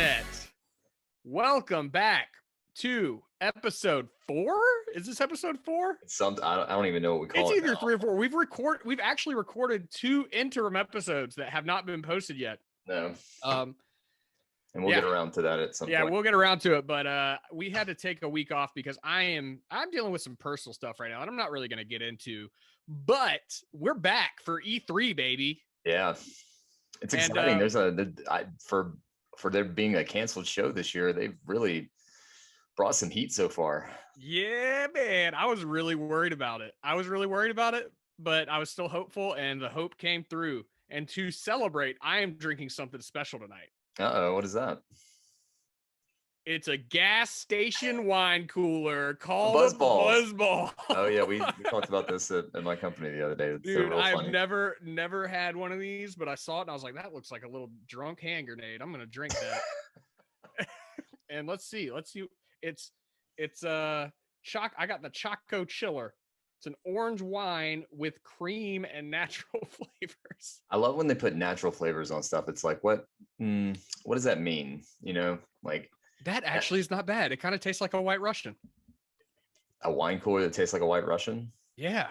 internet. Welcome back to episode 4. Is this episode 4? It's something I don't even know what we call it. It's either now. 3 or 4. We've actually recorded 2 interim episodes that have not been posted yet. No. And we'll get around to that at some point. Yeah, we'll get around to it, but we had to take a week off because I'm dealing with some personal stuff right now, and I'm not really going to get into. But we're back for E3, baby. Yeah, it's exciting. There's for there being a canceled show this year, they've really brought some heat so far. Yeah, man. I was really worried about it. But I was still hopeful, and the hope came through. And to celebrate, I am drinking something special tonight. Uh-oh, what is that? It's a gas station wine cooler called Buzzball. Oh yeah, we talked about this at my company the other day. Dude, I've never had one of these, but I saw it and I was like, that looks like a little drunk hand grenade. I'm gonna drink that. And let's see. It's I got the Choco Chiller. It's an orange wine with cream and natural flavors. I love when they put natural flavors on stuff. It's like, what does that mean? You know, like that actually is not bad. It kind of tastes like a White Russian. A wine cooler that tastes like a White Russian? Yeah.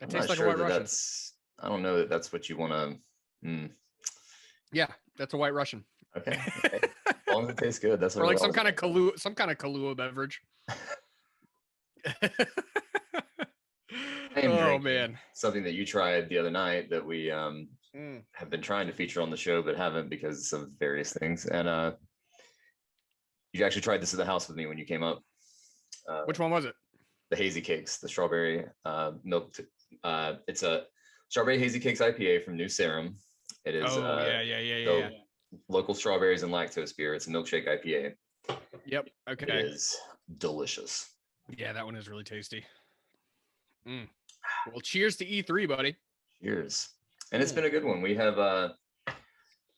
It tastes like a White Russian. I don't know that that's what you want to. Yeah, that's a White Russian. Okay. As long as it tastes good. That's or like some kind of Kahlua beverage. Oh man. Something that you tried the other night that we have been trying to feature on the show but haven't because of various things. And you actually tried this at the house with me when you came up. Which one was it? The Hazy Cakes, the strawberry milk. It's a strawberry Hazy Cakes IPA from New Serum. It is yeah. Local strawberries and lactose beer. It's a milkshake IPA. Yep. Okay. It is delicious. Yeah, that one is really tasty. Well, cheers to E3, buddy. Cheers. And it's been a good one. We haven't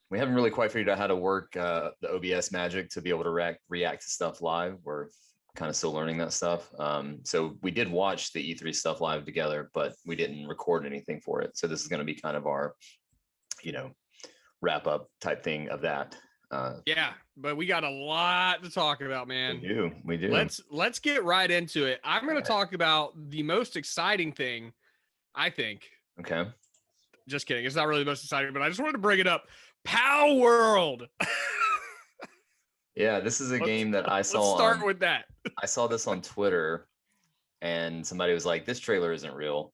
really quite figured out how to work the OBS magic to be able to react to stuff live. We're kind of still learning that stuff. So we did watch the E3 stuff live together, but we didn't record anything for it. So this is going to be kind of our, wrap up type thing of that. Yeah, but we got a lot to talk about, man. We do. Let's get right into it. I'm going to talk about the most exciting thing, I think. Okay. Just kidding. It's not really the most exciting, but I just wanted to bring it up. Pow World. Yeah, this is a game that I saw. Let's start with that. I saw this on Twitter, and somebody was like, "This trailer isn't real,"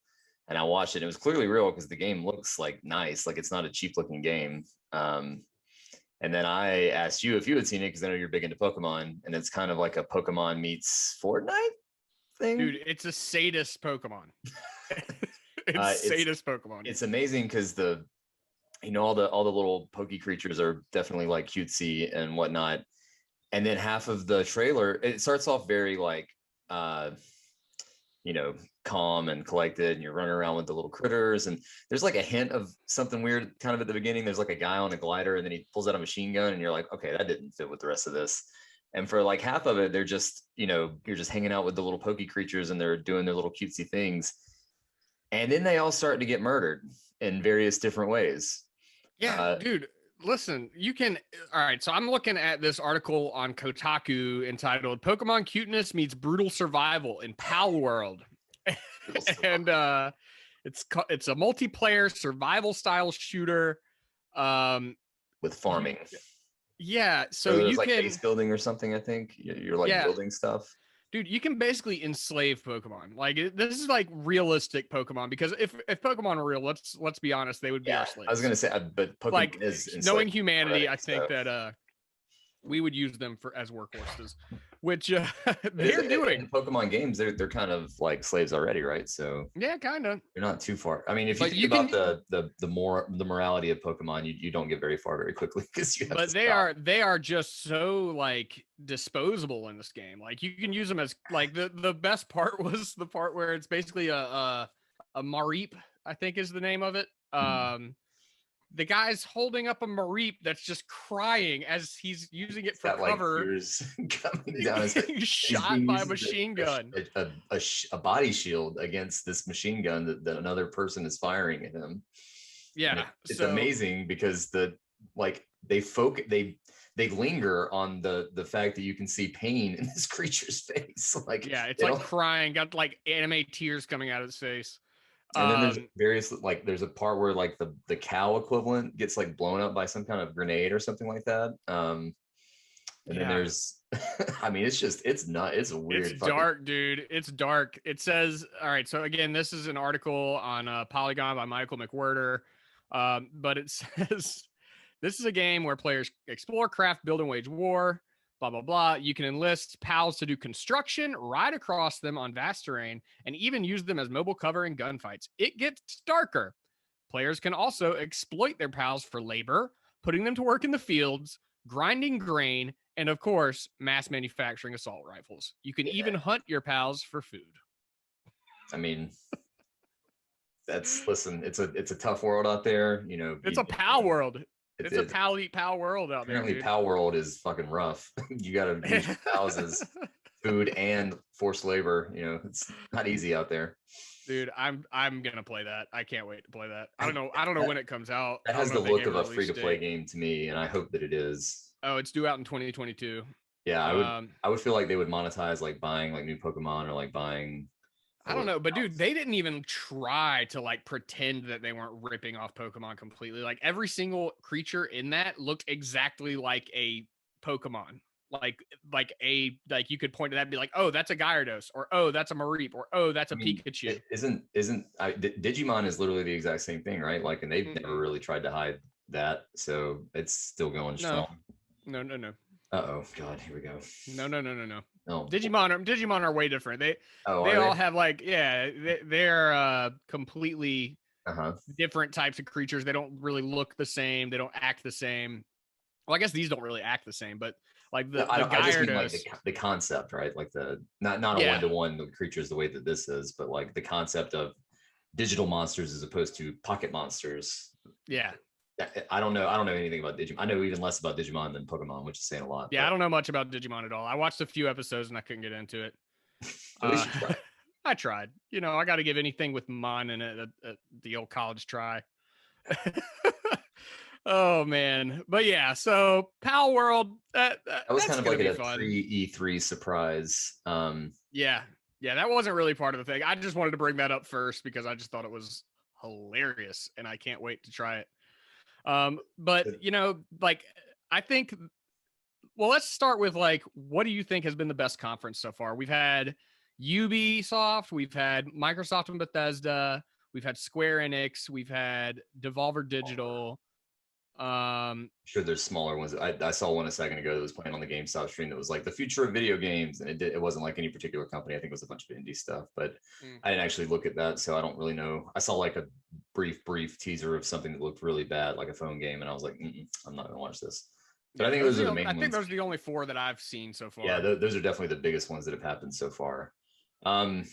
and I watched it. It was clearly real because the game looks like nice, like it's not a cheap looking game. And then I asked you if you had seen it because I know you're big into Pokemon, and it's kind of like a Pokemon meets Fortnite thing. Dude, it's a sadist Pokemon. It's sadist Pokemon. It's amazing because all the little Poke creatures are definitely like cutesy and whatnot. And then half of the trailer, it starts off very like, calm and collected, and you're running around with the little critters, and there's like a hint of something weird kind of at the beginning. There's like a guy on a glider, and then he pulls out a machine gun, and you're like, okay, that didn't fit with the rest of this. And for like half of it, they're just, you're just hanging out with the little Poke creatures, and they're doing their little cutesy things. And then they all start to get murdered in various different ways. Yeah, dude. Listen, all right, so I'm looking at this article on Kotaku entitled Pokemon Cuteness Meets Brutal Survival in Pal World. And it's a multiplayer survival style shooter with farming. Yeah, so you like can base building or something. I think you're like building stuff. Dude, you can basically enslave Pokemon. Like this is like realistic Pokemon, because if Pokemon were real, let's be honest, they would be our slaves. I was gonna say, but Pokemon like is knowing humanity. I think that we would use them as workhorses, which they're doing. In Pokemon games, they're kind of like slaves already, right? So yeah, kind of. You're not too far. I mean, if you think about the morality of Pokemon, you don't get very far very quickly because you have. But they are just so like disposable in this game. Like you can use them as like the best part was the part where it's basically a Mareep, I think is the name of it. The guy's holding up a Mareep that's just crying as he's using it for cover. Like, coming down getting shot by a machine gun. A body shield against this machine gun that another person is firing at him. Yeah, it's amazing because they they linger on the fact that you can see pain in this creature's face. Like, Yeah, it's they like don't. crying, got like anime tears coming out of his face. And then there's Um, various, like, there's a part where like the cow equivalent gets like blown up by some kind of grenade or something like that. And then yeah, there's, I mean, it's not, it's a it's weird fucking. dark, dude. It's dark. It says, all right. So again, this is an article on Polygon by Michael McWhirter, but it says this is a game where players explore, craft, build, and wage war. Blah blah blah. You can enlist pals to do construction, ride across them on vast terrain, and even use them as mobile cover in gunfights. It gets darker. Players can also exploit their pals for labor, putting them to work in the fields, grinding grain, and of course, mass manufacturing assault rifles. You can even hunt your pals for food. I mean, listen, it's a tough world out there. You know, It's a pal world. It's a it's pal eat pal world out there, apparently dude. Pal World is fucking rough. You got to use your pals as food and forced labor. You know, it's not easy out there. Dude, I'm gonna play that. I can't wait to play that. I don't know That, when it comes out. that I don't has know the if they look gave of a a free release to play date. game to me, and I hope that it is. Oh, it's due out in 2022. Yeah, Um, I would feel like they would monetize like buying like new Pokemon or like buying. I don't know, but dude, they didn't even try to like pretend that they weren't ripping off Pokemon completely. Like every single creature in that looked exactly like a Pokemon. Like you could point to that and be like, oh, that's a Gyarados, or oh, that's a Mareep, or oh, that's I a mean, Pikachu. Digimon is literally the exact same thing, right? Like, and they've never Mm-mm. really tried to hide that, so it's still going No, strong. no. Oh God, here we go. No. Oh, Digimon are way different. oh, They are all they? have like they're completely Uh-huh. different types of creatures. They don't really look the same. They don't act the same. Well, I guess these don't really act the same, but like No, the I just mean like Gyarados, the concept, right? Like the not a one yeah, to one the creatures the way that this is, but like the concept of digital monsters as opposed to pocket monsters. yeah, I don't know anything about Digimon. I know even less about Digimon than Pokemon, which is saying a lot. yeah. I But don't know much about Digimon at all. I watched a few episodes and I couldn't get into it. at least Uh, you tried. I tried. You know, I got to give anything with Mon in it the old college try. Oh man, but yeah. So Pal World, That was kind that's of gonna like be a fun. pre-E3 surprise. Yeah, yeah. That wasn't really part of the thing. I just wanted to bring that up first because I just thought it was hilarious, and I can't wait to try it. But you know, like I think. Well, let's start with like, what do you think has been the best conference so far? We've had Ubisoft, we've had Microsoft and Bethesda, we've had Square Enix, we've had Devolver Digital. Sure, there's smaller ones. I saw one a second ago that was playing on the GameStop stream that was like the future of video games, and it wasn't like any particular company. I think it was a bunch of indie stuff, but Mm. I didn't actually look at that, so I don't really know. I saw like a brief teaser of something that looked really bad, like a phone game, and I was like, I'm not gonna watch this. But I Yeah, think those are the main I think ones. those are the only four that I've seen so Yeah, far. those are definitely the biggest ones that have happened so far. Um,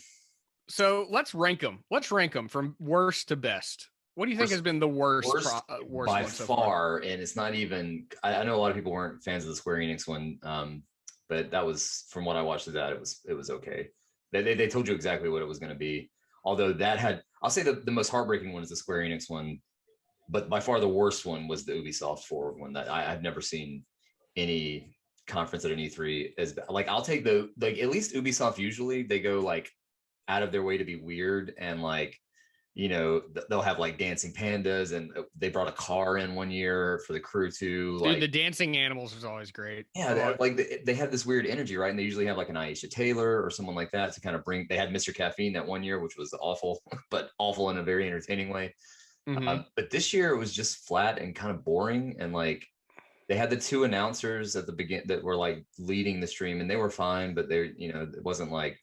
So let's rank them. Let's rank them from worst to best. What do you think has worst, been the worst worst by one so far? far, and it's not even. I know a lot of people weren't fans of the Square Enix one, but that was from what I watched of that. It was okay. They told you exactly what it was going to be. Although that had, I'll say the most heartbreaking one is the Square Enix one, but by far the worst one was the Ubisoft forward one. That I've never seen any conference at an E3 as like. I'll take the like at least Ubisoft usually they go like out of their way to be weird and like they'll have like dancing pandas and they brought a car in one year for the crew to Dude, like the dancing animals was always great. yeah they have this weird energy, right? And they usually have like an Aisha Taylor or someone like that to kind of bring. They had Mr. Caffeine that one year, which was awful but awful in a very entertaining way. Mm-hmm. But this year it was just flat and kind of boring, and like they had the two announcers at the begin that were like leading the stream and they were fine, but it wasn't like.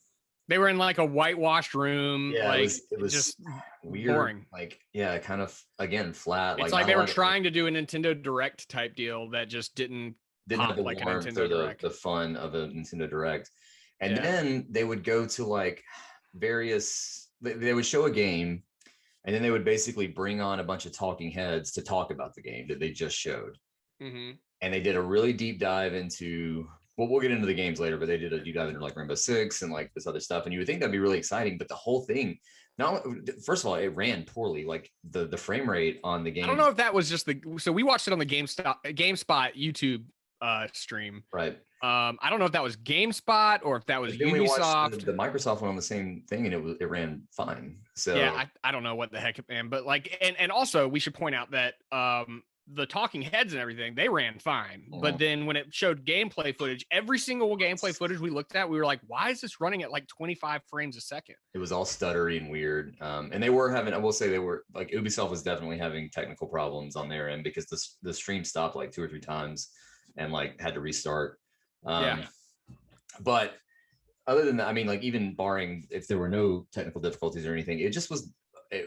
They were in like a whitewashed room, Yeah, like it was just weird. boring. Like, yeah, kind of again flat. It's Like like not a they were lot of trying to do a Nintendo Direct type deal that just didn't didn't have pop the like a warmth or Nintendo Direct. the fun of a Nintendo Direct. And Yeah. then they would go to like they would show a game and then they would basically bring on a bunch of talking heads to talk about the game that they just showed. Mm-hmm. And they did a really deep dive into, well, we'll get into the games later, but they did a deep dive into like Rainbow Six and like this other stuff. And you would think that'd be really exciting, but the whole thing, now, first of all, it ran poorly. Like the frame rate on the game. I don't know if that was just so we watched it on the GameSpot YouTube stream. Right. I don't know if that was GameSpot or if that was But then we watched Ubisoft. the Microsoft one on the same thing, and it ran fine. So Yeah, I don't know what the heck, man. But like, and also we should point out that the talking heads and everything, they ran fine. But then when it showed gameplay footage, every single gameplay footage we looked at, we were like, why is this running at like 25 frames a second? it was all stuttery and weird. And they were having, I will say, they were like, Ubisoft was definitely having technical problems on their end because the stream stopped like 2 or 3 times and like had to restart. Yeah. But other than that, I mean, like even barring if there were no technical difficulties or anything, it just was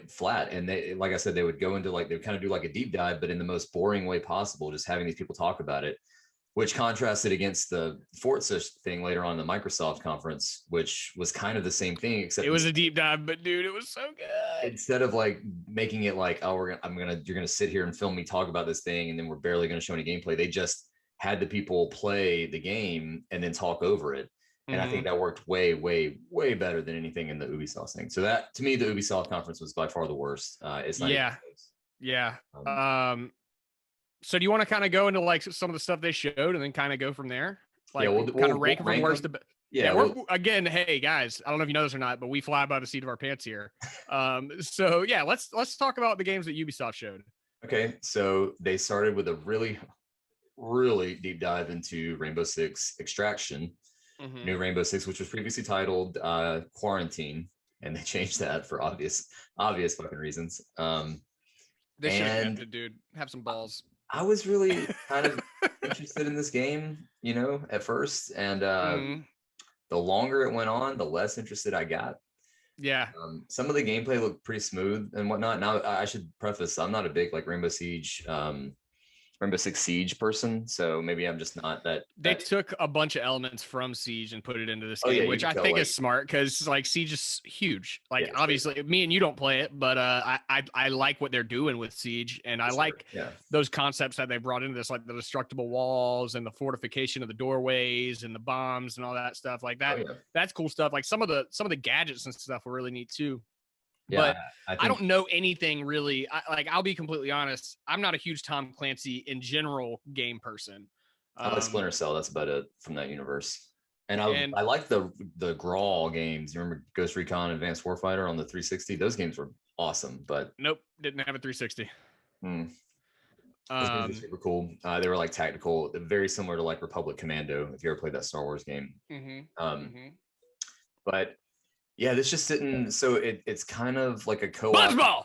flat. And they, like I said, they would go into like, they would kind of do like a deep dive, but in the most boring way possible, just having these people talk about it, which contrasted against the Forza thing later on in the Microsoft conference, which was kind of the same thing, except it was a deep dive, but dude, it was so good. Instead of like making it like, oh, you're gonna sit here and film me talk about this thing, and then we're barely gonna show any gameplay. They just had the people play the game and then talk over it. And I think that worked way, way, way better than anything in the Ubisoft thing. So that, to me, the Ubisoft conference was by far the worst. It's not yeah. So do you want to kind of go into like some of the stuff they showed and then kind of go from there? Like we'll kind of rank them from worst to best. Yeah, again, hey guys, I don't know if you know this or not, but we fly by the seat of our pants here. So yeah, let's talk about the games that Ubisoft showed. Okay, so they started with a really, really deep dive into Rainbow Six Extraction, new Rainbow Six, which was previously titled Quarantine, and they changed that for obvious fucking reasons. They should have kept it, dude. Have some balls. I was really kind of interested in this game, you know, at first, and the longer it went on, the less interested I got. Yeah. Some of the gameplay looked pretty smooth and whatnot. Now, I should preface, I'm not a big like Rainbow Six Siege person, so maybe I'm just not that. They took a bunch of elements from Siege and put it into this game, which I think is smart because like Siege is huge. Like obviously, me and you don't play it, but I like what they're doing with Siege, and I like those concepts that they brought into this, like the destructible walls and the fortification of the doorways and the bombs and all that stuff. Like that, that's cool stuff. Like some of the gadgets and stuff were really neat too. Yeah, but I don't know anything really. I'll be completely honest. I'm not a huge Tom Clancy in general game person. I like Splinter Cell. That's about it from that universe. And I like the Grawl games. You remember Ghost Recon Advanced Warfighter on the 360? Those games were awesome, but nope, didn't have a 360. Those games were super cool. They were like tactical, very similar to like Republic Commando, if you ever played that Star Wars game. But yeah, this just sitting. So it's kind of like a co-op. Buzzball.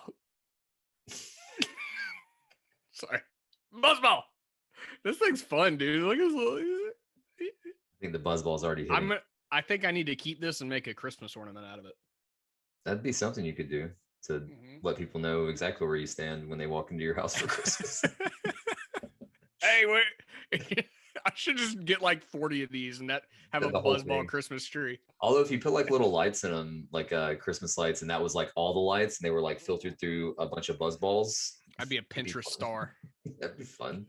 Sorry, Buzzball. This thing's fun, dude. Look at this. I think the Buzzball's already hitting. I think I need to keep this and make a Christmas ornament out of it. That'd be something you could do to let people know exactly where you stand when they walk into your house for Christmas. Hey, wait. I should just get like 40 of these and that have a Buzzball Christmas tree. Although if you put like little lights in them, like Christmas lights, and that was like all the lights, and they were like filtered through a bunch of Buzzballs, I'd be a Pinterest star. That'd be fun.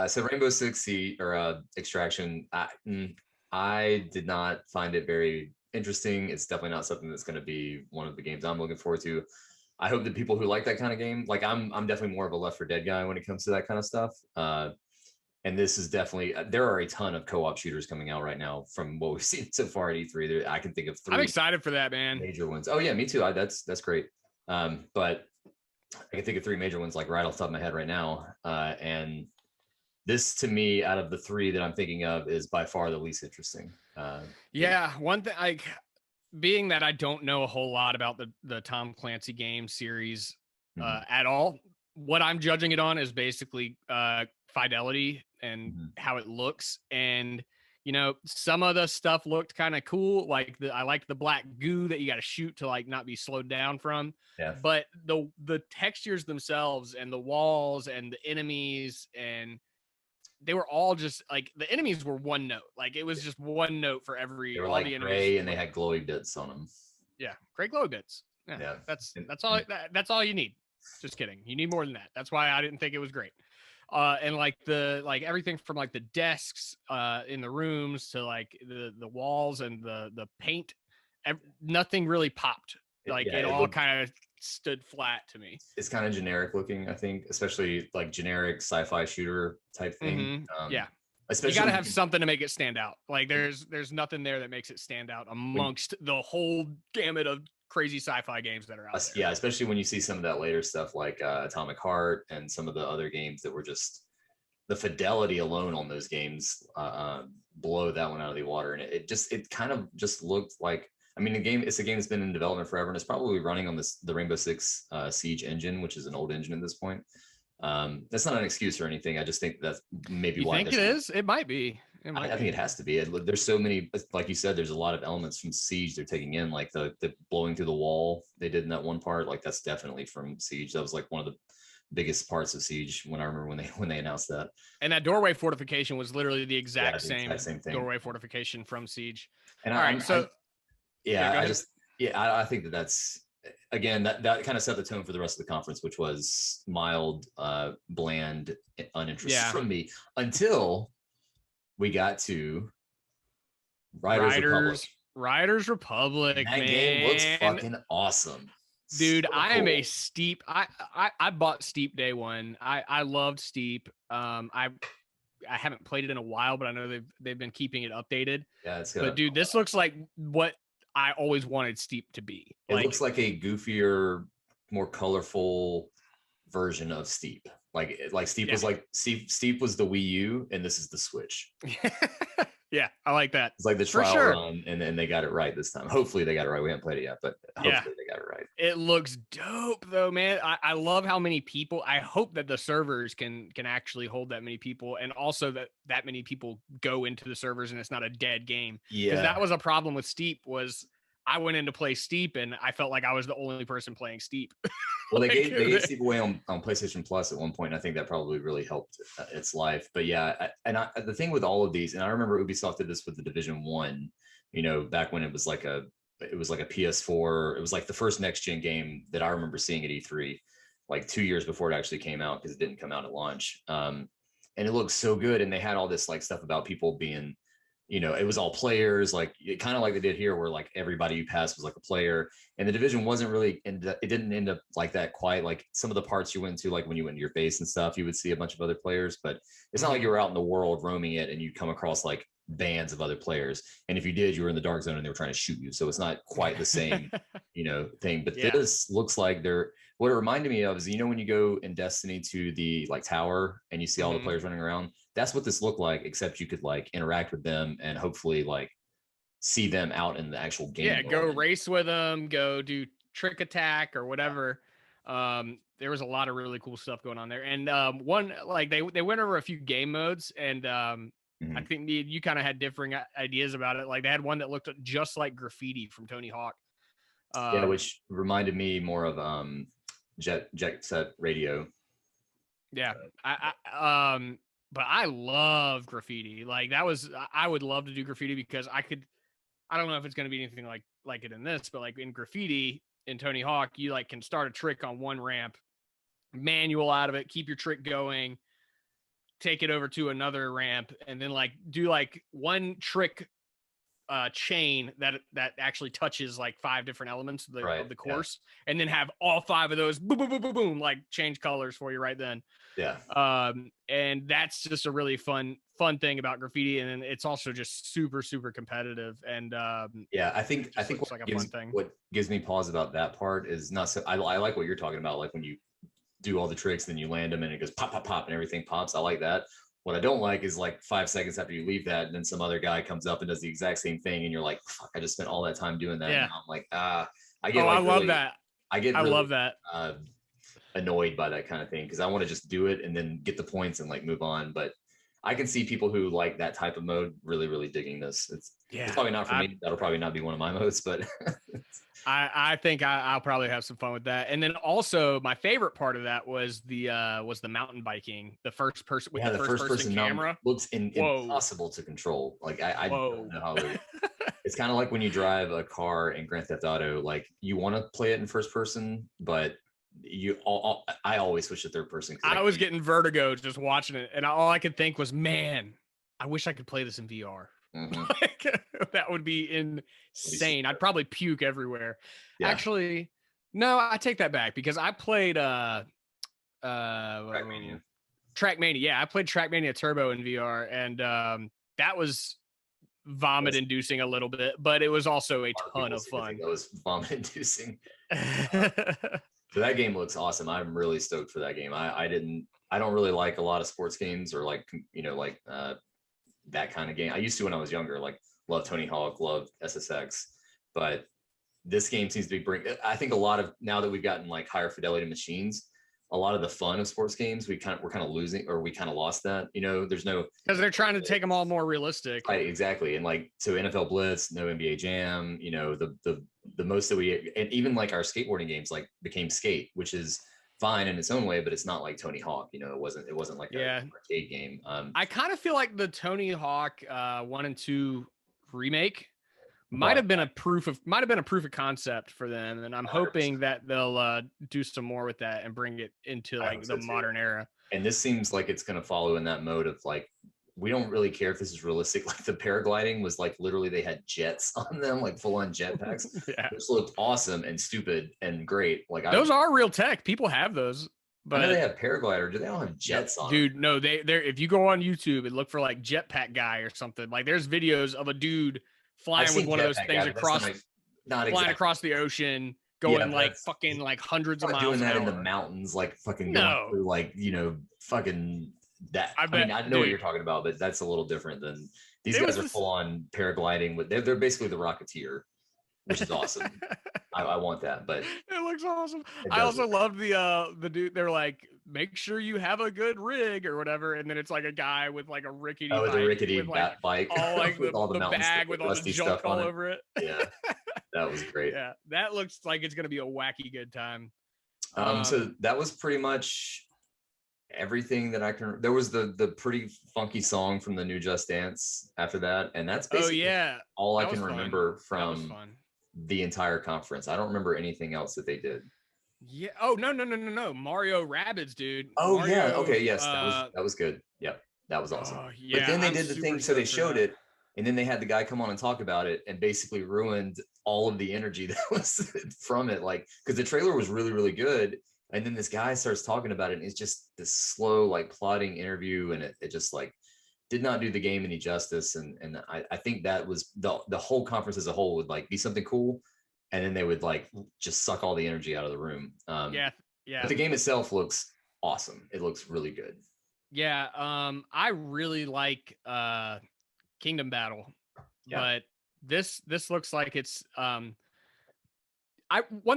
So Rainbow Six Siege or Extraction, I did not find it very interesting. It's definitely not something that's going to be one of the games I'm looking forward to. I hope that people who like that kind of game, like I'm definitely more of a Left 4 Dead guy when it comes to that kind of stuff. And this is definitely, there are a ton of co-op shooters coming out right now from what we've seen so far at E3. I can think of 3. I'm excited for that, man. Major ones. Oh yeah, me too. That's great. But I can think of 3 major ones like right off the top of my head right now. And this to me, out of the 3 that I'm thinking of, is by far the least interesting. One thing, like, being that I don't know a whole lot about the Tom Clancy game series at all, what I'm judging it on is basically fidelity and how it looks. And, you know, some of the stuff looked kind of cool. Like I liked the black goo that you got to shoot to like not be slowed down from. Yeah. But the textures themselves and the walls and the enemies, and they were all just like, the enemies were one note. Like it was just one note for every. They were like gray and they had glowy bits on them. Yeah, gray glowy bits. Yeah. That's all. That's all you need. Just kidding. You need more than that. That's why I didn't think it was great. And like everything from like the desks in the rooms to like the walls and the paint, nothing really popped. Like it all kind of stood flat to me. It's kind of generic looking, I think, especially like generic sci-fi shooter type thing. Yeah. Especially you got to have something to make it stand out. Like there's nothing there that makes it stand out amongst the whole gamut of crazy sci-fi games that are out there. Yeah, especially when you see some of that later stuff like Atomic Heart and some of the other games that were just the fidelity alone on those games blow that one out of the water. And it kind of just looked like, I mean, it's a game that's been in development forever, and it's probably running on the Rainbow Six Siege engine, which is an old engine at this point. That's not an excuse or anything. I just think that's maybe why. You think it is? It might be. I think it has to be. There's so many, like you said, there's a lot of elements from Siege they're taking in, like the blowing through the wall they did in that one part. Like that's definitely from Siege. That was like one of the biggest parts of Siege when I remember when they announced that. And that doorway fortification was literally the exact same thing. Doorway fortification from Siege. And I think that's again that kind of set the tone for the rest of the conference, which was mild, bland, uninterested from me until we got to Riders Republic. That game looks fucking awesome. Dude, so I am a Steep. I bought Steep day one. I loved Steep. I haven't played it in a while, but I know they've been keeping it updated. Yeah, but dude, this looks like what I always wanted Steep to be. It looks like a goofier, more colorful version of Steep. Like Steep was like Steep was the Wii U, and this is the Switch. Yeah, I like that. It's like the trial run, and they got it right this time. Hopefully they got it right. We haven't played it yet, but hopefully they got it right. It looks dope though, man. I love how many people. I hope that the servers can actually hold that many people, and also that many people go into the servers and it's not a dead game. Yeah, because that was a problem with Steep. Was I went in to play Steep and I felt like I was the only person playing Steep. Well, they gave Steep away on PlayStation Plus at one point. I think that probably really helped its life. But yeah, the thing with all of these, and I remember Ubisoft did this with the Division 1, you know, back when it was like a PS4. It was like the first next gen game that I remember seeing at E3, like 2 years before it actually came out, because it didn't come out at launch. And it looked so good. And they had all this like stuff about people being, you know, it was all players, like kind of like they did here, where like everybody you passed was like a player. And the Division wasn't really, it didn't end up like that quite. Like some of the parts you went to, like when you went to your base and stuff, you would see a bunch of other players, but it's not like you were out in the world roaming it and you'd come across like bands of other players. And if you did, you were in the dark zone and they were trying to shoot you. So it's not quite the same, you know, thing. But this looks like what it reminded me of is, you know, when you go in Destiny to the like tower and you see all the players running around, that's what this looked like, except you could like interact with them and hopefully like see them out in the actual game. Yeah, go race with them, go do trick attack or whatever. There was a lot of really cool stuff going on there. And one, like they went over a few game modes, and I think you kind of had differing ideas about it. Like they had one that looked just like Graffiti from Tony Hawk. Which reminded me more of Jet Set Radio. Yeah. But I love Graffiti. Like I would love to do Graffiti because I don't know if it's going to be anything like it in this, but like in Graffiti in Tony Hawk, you like can start a trick on one ramp, manual out of it, keep your trick going, take it over to another ramp, and then like do like one trick chain that actually touches like 5 different elements of the course, and then have all 5 of those boom, boom, boom, boom, boom, like change colors for you right then. Yeah. And that's just a really fun thing about Graffiti, and it's also just super, super competitive. And I think what gives me pause about that part is not so. I like what you're talking about, like when you do all the tricks, then you land them and it goes pop, pop, pop, and everything pops. I like that. What I don't like is like 5 seconds after you leave that, and then some other guy comes up and does the exact same thing, and you're like, "Fuck! I just spent all that time doing that." Yeah. And I'm like, I love that. I love that. Annoyed by that kind of thing, because I want to just do it and then get the points and like move on. But I can see people who like that type of mode really, really digging this. It's probably not for me. That'll probably not be one of my modes, but I think I'll probably have some fun with that. And then also my favorite part of that was the mountain biking, the first person with the first person camera. Looks impossible to control. Like I don't know how it's kind of like when you drive a car in Grand Theft Auto, like you want to play it in first person, but I always switch to third person. I was getting vertigo just watching it, and all I could think was, man, I wish I could play this in VR. Like, that would be insane. I'd probably puke everywhere. Actually, No, I take that back because I played Trackmania. Trackmania. Yeah, I played Trackmania Turbo in VR, and that was vomit inducing a little bit, but it was also a A lot of ton people of seem to think fun. that was vomit inducing. So that game looks awesome. I'm really stoked for that game. I don't really like a lot of sports games or like that kind of game. I used to when I was younger, like love Tony Hawk, love SSX, but this game seems to be I think a lot of, now that we've gotten like higher fidelity machines, a lot of the fun of sports games we're kind of losing, or we kind of lost that. There's no, because they're trying to take them all more realistic. right, exactly. And like, so NFL Blitz, no NBA Jam, the most that we, and even like our skateboarding games like became Skate, which is fine in its own way, but it's not like Tony Hawk. It wasn't like Yeah, an arcade game. I kind of feel like the Tony Hawk 1 and 2 remake might Brought have been a proof of concept for them, and I'm 100%. hoping that they'll do some more with that and bring it into like the modern era. And this seems like it's going to follow in that mode of like, we don't really care if this is realistic. Like the paragliding was like literally they had jets on them, like full on jetpacks, Yeah, which looked awesome and stupid and great. Like those are real tech. People have those. But I know they have paraglider. Do they don't have jets on dude, them? no, they're if you go on YouTube and look for like jetpack guy or something, like there's videos of a dude flying with one of those things across not flying exactly across the ocean, going like fucking like hundreds of miles doing that an in the hour. mountains, like fucking going through like fucking that. I mean, I know what you're talking about, but that's a little different than these guys are full on paragliding with. They're basically the Rocketeer, which is awesome. I want that, but it looks awesome. I also love the dude. They're like, make sure you have a good rig or whatever, and then it's like a guy with like a rickety bike, the rickety with like bike, all like with all the bag with all the junk all over it. Yeah, that was great. Yeah, that looks like it's gonna be a wacky good time. So that was pretty much everything that I can. There was the pretty funky song from the new Just Dance after that, and that's basically all I can remember from the entire conference. I don't remember anything else that they did. Yeah. Oh no. Mario Rabbids, dude. Oh Mario, yeah. Okay. Yes, that was good. Yep, that was awesome. Yeah, but then they did the thing, so they showed it, and then they had the guy come on and talk about it, and basically ruined all of the energy that was from it. Like, because the trailer was really, really good, and then this guy starts talking about it, and it's just this slow, like plodding interview, and it just like did not do the game any justice. And I think that was the whole conference as a whole would like be something cool, and then they would like just suck all the energy out of the room. Yeah. But the game itself looks awesome. It looks really good. Yeah. I really like Kingdom Battle, but this looks like it's one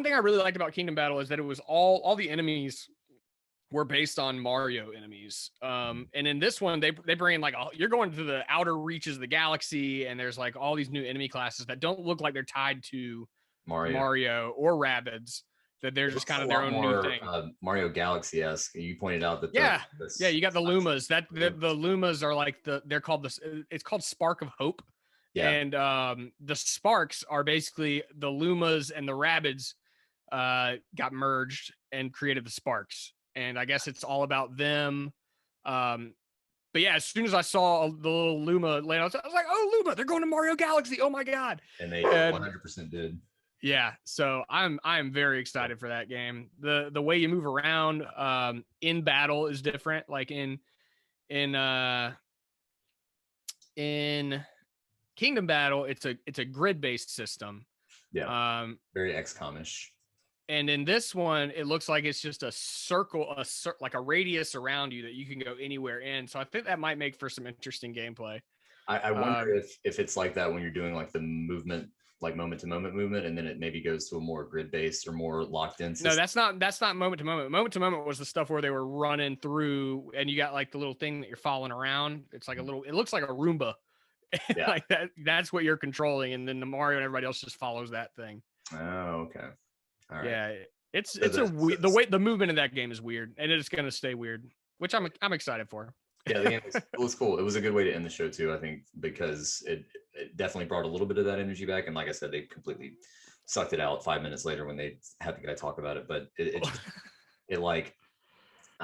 thing I really liked about Kingdom Battle is that it was all the enemies were based on Mario enemies. And in this one, they bring in like you're going to the outer reaches of the galaxy, and there's like all these new enemy classes that don't look like they're tied to Mario or Rabbids. That they're just kind of their own new thing. Mario Galaxy-esque. You pointed out that you got the Lumas. That the Lumas are like they're called it's called Spark of Hope. Yeah. And the Sparks are basically the Lumas and the Rabbids got merged and created the Sparks. And I guess it's all about them. But yeah, as soon as I saw the little Luma laid out, I was like, oh, Luma, they're going to Mario Galaxy. Oh my God. And they 100% did. Yeah, so I'm very excited for that game. The way you move around in battle is different. Like in Kingdom Battle, it's a grid-based system. Yeah. Very XCOM-ish. And in this one, it looks like it's just a circle, like a radius around you that you can go anywhere in. So I think that might make for some interesting gameplay. I wonder if it's like that when you're doing like the movement, like moment to moment movement, and then it maybe goes to a more grid based or more locked in system. No, that's not moment to moment. Moment to moment was the stuff where they were running through and you got like the little thing that you're following around. It's like it looks like a Roomba. Yeah. Like that's what you're controlling, and then the Mario and everybody else just follows that thing. Oh, okay. All right. Yeah, the movement in that game is weird, and it's going to stay weird, which I'm excited for. Yeah, the game was cool. It was a good way to end the show too, I think, because it definitely brought a little bit of that energy back. And like I said, they completely sucked it out 5 minutes later when they had the guy talk about it. But it like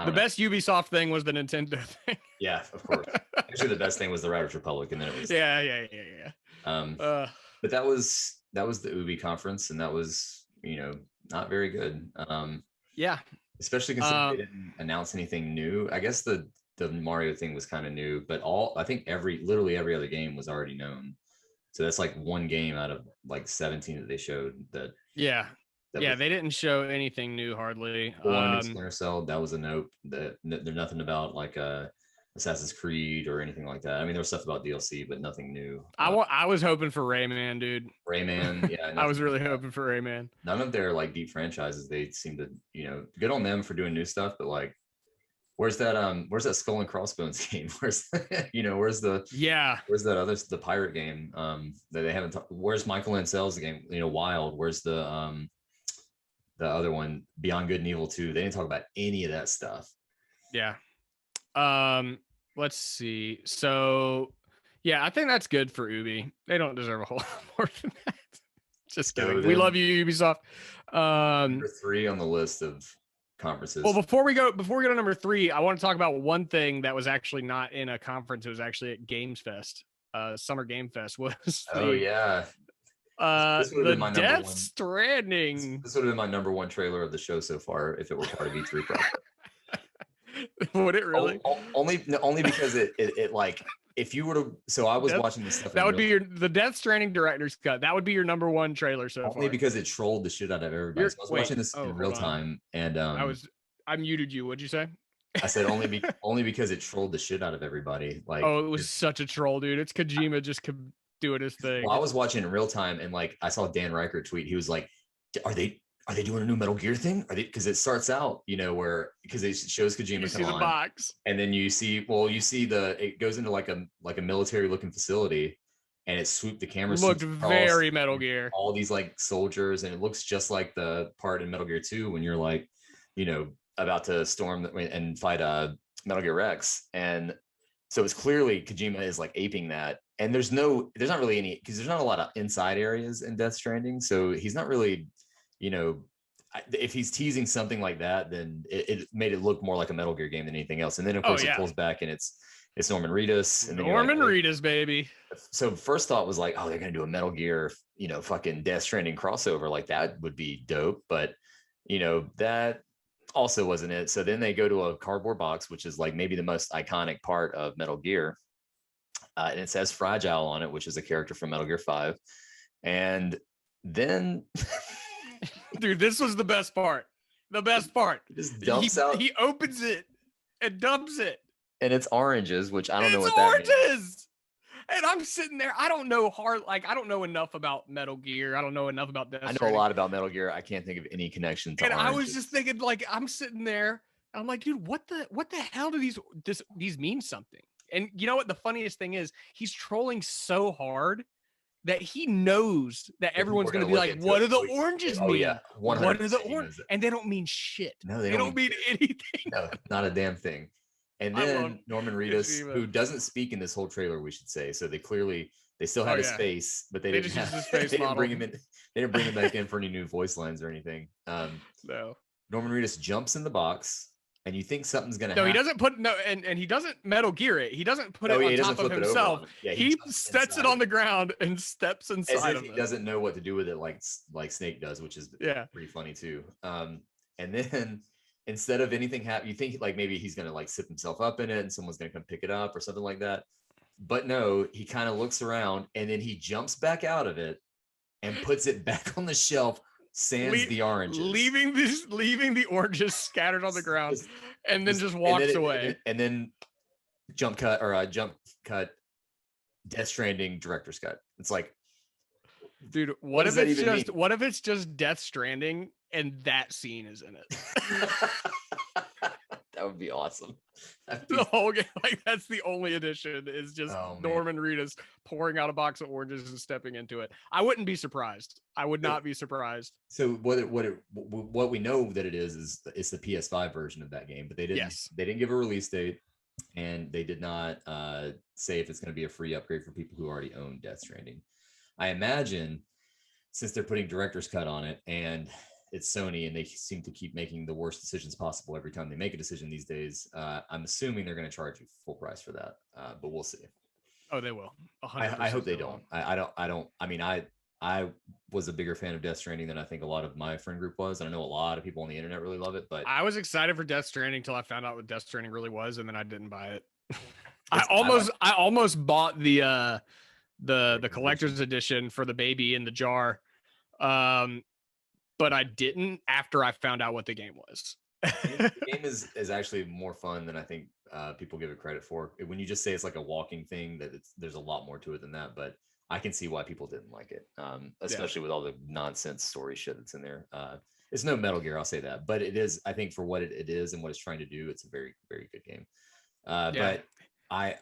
the best Ubisoft thing was the Nintendo thing. Yeah, of course. Actually, the best thing was the Riders Republic, and then it was yeah. But that was the Ubi conference, and that was not very good. Yeah. Especially considering they didn't announce anything new. I guess the Mario thing was kind of new, but I think literally every other game was already known. So that's like one game out of like 17 that they showed that. Yeah. That Yeah, was they didn't show anything new hardly. one Splinter Cell. That was a note that there's nothing about like Assassin's Creed or anything like that. I mean, there was stuff about DLC, but nothing new. I was hoping for Rayman, dude. Rayman, yeah, I was really hoping for Rayman. None of their like deep franchises. They seem to, good on them for doing new stuff, but like, where's that Skull and Crossbones game? Where's where's the pirate game that they haven't where's Michael Ansell's game, Wild? Where's the other one, Beyond Good and Evil 2? They didn't talk about any of that stuff. Yeah. Let's see. So yeah, I think that's good for Ubi. They don't deserve a whole lot more than that. Just kidding. We love you, Ubisoft. Number 3 on the list of conferences. Well, before we go to number 3, I want to talk about one thing that was actually not in a conference. It was actually at Games Fest. Summer Game Fest was this would have been my Death Stranding. This would have been my number 1 trailer of the show so far if it were part of E3 proper. Would it really? Only because it like, if you were to, so I was watching this stuff. That would be the Death Stranding director's cut. That would be your number 1 trailer so far. Only because it trolled the shit out of everybody. So I was watching this in real time, and I muted you. What'd you say? I said only because it trolled the shit out of everybody. Like, it was such a troll, dude. It's Kojima just doing his thing. Well, I was watching in real time, and like I saw Dan Reichert tweet. He was like, "Are they doing a new Metal Gear thing? Are they?" Because it starts out, because it shows Kojima come on, box, and then you see it goes into like a military looking facility, and it swooped the camera. Looked very Metal Gear. All these like soldiers, and it looks just like the part in Metal Gear 2 when you're like, about to storm and fight Metal Gear Rex, and so it's clearly Kojima is like aping that. And there's not really any, because there's not a lot of inside areas in Death Stranding, so he's not really, if he's teasing something like that, then it made it look more like a Metal Gear game than anything else. And then of course it pulls back and it's Norman Reedus. And then Norman Reedus, baby. So first thought was like, oh, they're gonna do a Metal Gear, fucking Death Stranding crossover, like that would be dope. But that also wasn't it. So then they go to a cardboard box, which is like maybe the most iconic part of Metal Gear. And it says Fragile on it, which is a character from Metal Gear 5. And then dude, this was the best part. The best part. He just dumps out. He opens it and dumps it. And it's oranges, which I don't know what that means. And I'm sitting there. I don't know I don't know enough about Metal Gear. I don't know enough about Death Stranding. I know a lot about Metal Gear. I can't think of any connection to oranges. I was just thinking, like, I'm sitting there. I'm like, dude, what the hell do these mean something? And you know what? The funniest thing is he's trolling so hard that he knows that everyone's going to be like, what do the oranges mean? Yeah, what are the oranges? And they don't mean shit. No, they don't mean anything. No, not a damn thing. And then Norman Reedus, who doesn't speak in this whole trailer, we should say. So they still had his face, but they didn't bring him in. They didn't bring him back in for any new voice lines or anything. No. Norman Reedus jumps in the box. And you think something's gonna happen. He doesn't put and he doesn't Metal Gear it. He doesn't put it on top of himself. He sets it on the ground and steps inside of it. He doesn't know what to do with it, like Snake does, which is pretty funny too. And then instead of anything happen, you think like maybe he's gonna like sip himself up in it and someone's gonna come pick it up or something like that. But no, he kind of looks around and then he jumps back out of it and puts it back on the shelf. Sans the oranges, leaving the oranges scattered on the ground, and then just walks away. And then jump cut, Death Stranding director's cut. It's like, dude, what if it's just Death Stranding and that scene is in it? That would be awesome. The whole game, like, that's the only addition is just Norman Reedus pouring out a box of oranges and stepping into it. I wouldn't be surprised. I would not be surprised. So what we know that it is it's the PS5 version of that game, but they didn't give a release date, and they did not say if it's going to be a free upgrade for people who already own Death Stranding. I imagine since they're putting director's cut on it and it's Sony and they seem to keep making the worst decisions possible every time they make a decision these days, I'm assuming they're going to charge you full price for that, but we'll see. Oh, they will. I hope they don't. I mean, I was a bigger fan of Death Stranding than I think a lot of my friend group was. And I know a lot of people on the internet really love it, but I was excited for Death Stranding until I found out what Death Stranding really was, and then I didn't buy it. I almost bought the collector's edition for the baby in the jar, but I didn't after I found out what the game was. The game is actually more fun than I think people give it credit for. When you just say it's like a walking thing, that there's a lot more to it than that. But I can see why people didn't like it, especially with all the nonsense story shit that's in there. It's no Metal Gear, I'll say that, but it is. I think for what it is and what it's trying to do, it's a very very good game. But I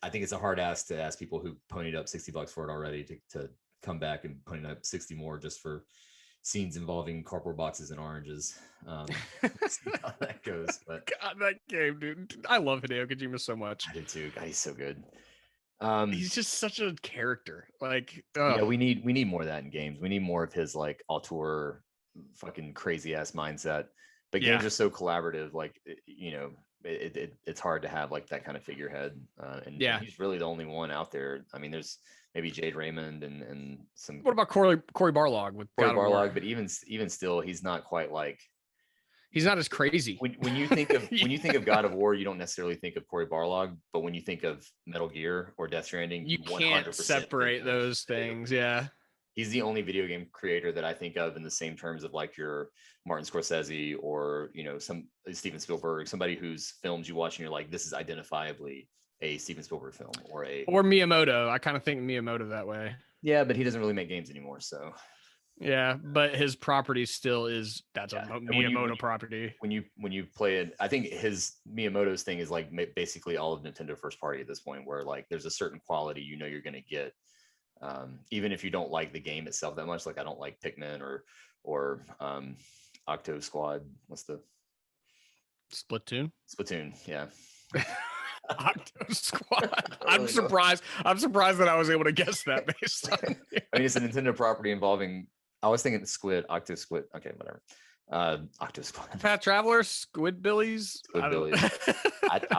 I think it's a hard ask to ask people who ponied up $60 for it already to come back and pony up 60 more just for scenes involving cardboard boxes and oranges. See how that goes. But God, that game, dude. I love Hideo Kojima so much. I do too. God, he's so good. He's just such a character. Like, yeah, we need more of that in games. We need more of his like auteur, fucking crazy ass mindset. But games are so collaborative. Like, you know, it's hard to have like that kind of figurehead. And he's really the only one out there. I mean, there's maybe Jade Raymond and some. What about Cory Barlog with Cory Barlog? But even still, he's not quite like. He's not as crazy. When you think of when you think of God of War, you don't necessarily think of Cory Barlog, but when you think of Metal Gear or Death Stranding, you can't separate those things. Yeah, he's the only video game creator that I think of in the same terms of like your Martin Scorsese or some Steven Spielberg, somebody whose films you watch and you're like, this is identifiably a Steven Spielberg film or Miyamoto. I kind of think Miyamoto that way. Yeah, but he doesn't really make games anymore, so. Yeah, but his property still is a Miyamoto property. When you play it, I think his Miyamoto's thing is like basically all of Nintendo first party at this point, where like there's a certain quality you're going to get, even if you don't like the game itself that much. Like I don't like Pikmin or Octo Squad. What's the Splatoon? Splatoon, yeah. Octo Squad. I'm surprised that I was able to guess that based on. I mean, it's a Nintendo property involving. I was thinking Octo Squid. Okay, whatever. Octo Squad. Path Traveler, Squidbillies. I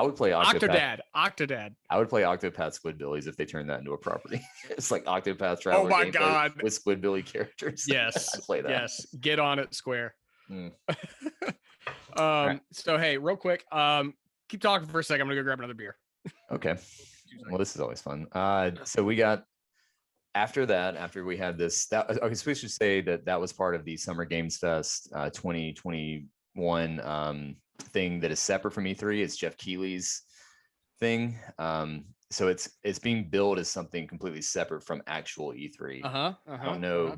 would play Octodad. I would play Octopath Squidbillies if they turned that into a property. It's like Octopath Traveler. Oh my god! With Squidbilly characters. Yes, I'd play that. Yes, get on it, Square. Right. So hey, real quick. Keep talking for a second. I'm gonna go grab another beer. Okay. Well, this is always fun. So we got. After we had this, so we should say that was part of the Summer Games Fest 2021 thing that is separate from E3. It's Jeff Keighley's thing. So it's being billed as something completely separate from actual E3. I don't know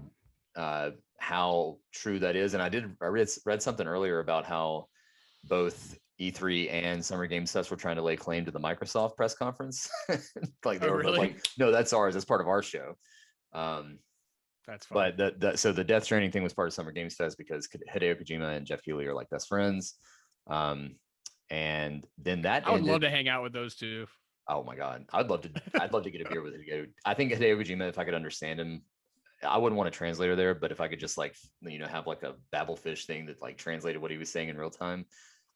how true that is, and I read something earlier about how both E3 and Summer Games Fest were trying to lay claim to the Microsoft press conference. Like they were really? Like, no, that's ours. That's part of our show. That's fine. But so the Death Stranding thing was part of Summer Games Fest because Hideo Kojima and Jeff Keighley are like best friends. And then I would love to hang out with those two. Oh my god, I'd love to get a beer with Hideo. I think Hideo Kojima, if I could understand him, I wouldn't want a translator there, but if I could just like have like a Babelfish thing that like translated what he was saying in real time,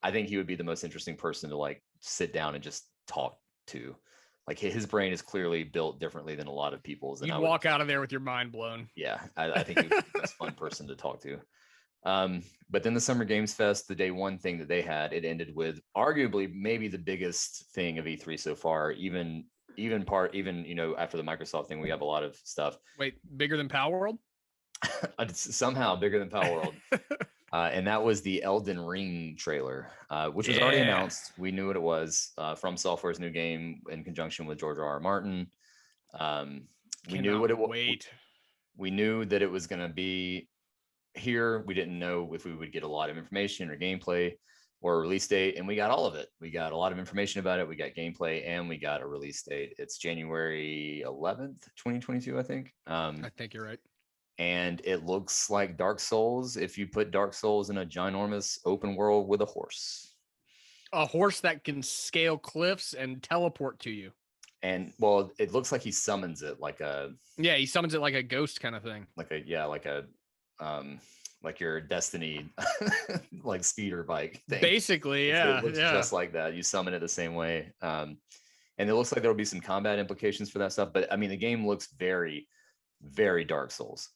I think he would be the most interesting person to like sit down and just talk to. Like his brain is clearly built differently than a lot of people's. And you'd walk out of there with your mind blown. Yeah, I think he'd be the most fun person to talk to. But then the Summer Games Fest, the day one thing that they had, it ended with arguably maybe the biggest thing of E3 so far. Even after the Microsoft thing, we have a lot of stuff. Wait, bigger than Power World? Somehow bigger than Power World. And that was the Elden Ring trailer, which was already announced. We knew what it was. From Software's new game in conjunction with George R.R. Martin. We knew what it was. We knew that it was going to be here. We didn't know if we would get a lot of information or gameplay or a release date, and we got all of it. We got a lot of information about it. We got gameplay and we got a release date. It's January 11th, 2022, I think. I think you're right. And it looks like Dark Souls if you put Dark Souls in a ginormous open world with a horse. A horse that can scale cliffs and teleport to you. And well, it looks like he summons it like he summons it like a ghost kind of thing. Like your Destiny like speeder bike thing. Basically, yeah. It looks just like that. You summon it the same way. And it looks like there'll be some combat implications for that stuff. But I mean, the game looks very, very Dark Souls,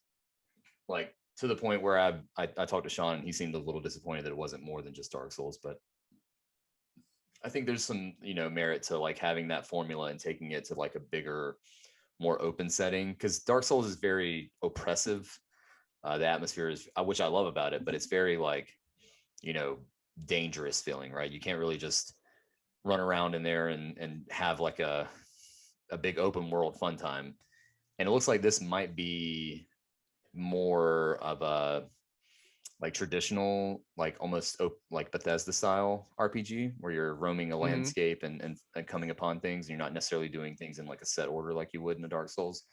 like to the point where I talked to Sean and he seemed a little disappointed that it wasn't more than just Dark Souls. But I think there's some, merit to like having that formula and taking it to like a bigger, more open setting, because Dark Souls is very oppressive. The atmosphere is, which I love about it, but it's very like, dangerous feeling, right? You can't really just run around in there and have like a big open world fun time. And it looks like this might be more of a like traditional, like almost like Bethesda style RPG where you're roaming a landscape and coming upon things. And you're not necessarily doing things in like a set order like you would in a Dark Souls.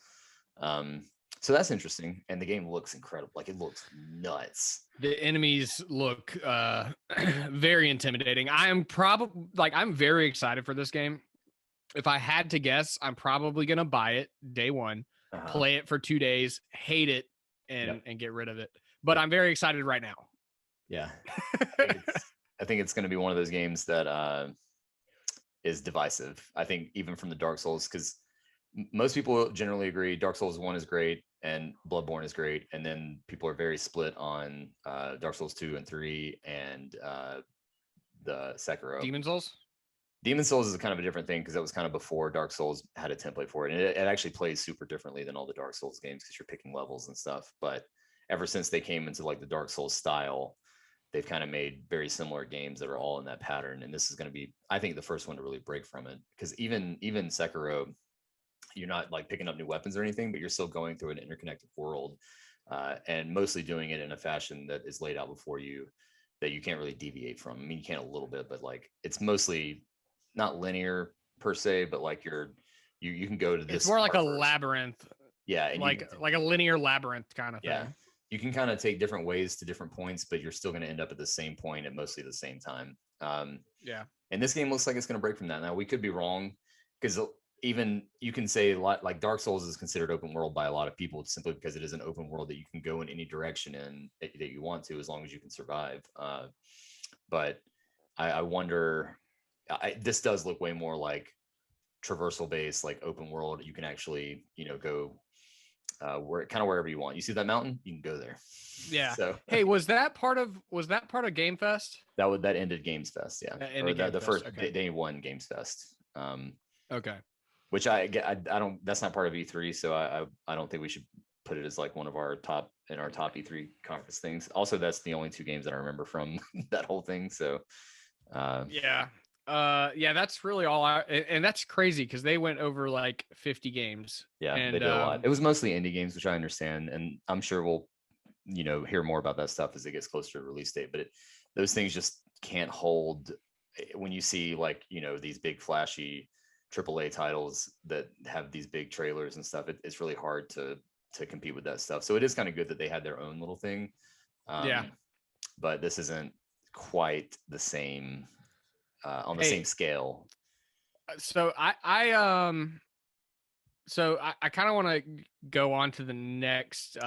So that's interesting. And the game looks incredible. Like it looks nuts. The enemies look very intimidating. I'm very excited for this game. If I had to guess, I'm probably going to buy it day one, play it for 2 days, hate it, and get rid of it. But I'm very excited right now. Yeah. I think it's going to be one of those games that is divisive. I think even from the Dark Souls, because most people generally agree Dark Souls 1 is great and Bloodborne is great. And then people are very split on Dark Souls 2 and 3 and the Sekiro. Demon Souls is kind of a different thing because it was kind of before Dark Souls had a template for it. And it actually plays super differently than all the Dark Souls games because you're picking levels and stuff. But ever since they came into like the Dark Souls style, they've kind of made very similar games that are all in that pattern. And this is going to be, I think, the first one to really break from it. Because even Sekiro, you're not like picking up new weapons or anything, but you're still going through an interconnected world and mostly doing it in a fashion that is laid out before you that you can't really deviate from. I mean, you can a little bit, but like it's mostly not linear per se, but like you can go to this. It's more like a labyrinth. Yeah, and like a linear labyrinth kind of thing. Yeah, you can kind of take different ways to different points, but you're still going to end up at the same point at mostly the same time. Yeah, and this game looks like it's going to break from that. Now we could be wrong because even you can say a lot like Dark Souls is considered open world by a lot of people simply because it is an open world that you can go in any direction in that you want to, as long as you can survive. But I wonder. This does look way more like traversal based, like open world. You can actually, go wherever you want. You see that mountain, you can go there. Yeah. So hey, was that part of Game Fest? That ended Games Fest, yeah. Or the first day one Games Fest. Okay. Which I don't. That's not part of E3, so I don't think we should put it as like one of our top E3 conference things. Also, that's the only 2 games that I remember from that whole thing. So yeah. That's really all and that's crazy because they went over like 50 games. Yeah, and they did a lot. It was mostly indie games, which I understand, and I'm sure we'll hear more about that stuff as it gets closer to release date. But those things just can't hold when you see like these big flashy AAA titles that have these big trailers and stuff. It's really hard to compete with that stuff. So it is kind of good that they had their own little thing. But this isn't quite the same on the same scale. So I kind of want to go on to the next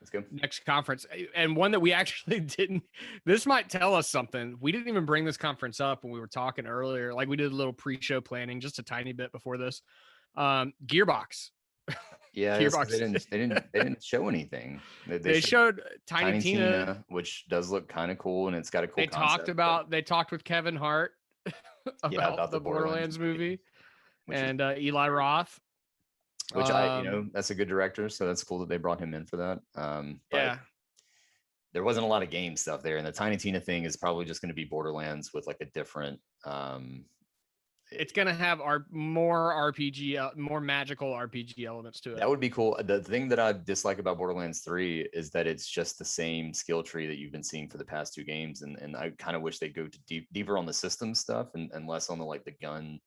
Let's go. Next conference, and one that we actually didn't. This might tell us something. We didn't even bring this conference up when we were talking earlier. Like we did a little pre-show planning, just a tiny bit before this. Gearbox. Yeah, Gearbox. They didn't show anything. They showed Tiny Tina, which does look kind of cool, and it's got a cool. They talked with Kevin Hart about the Borderlands movie, and Eli Roth. Which that's a good director, so that's cool that they brought him in for that. But there wasn't a lot of game stuff there, and the Tiny Tina thing is probably just going to be Borderlands with like a different. It's going to have more magical RPG elements to it. That would be cool. The thing that I dislike about Borderlands 3 is that it's just the same skill tree that you've been seeing for the past 2 games, and I kind of wish they'd go to deeper on the system stuff and less on the like the gun.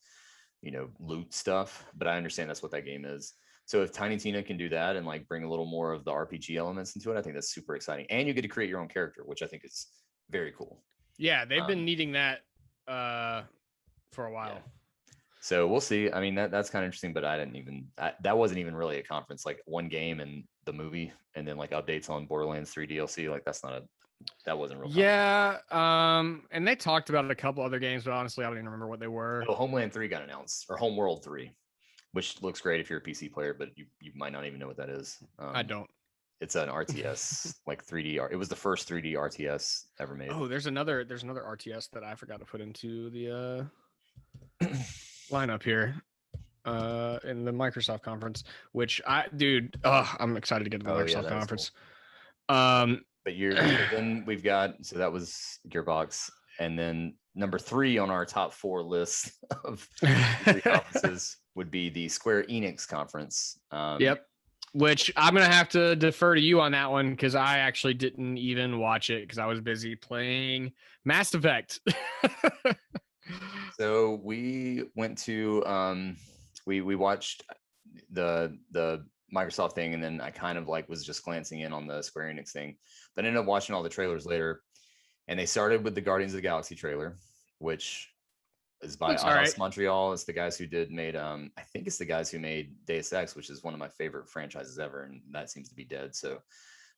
Loot stuff, but I understand that's what that game is. So if Tiny Tina can do that and like bring a little more of the RPG elements into it, I think that's super exciting. And you get to create your own character, which I think is very cool. Yeah, they've been needing that for a while. Yeah. So we'll see. I mean, that's kind of interesting, but that wasn't even really a conference. Like one game and the movie, and then like updates on Borderlands 3 DLC. Like that wasn't real. Yeah. And they talked about a couple other games, but honestly, I don't even remember what they were. Oh, Homeland 3 got announced, or Homeworld 3. which looks great if you're a PC player, but you might not even know what that is. I don't. It's an RTS, like 3D. It was the first 3D RTS ever made. Oh, there's another RTS that I forgot to put into the lineup here in the Microsoft conference, which I'm excited to get to the Microsoft conference. Cool. But then we've got, so that was Gearbox, and then number 3 on our top 4 list of conferences would be the Square Enix conference. Yep. Which I'm going to have to defer to you on that one because I actually didn't even watch it because I was busy playing Mass Effect. So we went to, we watched the Microsoft thing, and then I kind of like was just glancing in on the Square Enix thing, but I ended up watching all the trailers later, and they started with the Guardians of the Galaxy trailer, which is by Eidos Montreal. It's the guys who made I think it's the guys who made Deus Ex, which is one of my favorite franchises ever, and that seems to be dead. So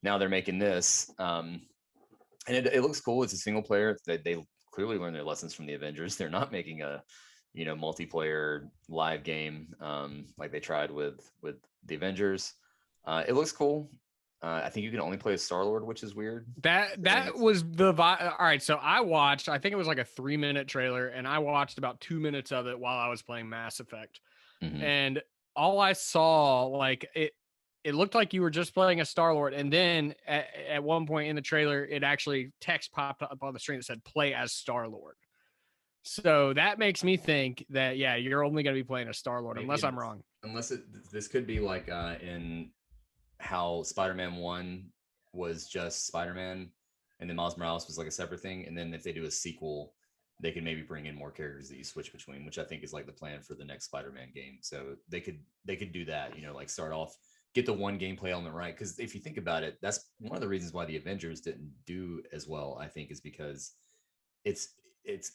now they're making this, and it looks cool. It's a single player. They clearly learned their lessons from the Avengers. They're not making a multiplayer live game like they tried with the Avengers. It looks cool. I think you can only play as Star-Lord, which is weird. That was the vibe. All right, so I watched, I think it was like a 3-minute trailer, and I watched about 2 minutes of it while I was playing Mass Effect. Mm-hmm. And all I saw, like it looked like you were just playing a Star-Lord, and then at one point in the trailer, it actually text popped up on the screen that said "Play as Star-Lord." So that makes me think that you're only going to be playing a Star-Lord, unless I'm wrong. Unless this could be like in how Spider-Man 1 was just Spider-Man, and then Miles Morales was like a separate thing. And then if they do a sequel, they could maybe bring in more characters that you switch between, which I think is like the plan for the next Spider-Man game. So they could do that, like start off, get the one gameplay element right. Because if you think about it, that's one of the reasons why the Avengers didn't do as well, I think, is because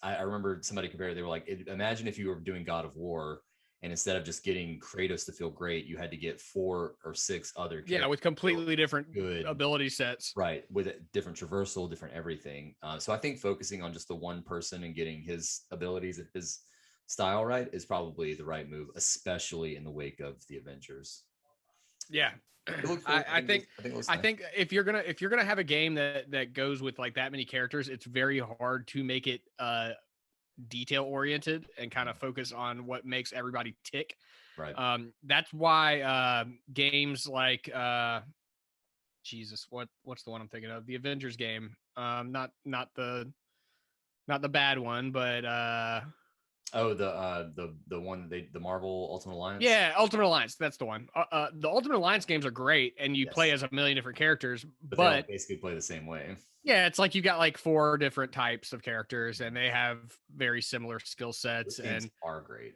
I remember somebody compared it. They were like, imagine if you were doing God of War, and instead of just getting Kratos to feel great, you had to get 4 or 6 other characters. Yeah, with completely different ability sets. Right, with a different traversal, different everything. So I think focusing on just the one person and getting his abilities, his style right, is probably the right move, especially in the wake of the Avengers. Yeah. I think if you're gonna have a game that goes with like that many characters, it's very hard to make it detail oriented and kind of focus on what makes everybody tick. Right. That's why games like what's the one I'm thinking of? The Avengers game. Not the bad one, but the one the Marvel Ultimate Alliance. Yeah, Ultimate Alliance. That's the one. The Ultimate Alliance games are great, and you play as a million different characters, but they all basically play the same way. Yeah, it's like you got like 4 different types of characters, and they have very similar skill sets. Those games are great,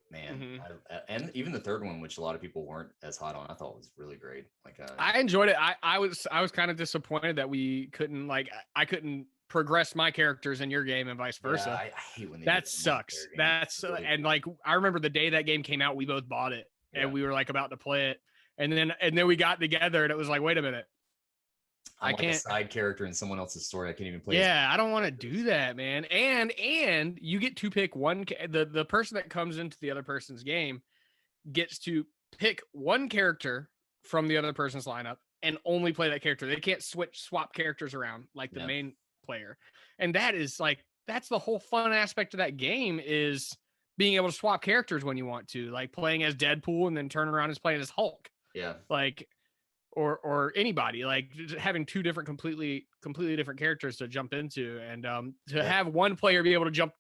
man. Mm-hmm. And even the third one, which a lot of people weren't as hot on, I thought was really great. Like I enjoyed it. I was kind of disappointed that we couldn't I couldn't progress my characters in your game and vice versa. Yeah, I hate when that sucks. That's really and like I remember the day that game came out, we both bought it and we were like about to play it, and then we got together and it was like, wait a minute, I can't. A side character in someone else's story. I can't even play. Yeah, I don't want to do that, man. And you get to pick one. The person that comes into the other person's game gets to pick one character from the other person's lineup and only play that character. They can't swap characters around like the main player. And that's the whole fun aspect of that game, is being able to swap characters when you want to, like playing as Deadpool and then turn around and playing as Hulk. Yeah. Like, or anybody, like having 2 different completely different characters to jump into, and to have one player be able to jump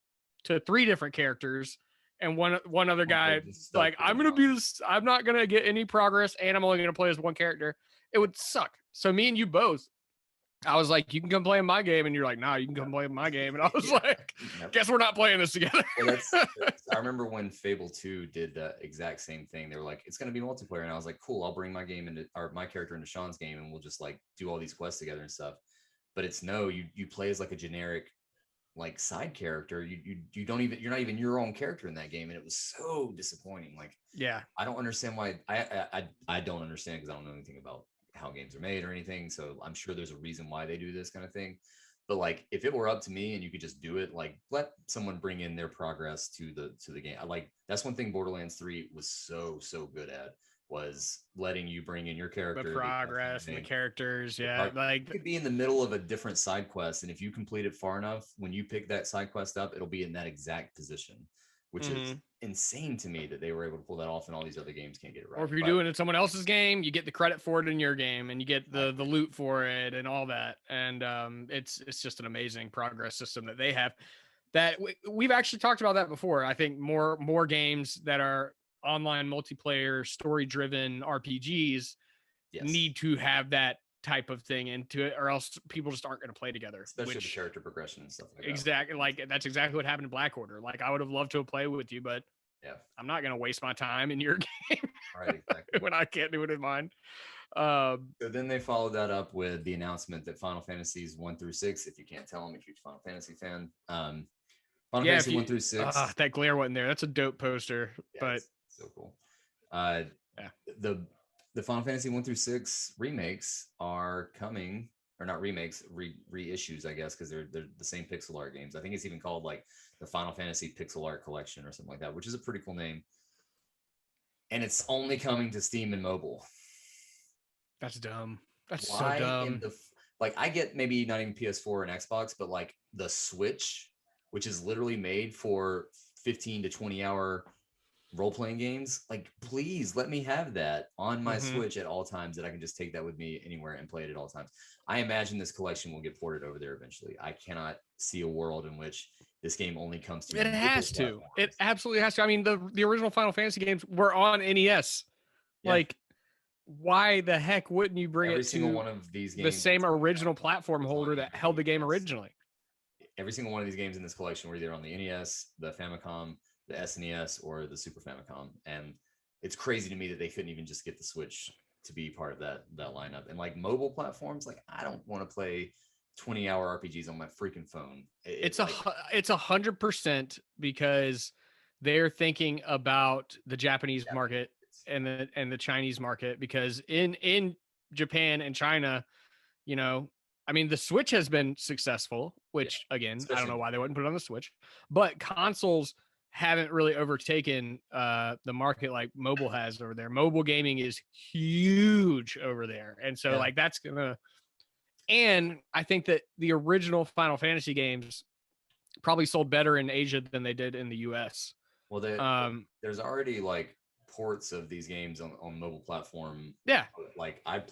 to 3 different characters, and one other guy like, I'm not gonna get any progress, and I'm only gonna play as one character. It would suck. So me and you both, I was like, you can come play in my game, and you're like, nah, you can come play in my game, and I was like, guess we're not playing this together. Well, I remember when Fable 2 did the exact same thing. They were like, it's going to be multiplayer, and I was like, cool, I'll bring my character into Sean's game, and we'll just like do all these quests together and stuff. But it's you play as like a generic like side character. You're not even your own character in that game, and it was so disappointing. Like, yeah, I don't understand why. I don't understand, because I don't know anything about how games are made or anything. So I'm sure there's a reason why they do this kind of thing. But like, if it were up to me and you could just do it, like let someone bring in their progress to the game. I like that's one thing Borderlands 3 was so good at, was letting you bring in your The character, progress and the characters, you like could be in the middle of a different side quest, and if you complete it far enough, when you pick that side quest up, it'll be in that exact position, which is insane to me that they were able to pull that off, and all these other games can't get it right. Or if you're doing it in someone else's game, you get the credit for it in your game, and you get the loot for it and all that. And it's just an amazing progress system that they have. That we've actually talked about that before. I think more games that are online multiplayer story driven RPGs need to have that type of thing into it, or else people just aren't going to play together. Especially the character progression and stuff like that. Exactly. Like that's exactly what happened in Black Order. Like I would have loved to play with you, but I'm not going to waste my time in your game right, exactly. when I can't do it in mine. So then they followed that up with the announcement that Final Fantasies 1 through 6, if you can't tell, I'm a huge Final Fantasy fan. Final Fantasy 1 through 6. That glare wasn't there. That's a dope poster, but so cool. The Final Fantasy 1 through 6 remakes are coming, or not remakes, reissues, I guess, because they're the same pixel art games. I think it's even called like the Final Fantasy Pixel Art Collection or something like that, which is a pretty cool name. And it's only coming to Steam and mobile. That's dumb. That's so dumb. Like I get maybe not even PS4 and Xbox, but like the Switch, which is literally made for 15 to 20 hour role-playing games, like please let me have that on my Switch at all times, that I can just take that with me anywhere and play it at all times. I imagine this collection will get ported over there eventually. I cannot see a world in which this game only comes to it has to. It absolutely has to. I mean, the original Final Fantasy games were on NES. Like why the heck wouldn't you bring every it single to one of these games, the same original platform holder that held the game originally? Every single one of these games in this collection were either on the NES, the Famicom, the SNES, or the Super Famicom. And it's crazy to me that they couldn't even just get the Switch to be part of that lineup. And like mobile platforms, like I don't want to play 20-hour RPGs on my freaking phone. It's 100% because they're thinking about the Japanese market and the Chinese market, because in Japan and China, you know, I mean, the Switch has been successful, which again, I don't know why they wouldn't put it on the Switch, but consoles haven't really overtaken the market like mobile has over there. Mobile gaming is huge over there. And so like that's gonna, and I think that the original Final Fantasy games probably sold better in Asia than they did in the US. Well, there's already like ports of these games on mobile platform. Yeah. Like I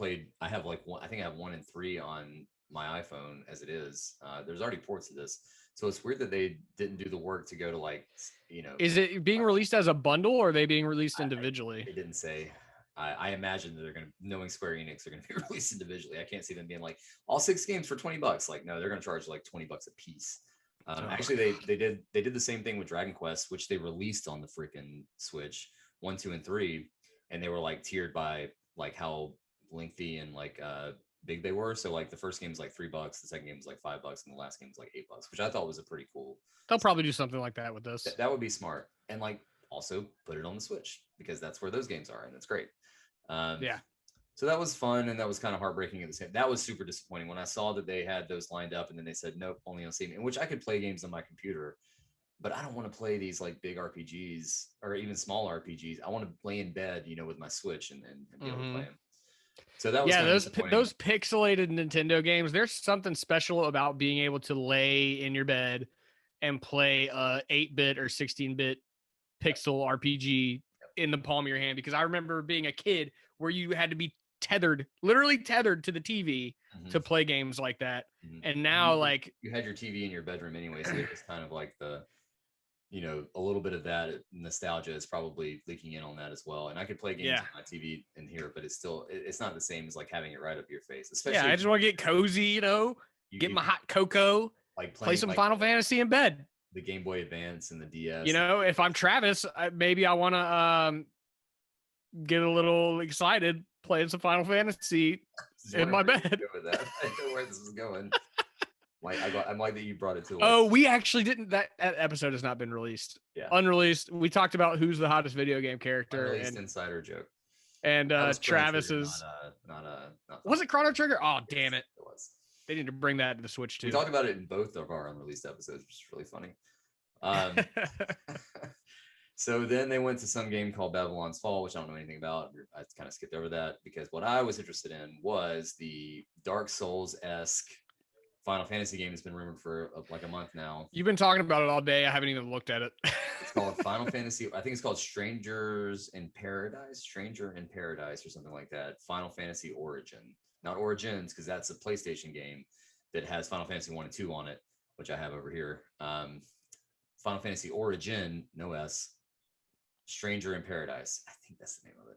have like one, I think I have 1 and 3 on my iPhone as it is. There's already ports of this. So it's weird that they didn't do the work to go to like, you know. Is it being released as a bundle, or are they being released individually? They didn't say. I imagine that they're going to, knowing Square Enix, they're going to be released individually. I can't see them being like all 6 games for $20. Like, no, they're going to charge like $20 a piece. Actually, they did the same thing with Dragon Quest, which they released on the freaking Switch 1, 2, and 3, and they were like tiered by like how lengthy and like big they were. So like the first game was like $3, the second game was like $5, and the last game was like $8, which I thought was a pretty cool. They'll probably do something like that with this. That would be smart, and like also put it on the Switch because that's where those games are, and that's great. So that was fun, and that was kind of heartbreaking at the same. That was super disappointing when I saw that they had those lined up, and then they said nope, only on Steam, in which I could play games on my computer. But I don't want to play these like big RPGs or even small RPGs. I want to lay in bed, you know, with my Switch and be able to play them. So that was those pixelated Nintendo games. There's something special about being able to lay in your bed and play a 8-bit or 16-bit pixel RPG in the palm of your hand. Because I remember being a kid where you had to be literally tethered to the TV to play games like that. And now, like, you had your TV in your bedroom anyway, so it was kind of like the, you know, a little bit of that nostalgia is probably leaking in on that as well. And I could play games on my TV in here, but it's not the same as like having it right up your face. Especially, I just want to get cozy, you know, get my hot cocoa, like play some Final Fantasy in bed. The Game Boy Advance and the DS. You know, if I'm Travis, maybe I want to get a little excited playing some Final Fantasy in my bed. I know where this is going. I'm like that you brought it to. Oh, we actually didn't. That episode has not been released. Yeah, unreleased. We talked about who's the hottest video game character. Unreleased insider joke. And Travis's. Not was it Chrono Trigger? Oh, damn it! It was. They need to bring that to the Switch too. We talked about it in both of our unreleased episodes, which is really funny. Um, so then they went to some game called Babylon's Fall, which I don't know anything about. I kind of skipped over that because what I was interested in was the Dark Souls-esque Final Fantasy game that's been rumored for like a month now. You've been talking about it all day. I haven't even looked at it. It's called Final Fantasy. I think it's called Stranger in Paradise or something like that. Final Fantasy Origin, not Origins, because that's a PlayStation game that has Final Fantasy 1 and 2 on it, which I have over here. Final Fantasy Origin, no S, Stranger in Paradise. I think that's the name of it.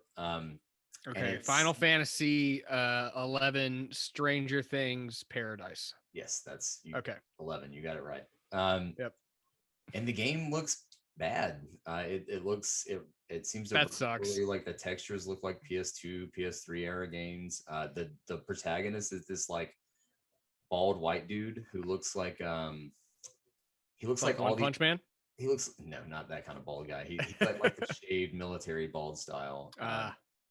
Okay, Final Fantasy 11 Stranger Things Paradise. Yes, that's okay. 11. You got it right. Yep. And the game looks bad. It seems to that sucks. really, like the textures look like PS2, PS3 era games. The protagonist is this like bald white dude who looks like he looks like One Punch Man. He looks not that kind of bald guy. He's like the shaved military bald style.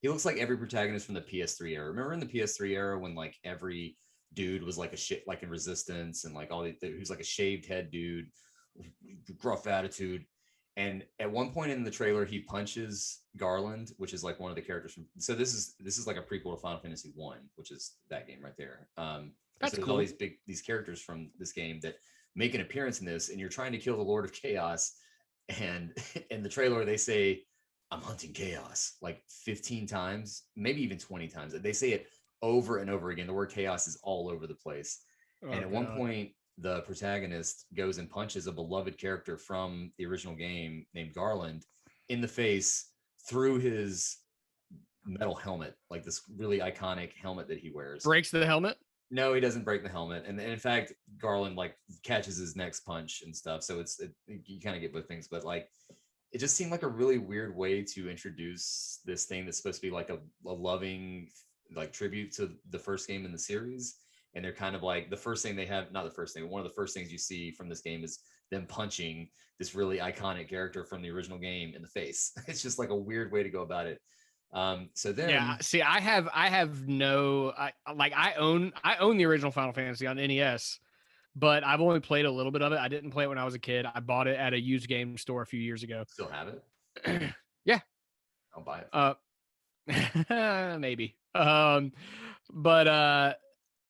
He looks like every protagonist from the PS3 era. Remember in the PS3 era when like every dude was like a shit, like in Resistance, and like who's like a shaved head dude, gruff attitude. And at one point in the trailer, he punches Garland, which is like one of the characters from. So this is like a prequel to Final Fantasy 1, which is that game right there. That's so cool. All these characters from this game that make an appearance in this, and you're trying to kill the Lord of Chaos. And in the trailer, they say, "I'm hunting chaos," like 15 times, maybe even 20 times. They say it over and over again. The word chaos is all over the place. And at one point, the protagonist goes and punches a beloved character from the original game named Garland in the face through his metal helmet, like this really iconic helmet that he wears. Breaks the helmet? No, he doesn't break the helmet. And in fact, Garland like catches his next punch and stuff. So you kind of get both things, but like, it just seemed like a really weird way to introduce this thing that's supposed to be like a loving like tribute to the first game in the series. And they're kind of like the first thing they have, not the first thing, one of the first things you see from this game is them punching this really iconic character from the original game in the face. It's just like a weird way to go about it. So then, yeah, see, I own the original Final Fantasy on NES, but I've only played a little bit of it. I didn't play it when I was a kid. I bought it at a used game store a few years ago. Still have it? Yeah. I'll buy it. Maybe. But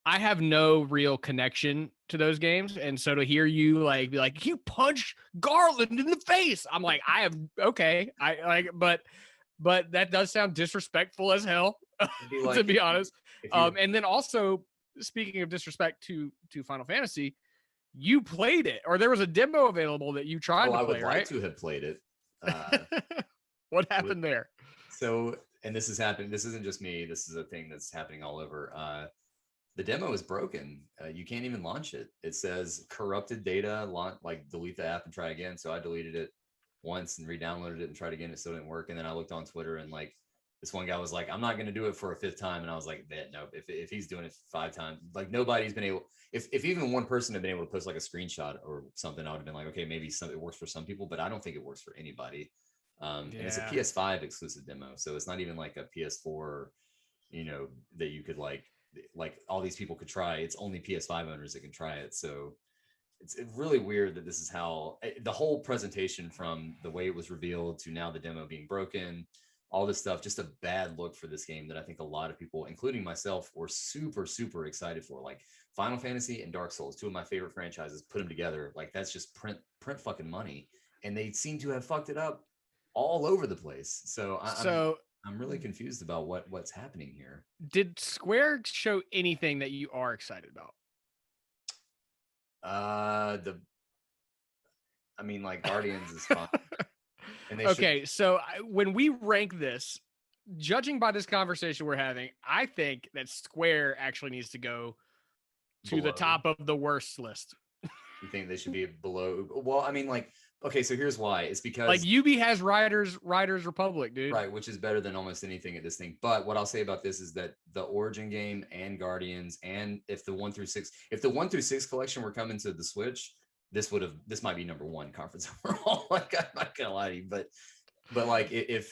I have no real connection to those games, and so to hear you like be like, you punch Garland in the face, I'm like, okay. I like, but that does sound disrespectful as hell, like, to be honest. And then also, speaking of disrespect to Final Fantasy, you played it, or there was a demo available that you tried to play, I would right? like to have played it. What happened there? So, and this has happened. This isn't just me. This is a thing that's happening all over. The demo is broken. You can't even launch it. It says corrupted data, like delete the app and try again. So I deleted it once and re-downloaded it and tried again. It still didn't work. And then I looked on Twitter and like this one guy was like, "I'm not going to do it for a 5th time." And I was like, "No, if he's doing it 5 times, like nobody's been able, if even one person had been able to post like a screenshot or something, I would have been like, okay, maybe it works for some people, but I don't think it works for anybody." And it's a PS5 exclusive demo. So it's not even like a PS4, that you could like all these people could try. It's only PS5 owners that can try it. So it's really weird that this is how the whole presentation, from the way it was revealed to now the demo being broken, all this stuff, just a bad look for this game that I think a lot of people, including myself, were super, super excited for. Like Final Fantasy and Dark Souls, 2 of my favorite franchises, put them together. Like that's just print fucking money. And they seem to have fucked it up all over the place. So I'm really confused about what's happening here. Did Square show anything that you are excited about? Guardians is fun. And so when we rank this, judging by this conversation we're having, I think that Square actually needs to go to the top of the worst list. You think they should be below? Well, I mean, like, okay, so here's why. It's because like UB has Riders Republic, dude. Right, which is better than almost anything at this thing. But what I'll say about this is that the Origin game and Guardians, and if the 1 through 6 collection were coming to the Switch, this might be number 1 conference overall. Like, I'm not gonna lie to you, but like if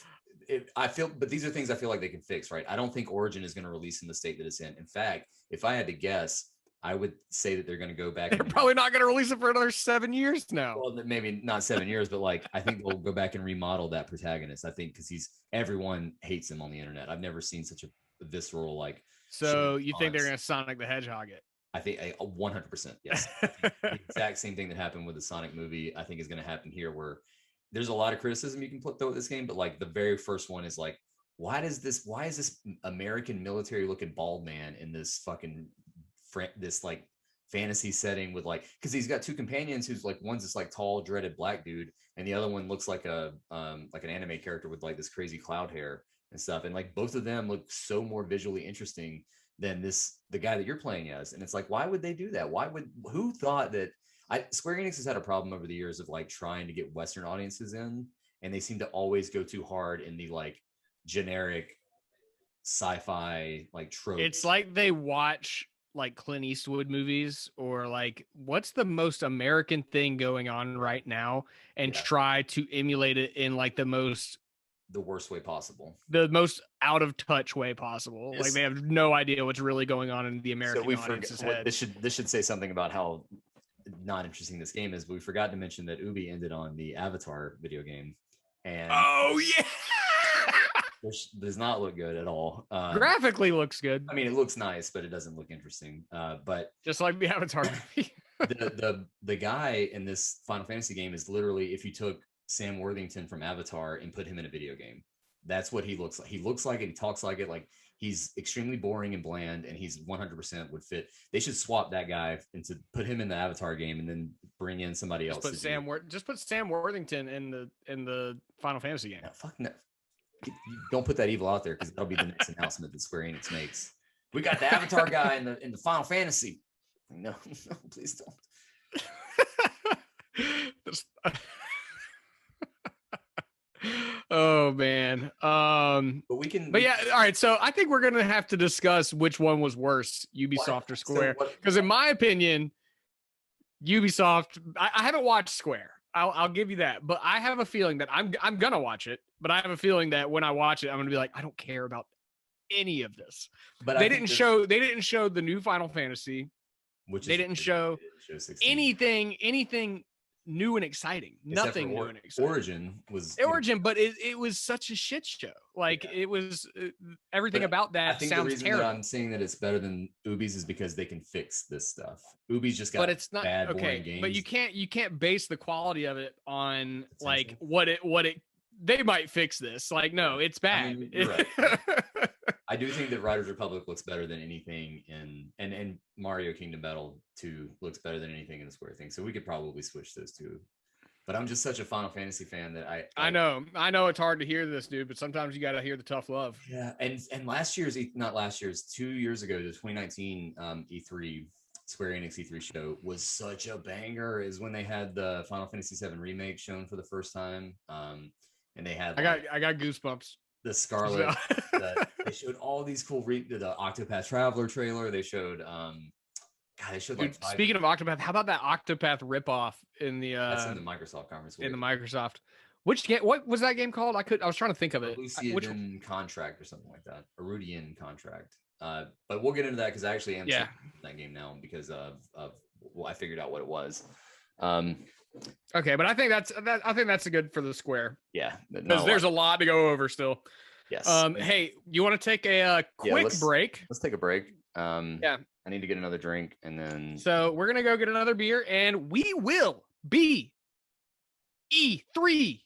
I feel, but these are things I feel like they can fix, right? I don't think Origin is going to release in the state that it's in. In fact, if I had to guess, I would say that they're going to go back. They're probably not going to release it for another 7 years now. Well, maybe not 7 years, but like I think they'll go back and remodel that protagonist. I think because everyone hates him on the internet. I've never seen such a visceral like. So you think they're going to Sonic the Hedgehog it? I think 100%. Yes. The exact same thing that happened with the Sonic movie, I think is going to happen here, where there's a lot of criticism you can throw at this game, but like the very first one is like, why is this American military looking bald man in this fucking this like fantasy setting with like, because he's got two companions who's like, one's this like tall dreaded black dude and the other one looks like like an anime character with like this crazy cloud hair and stuff, and like both of them look so more visually interesting than the guy that you're playing as. And it's like, why would they do that? Who thought that? Square Enix has had a problem over the years of like trying to get Western audiences in, and they seem to always go too hard in the like generic sci-fi like tropes. It's like they watch like Clint Eastwood movies, or like what's the most American thing going on right now, and try to emulate it in like the worst way possible, the most out of touch way possible. Yes. Like they have no idea what's really going on in the American audience's head. This should say something about how not interesting this game is, but we forgot to mention that Ubi ended on the Avatar video game, and oh yeah, which does not look good at all. Graphically looks good. I mean, it looks nice, but it doesn't look interesting. But just like the Avatar movie. the guy in this Final Fantasy game is literally, if you took Sam Worthington from Avatar and put him in a video game, that's what he looks like. He looks like it, he talks like it, like he's extremely boring and bland, and he's 100% would fit. They should swap that guy and to put him in the Avatar game and then bring in somebody else. Just put Sam Worthington in the Final Fantasy game. No, fuck no. Don't put that evil out there, because that'll be the next announcement that Square Enix makes. We got the Avatar guy in the Final Fantasy. No, please don't. Oh man. But yeah, all right. So I think we're gonna have to discuss which one was worse, Ubisoft or Square. Because in my opinion, Ubisoft. I haven't watched Square. I'll give you that, but I have a feeling that I'm gonna watch it. But I have a feeling that when I watch it, I'm gonna be like, I don't care about any of this. But they didn't show the new Final Fantasy. They didn't show anything new and exciting. Nothing new and exciting. Origin, but it was such a shit show. Like it was everything about that. I think sounds the reason terrible. That I'm saying that it's better than Ubi's is because they can fix this stuff. Ubi's just got, but it's not bad, boring games. But you can't base the quality of it on like what it. They might fix this. Like no, it's bad. I mean, you're right. I do think that Riders Republic looks better than anything and Mario Kingdom Battle 2 looks better than anything in the Square thing. So we could probably switch those two. But I'm just such a Final Fantasy fan that I know it's hard to hear this, dude, but sometimes you got to hear the tough love. Yeah. And 2 years ago, the 2019 E3 Square Enix E3 show was such a banger, is when they had the Final Fantasy 7 remake shown for the first time. And they had I got goosebumps. The Scarlet. They showed all these cool the Octopath Traveler trailer. They showed Dude, speaking of Octopath, how about that Octopath ripoff in the that's in the Microsoft conference. In the Microsoft. Which game? What was that game called? I was trying to think of it. Erudian Contract or something like that. Erudian Contract. But we'll get into that because I actually am in that game now because of I figured out what it was. Okay, but I think that's a good for the Square. Yeah, because there's a lot to go over still. Yes. Hey, you want to take a quick break? Let's take a break. Yeah. I need to get another drink and then. So we're gonna go get another beer, and we will be E3.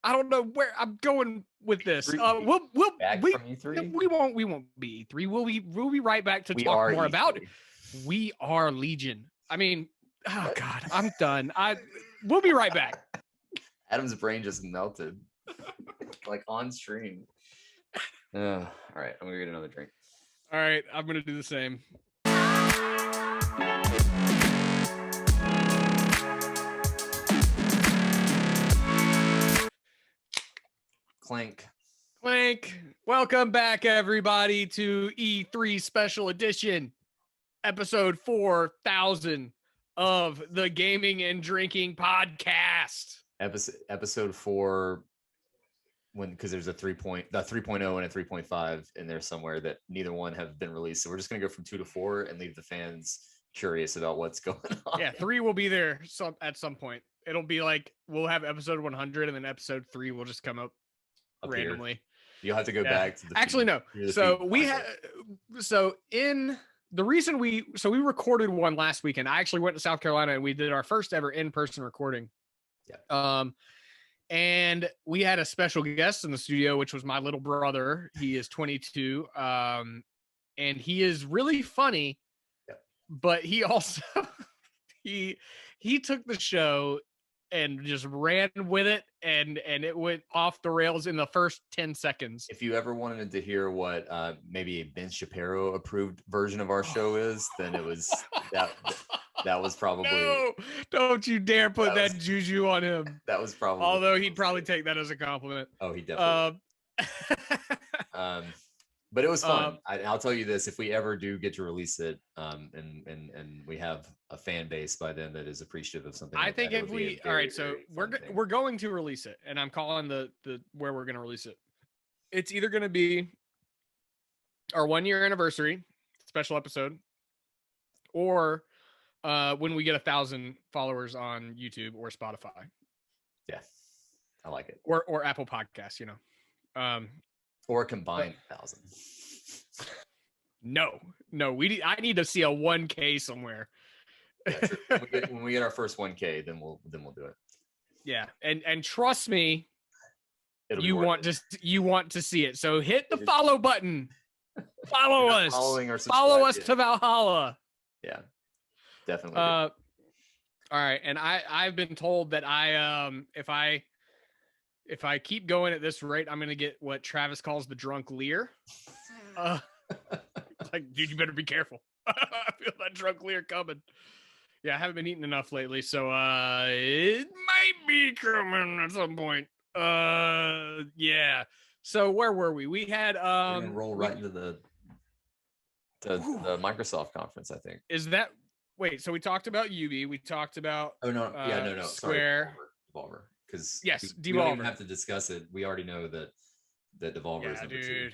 I don't know where I'm going with this. We'll back from E3? We won't be E3. We'll be right back to talk more about it. We are Legion. I mean, oh God, I'm done. We'll be right back. Adam's brain just melted, like on stream. All right, I'm gonna get another drink. All right, I'm gonna do the same. Clank. Welcome back, everybody, to E3 Special Edition, episode 4000 of the Gaming and Drinking Podcast. Episode 4. Because there's a 3.0 and a 3.5 in there somewhere that neither one have been released. So we're just going to go from 2 to 4 and leave the fans curious about what's going on. Yeah, 3 will be there at some point. It'll be like we'll have episode 100, and then episode 3 will just come up randomly. You'll have to go back to the actually feed, no. So we had we recorded one last weekend. I actually went to South Carolina and we did our first ever in-person recording. Yeah. And we had a special guest in the studio, which was my little brother. He is 22. And he is really funny, but he also he took the show and just ran with it, and it went off the rails in the first 10 seconds. If you ever wanted to hear what maybe a Ben Shapiro approved version of our show is, then it was that was probably no, don't you dare put that juju on him. That was probably, although he'd probably take that as a compliment. Oh, he definitely but it was fun. I'll tell you this: if we ever do get to release it, and we have a fan base by then that is appreciative of something, I think if we all right, so we're going to release it, and I'm calling the where we're going to release it. It's either going to be our 1-year anniversary special episode, or when we get 1,000 followers on YouTube or Spotify. Yeah, I like it. Or Apple Podcasts, or combined 1,000. No, I need to see a 1K somewhere. Yeah, when we get our first 1K, then we'll do it. Yeah, and trust me, you want to see it. So hit the follow button. Follow us. Follow us to Valhalla. Yeah, definitely. All right, and I've been told that if I keep going at this rate, I'm going to get what Travis calls the drunk leer. Like, dude, you better be careful. I feel that drunk leer coming. Yeah, I haven't been eating enough lately, so it might be coming at some point. Yeah. So where were we? We had we're gonna roll right into the Microsoft conference, I think. Is that wait? So we talked about UB. We talked about no. Square. Devolver. Because yes, we don't even have to discuss it. We already know that Devolver is number 2.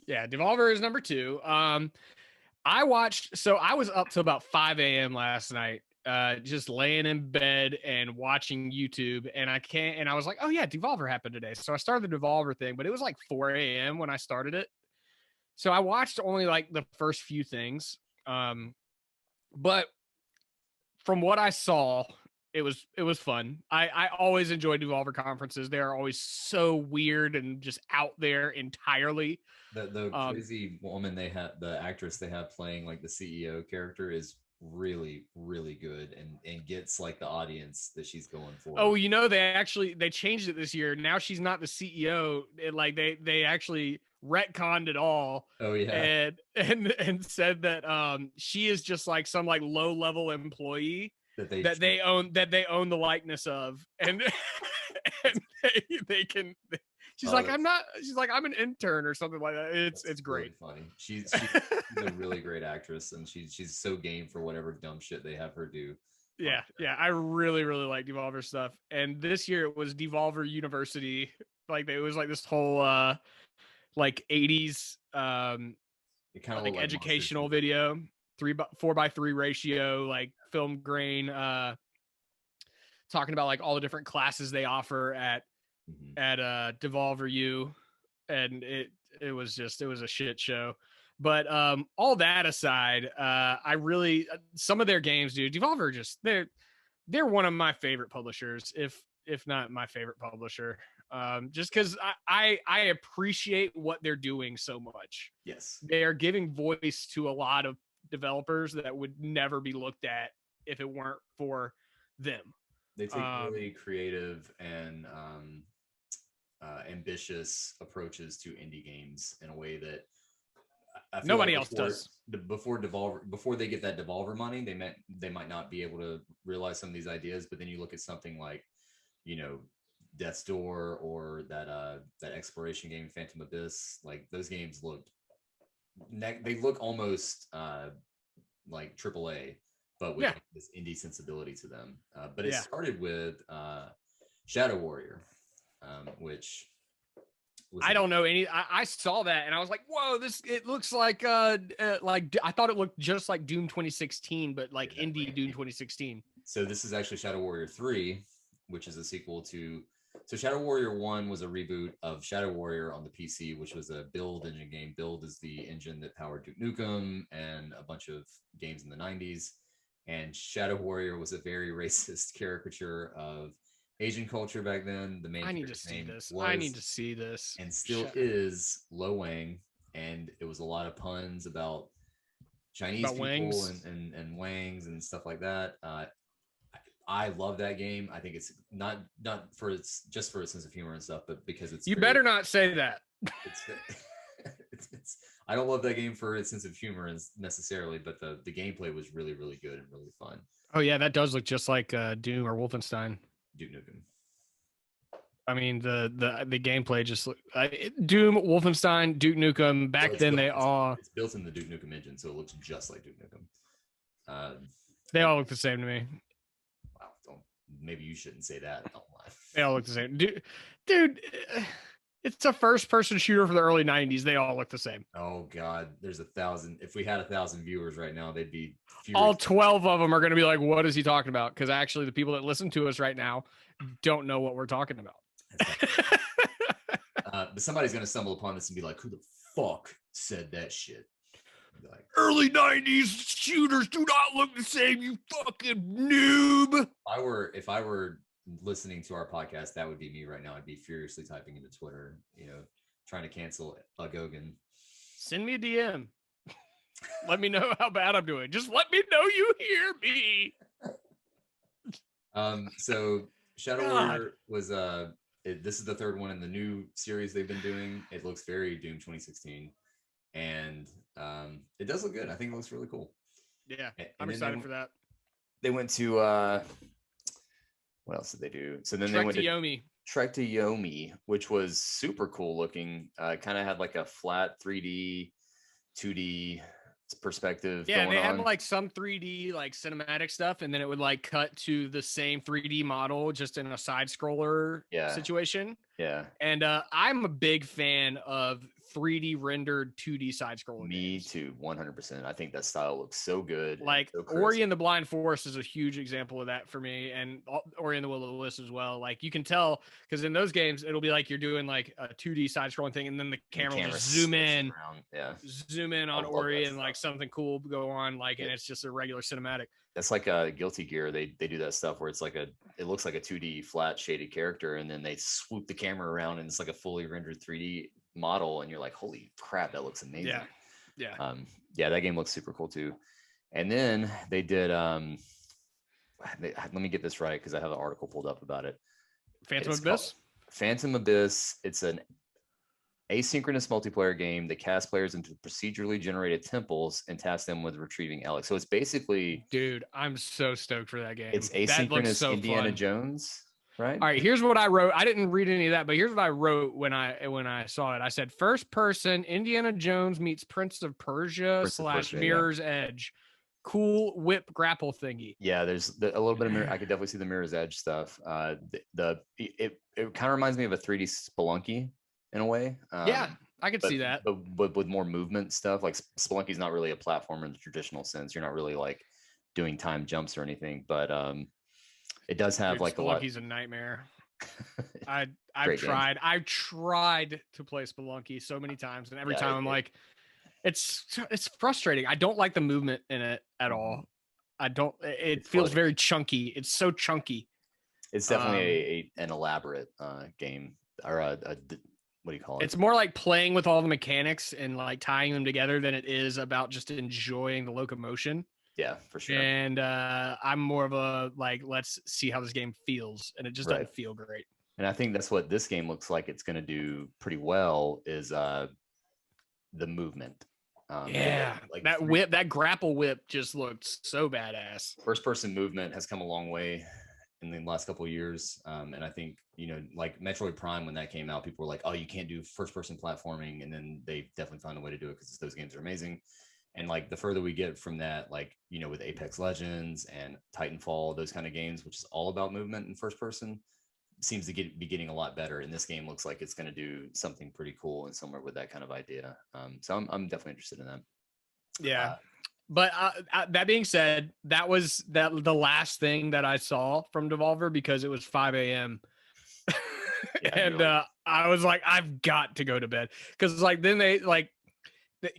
Yeah, Devolver is number 2. I was up till about 5 a.m. last night, just laying in bed and watching YouTube, and I was like, oh yeah, Devolver happened today. So I started the Devolver thing, but it was like 4 a.m. when I started it. So I watched only like the first few things. But from what I saw, it was fun. I always enjoy Devolver conferences. They are always so weird and just out there entirely. The crazy woman they have, the actress they have playing like the CEO character, is really, really good and gets like the audience that she's going for. Oh, they changed it this year. Now she's not the CEO. They actually retconned it all. Oh yeah. And said that she is just like some like low level employee that they own the likeness of, and they can. She's like, I'm an intern or something like that. It's great. Really funny. She's a really great actress, and she's so game for whatever dumb shit they have her do. Yeah. I really, really like Devolver stuff. And this year it was Devolver University. Like it was like this whole like 80s it kind of like educational video, 4:3 ratio, like film grain, talking about like all the different classes they offer at Devolver U, and it was a shit show. But all that aside, I really some of their games, dude, Devolver they're one of my favorite publishers, if not my favorite publisher. Just because I appreciate what they're doing so much. Yes, they are giving voice to a lot of developers that would never be looked at if it weren't for them. They take really creative and ambitious approaches to indie games in a way that nobody else does. Before they get that Devolver money, they might not be able to realize some of these ideas. But then you look at something like, Death's Door or that exploration game Phantom Abyss. Like those games they look almost like AAA, but with this indie sensibility to them. But it started with Shadow Warrior, which I don't know any. I saw that and I was like, "Whoa! It looks like I thought it looked just like Doom 2016, but like indie Doom 2016." So this is actually Shadow Warrior 3, which is a sequel to. So Shadow Warrior 1 was a reboot of Shadow Warrior on the PC, which was a build engine game. Build is the engine that powered Duke Nukem and a bunch of games in the 90s. And Shadow Warrior was a very racist caricature of Asian culture back then. The main I need to see this. I need to see this. And still is Lo Wang. And it was a lot of puns about Chinese people and Wangs and stuff like that. I love that game. I think it's not for its just for its sense of humor and stuff, but because it's better not say that. It's I don't love that game for its sense of humor necessarily, but the gameplay was really, really good and really fun. Oh yeah, that does look just like Doom or Wolfenstein. Duke Nukem. I mean the gameplay just look Doom, Wolfenstein, Duke Nukem. Back then it's built in the Duke Nukem engine, so it looks just like Duke Nukem. They all look the same to me. Wow, maybe you shouldn't say that. They all look the same, dude. It's a first-person shooter for the early 90s. They all look the same. Oh God, there's 1,000. If we had 1,000 viewers right now, they'd be furious. All 12 of them are going to be like, "What is he talking about?" Because actually, the people that listen to us right now don't know what we're talking about. But somebody's going to stumble upon this and be like, "Who the fuck said that shit?" Like, early 90s shooters do not look the same, you fucking noob. If I were listening to our podcast, that would be me right now. I'd be furiously typing into Twitter, trying to cancel Gogan. Send me a DM. Let me know how bad I'm doing. Just let me know you hear me. So Shadow Warrior was this is the third one in the new series they've been doing. It looks very Doom 2016, and it does look good. I think it looks really cool. Yeah, I'm excited for that. They went to what else did they do? So then they went to Trek to Yomi, which was super cool looking. Kind of had like a flat 3D, 2D perspective. Yeah, they had like some 3D like cinematic stuff, and then it would like cut to the same 3D model just in a side scroller situation. Yeah. And I'm a big fan of 3D rendered 2D side scroller. Me too, 100%. I think that style looks so good. Like so Ori and the Blind Forest is a huge example of that for me, and Ori and the Will of the Wisp as well. Like you can tell because in those games it'll be like you're doing like a 2D side scrolling thing, and then the camera will just zoom in on Ori and like something cool go on, like, and it's just a regular cinematic. That's like a Guilty Gear. They do that stuff where it's like it looks like a 2D flat shaded character, and then they swoop the camera around and it's like a fully rendered 3D model, and you're like, holy crap, that looks amazing. Yeah, that game looks super cool too. And then they did let me get this right because I have an article pulled up about it. Phantom Abyss. It's an asynchronous multiplayer game that casts players into procedurally generated temples and tasks them with retrieving Alex. So it's basically, dude, I'm so stoked for that game. It's asynchronous Indiana Jones. Right. All right. Here's what I wrote. I didn't read any of that, but here's what I wrote when I saw it. I said, first person Indiana Jones meets Prince of Persia / Mirror's Edge. Cool whip grapple thingy. Yeah, there's a little bit of I could definitely see the Mirror's Edge stuff. It kind of reminds me of a 3D Spelunky in a way. Yeah, I could see that. But with more movement stuff. Like Spelunky's not really a platformer in the traditional sense. You're not really like doing time jumps or anything, but it does have like a lot. Spelunky's a nightmare. I've tried to play Spelunky so many times, and every time I'm like, it's frustrating. I don't like the movement in it at all. I don't. It feels very chunky. It's so chunky. It's definitely an elaborate game, or what do you call it? It's more like playing with all the mechanics and like tying them together than it is about just enjoying the locomotion. Yeah, for sure. And I'm more of a like, let's see how this game feels, and it just doesn't feel great. And I think that's what this game looks like it's going to do pretty well is the movement. Like that whip, that grapple whip just looked so badass. First person movement has come a long way in the last couple of years. And I think, like Metroid Prime, when that came out, people were like, oh, you can't do first person platforming. And then they definitely found a way to do it because those games are amazing. And like the further we get from that, like, with Apex Legends and Titanfall, those kind of games, which is all about movement in first person, seems to be getting a lot better. And this game looks like it's going to do something pretty cool and similar with that kind of idea. So I'm definitely interested in that. Yeah. But that being said, that was the last thing that I saw from Devolver because it was 5 a.m. Yeah, and like, I was like, I've got to go to bed because like then they like,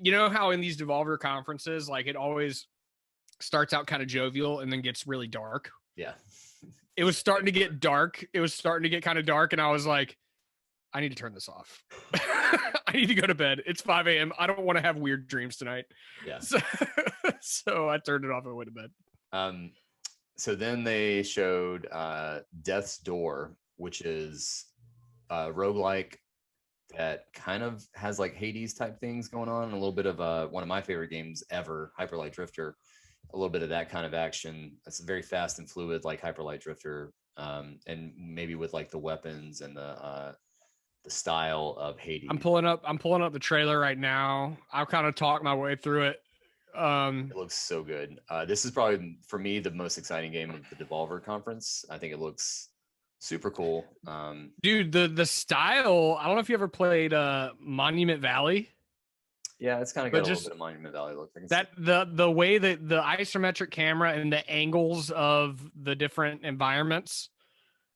you know how in these Devolver conferences, like it always starts out kind of jovial and then gets really dark. yeah. It was starting to get dark. It was starting to get kind of dark, and I was like, I need to turn this off. I need to go to bed. It's 5 a.m. I don't want to have weird dreams tonight. Yeah. So I turned it off and went to bed. So then they showed Death's Door, which is a roguelike that kind of has like Hades type things going on, and a little bit of one of my favorite games ever, Hyper Light Drifter. A little bit of that kind of action. It's very fast and fluid, like Hyper Light Drifter, and maybe with like the weapons and the style of Hades. I'm pulling up the trailer right now. I'll kind of talk my way through it. It looks so good. This is probably for me the most exciting game of the Devolver conference. I think it looks super cool. Dude, the style. I don't know if you ever played Monument Valley. Yeah, it's kind of got a little bit of Monument Valley look. That the way that the isometric camera and the angles of the different environments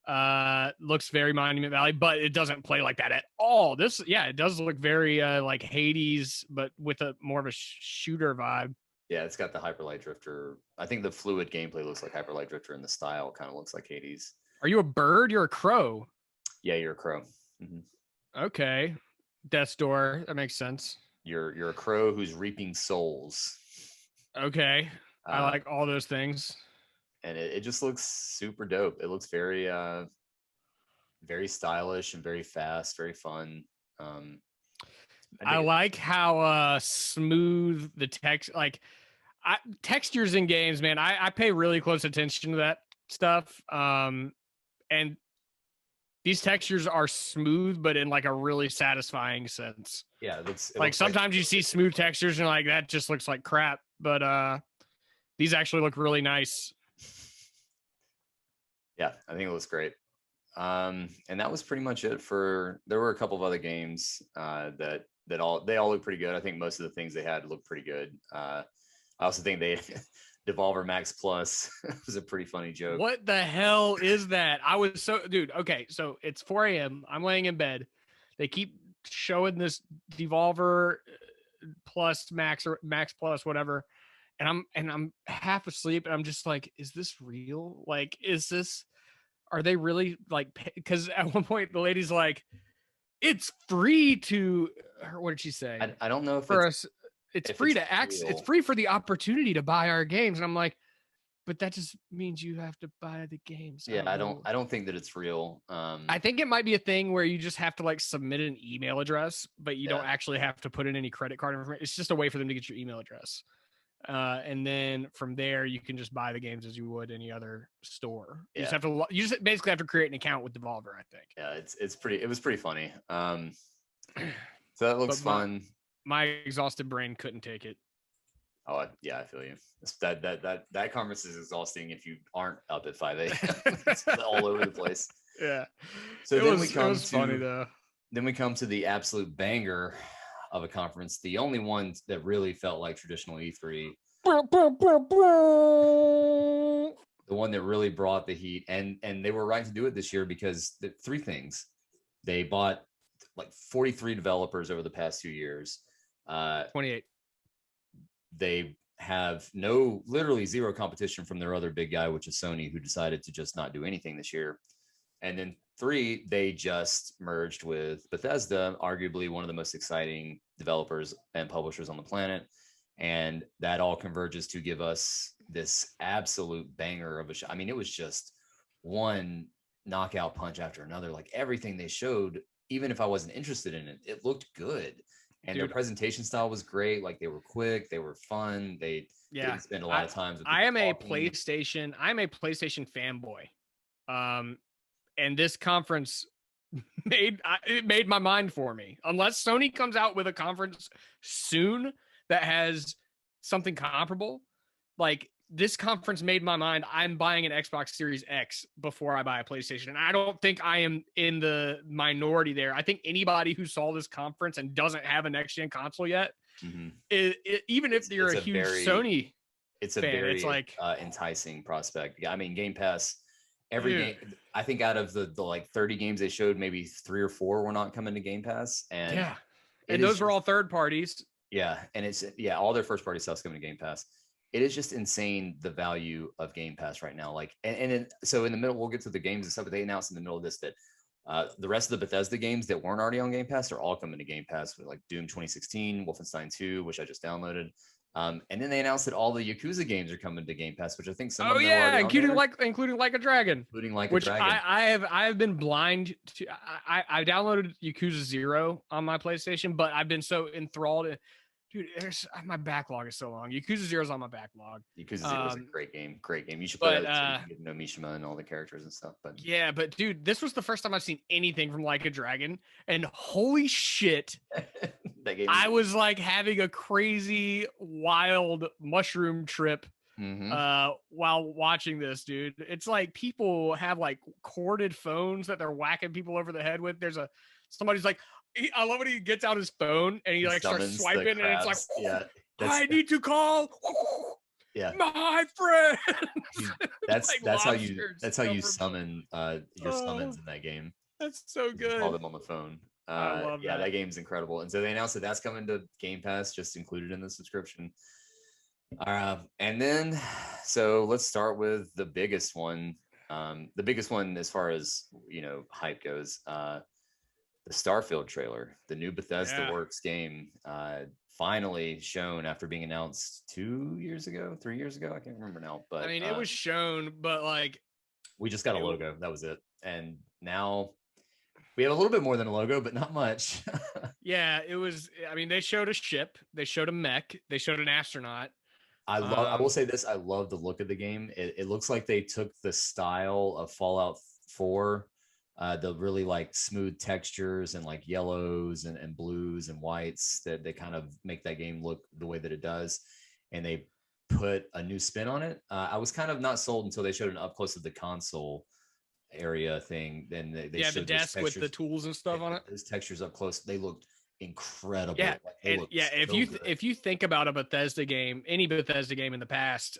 looks very Monument Valley, but it doesn't play like that at all. It does look very like Hades, but with a more of a shooter vibe. Yeah, it's got the Hyper Light Drifter. I think the fluid gameplay looks like Hyper Light Drifter, and the style kind of looks like Hades. Are you a bird? You're a crow. Yeah, you're a crow. Mm-hmm. Okay, Death's Door. That makes sense. You're a crow who's reaping souls. Okay, I like all those things. And it just looks super dope. It looks very very stylish and very fast, very fun. I like how smooth the text, like textures in games, man. I pay really close attention to that stuff. And these textures are smooth, but in like a really satisfying sense. Yeah, it like sometimes you see smooth textures and like that just looks like crap, but these actually look really nice. Yeah, I think it looks great. And that was pretty much it for. There were a couple of other games that all look pretty good. I think most of the things they had looked pretty good. I also think they Devolver Max Plus was a pretty funny joke. What the hell is that? I was dude. Okay, so it's 4 a.m. I'm laying in bed. They keep showing this Devolver Plus Max or Max Plus, whatever. And I'm half asleep, and I'm just like, is this real? Like, are they really like? Because at one point the lady's like, it's free to. What did she say? I don't know if for us. It's free to access. It's free for the opportunity to buy our games, and I'm like, but that just means you have to buy the games. Yeah, I don't think that it's real. I think it might be a thing where you just have to like submit an email address, but you don't actually have to put in any credit card information. It's just a way for them to get your email address. And then from there, you can just buy the games as you would any other store. You just basically have to create an account with Devolver, I think. Yeah, it was pretty funny. So that looks fun. My exhausted brain couldn't take it. Oh yeah, I feel you. That conference is exhausting if you aren't up at 5 a.m. It's all over the place. Yeah. So it was funny though. Then we come to the absolute banger of a conference, the only one that really felt like traditional E3. The one that really brought the heat, and they were right to do it this year because the three things. They bought like 43 developers over the past 2 years. 28. They have literally zero competition from their other big guy, which is Sony, who decided to just not do anything this year. And then 3, they just merged with Bethesda, arguably one of the most exciting developers and publishers on the planet. And that all converges to give us this absolute banger of a show. I mean, it was just one knockout punch after another. Like everything they showed, even if I wasn't interested in it, it looked good. And their presentation style was great. Like they were quick, they were fun. They didn't spend a lot of time. I'm a PlayStation fanboy. And this conference made my mind for me. Unless Sony comes out with a conference soon that has something comparable, like this conference made my mind. I'm buying an Xbox Series X before I buy a PlayStation. And I don't think I am in the minority there. I think anybody who saw this conference and doesn't have a next gen console yet, even if you're a huge Sony it's a fan, very it's like enticing prospect. Yeah, I mean, Game Pass, every dude. game, I think out of the like 30 games they showed, maybe 3 or 4 were not coming to Game Pass. And yeah. And those were all third parties. Yeah. And it's, all their first party stuff's coming to Game Pass. It is just insane the value of Game Pass right now. Like, so in the middle, we'll get to the games and stuff, but they announced in the middle of this that the rest of the Bethesda games that weren't already on Game Pass are all coming to Game Pass, with like Doom 2016, Wolfenstein 2, which I just downloaded. And then they announced that all the Yakuza games are coming to Game Pass, which I think some of them are including Like a Dragon. Including Like a which Dragon. I have been blind to. I downloaded Yakuza 0 on my PlayStation, but I've been so enthralled. Dude, my backlog is so long. Yakuza 0 is on my backlog. Yakuza 0 is a great game. Great game. You should play it so you can get to know Mishima and all the characters and stuff. But yeah, but dude, this was the first time I've seen anything from Like a Dragon, and holy shit, that game I was like having a crazy, wild mushroom trip while watching this, dude. It's like people have like corded phones that they're whacking people over the head with. Somebody's like, I love when he gets out his phone and he like starts swiping and it's like, I need to call my friend. That's like that's how you summon your summons in that game. That's so good. Call them on the phone. I love that. That game's incredible. And so they announced that that's coming to Game Pass, just included in the subscription. And then, so let's start with the biggest one. The biggest one as far as, hype goes, the Starfield trailer, the new Bethesda Works game, finally shown after being announced 3 years ago. I can't remember now, but I mean, it was shown, but like we just got a logo. That was it. And now we have a little bit more than a logo, but not much. Yeah, it was. I mean, they showed a ship, they showed a mech, they showed an astronaut. I will say this. I love the look of the game. It looks like they took the style of Fallout 4, the really like smooth textures and like yellows and blues and whites that they kind of make that game look the way that it does. And they put a new spin on it. I was kind of not sold until they showed an up close of the console area thing. Then they showed the desk with the tools and stuff on it. Those textures up close, they looked incredible. Yeah, if you think about a Bethesda game, any Bethesda game in the past,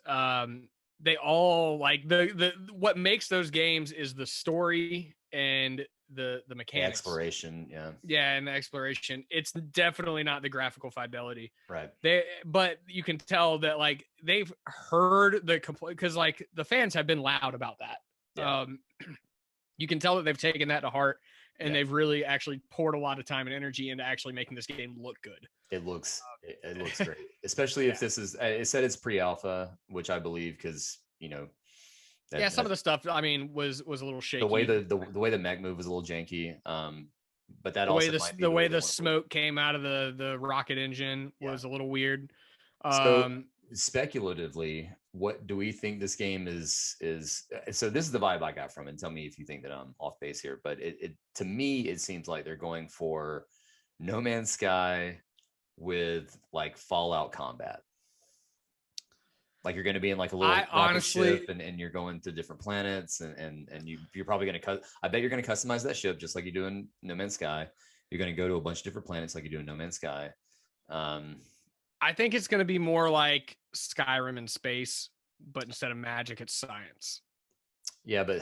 they all like the what makes those games is the story and the mechanics. The exploration, and the exploration. It's definitely not the graphical fidelity, right? But you can tell that like they've heard the complaint, because like the fans have been loud about that. You can tell that they've taken that to heart. And they've really actually poured a lot of time and energy into actually making this game look good. It looks great, especially if this is. It said it's pre-alpha, which I believe because some of the stuff I mean was a little shaky. The way the mech move was a little janky. But that the way the smoke came out of the rocket engine was a little weird. So speculatively, what do we think this game is? So this is the vibe I got from it. Tell me if you think that I'm off base here, but it to me it seems like they're going for No Man's Sky with like Fallout combat. Like you're going to be in like a little rocket ship and you're going to different planets and you're probably going to I bet you're going to customize that ship just like you do in No Man's Sky. You're going to go to a bunch of different planets like you do in No Man's Sky. I think it's going to be more like Skyrim in space, but instead of magic, it's science. Yeah, but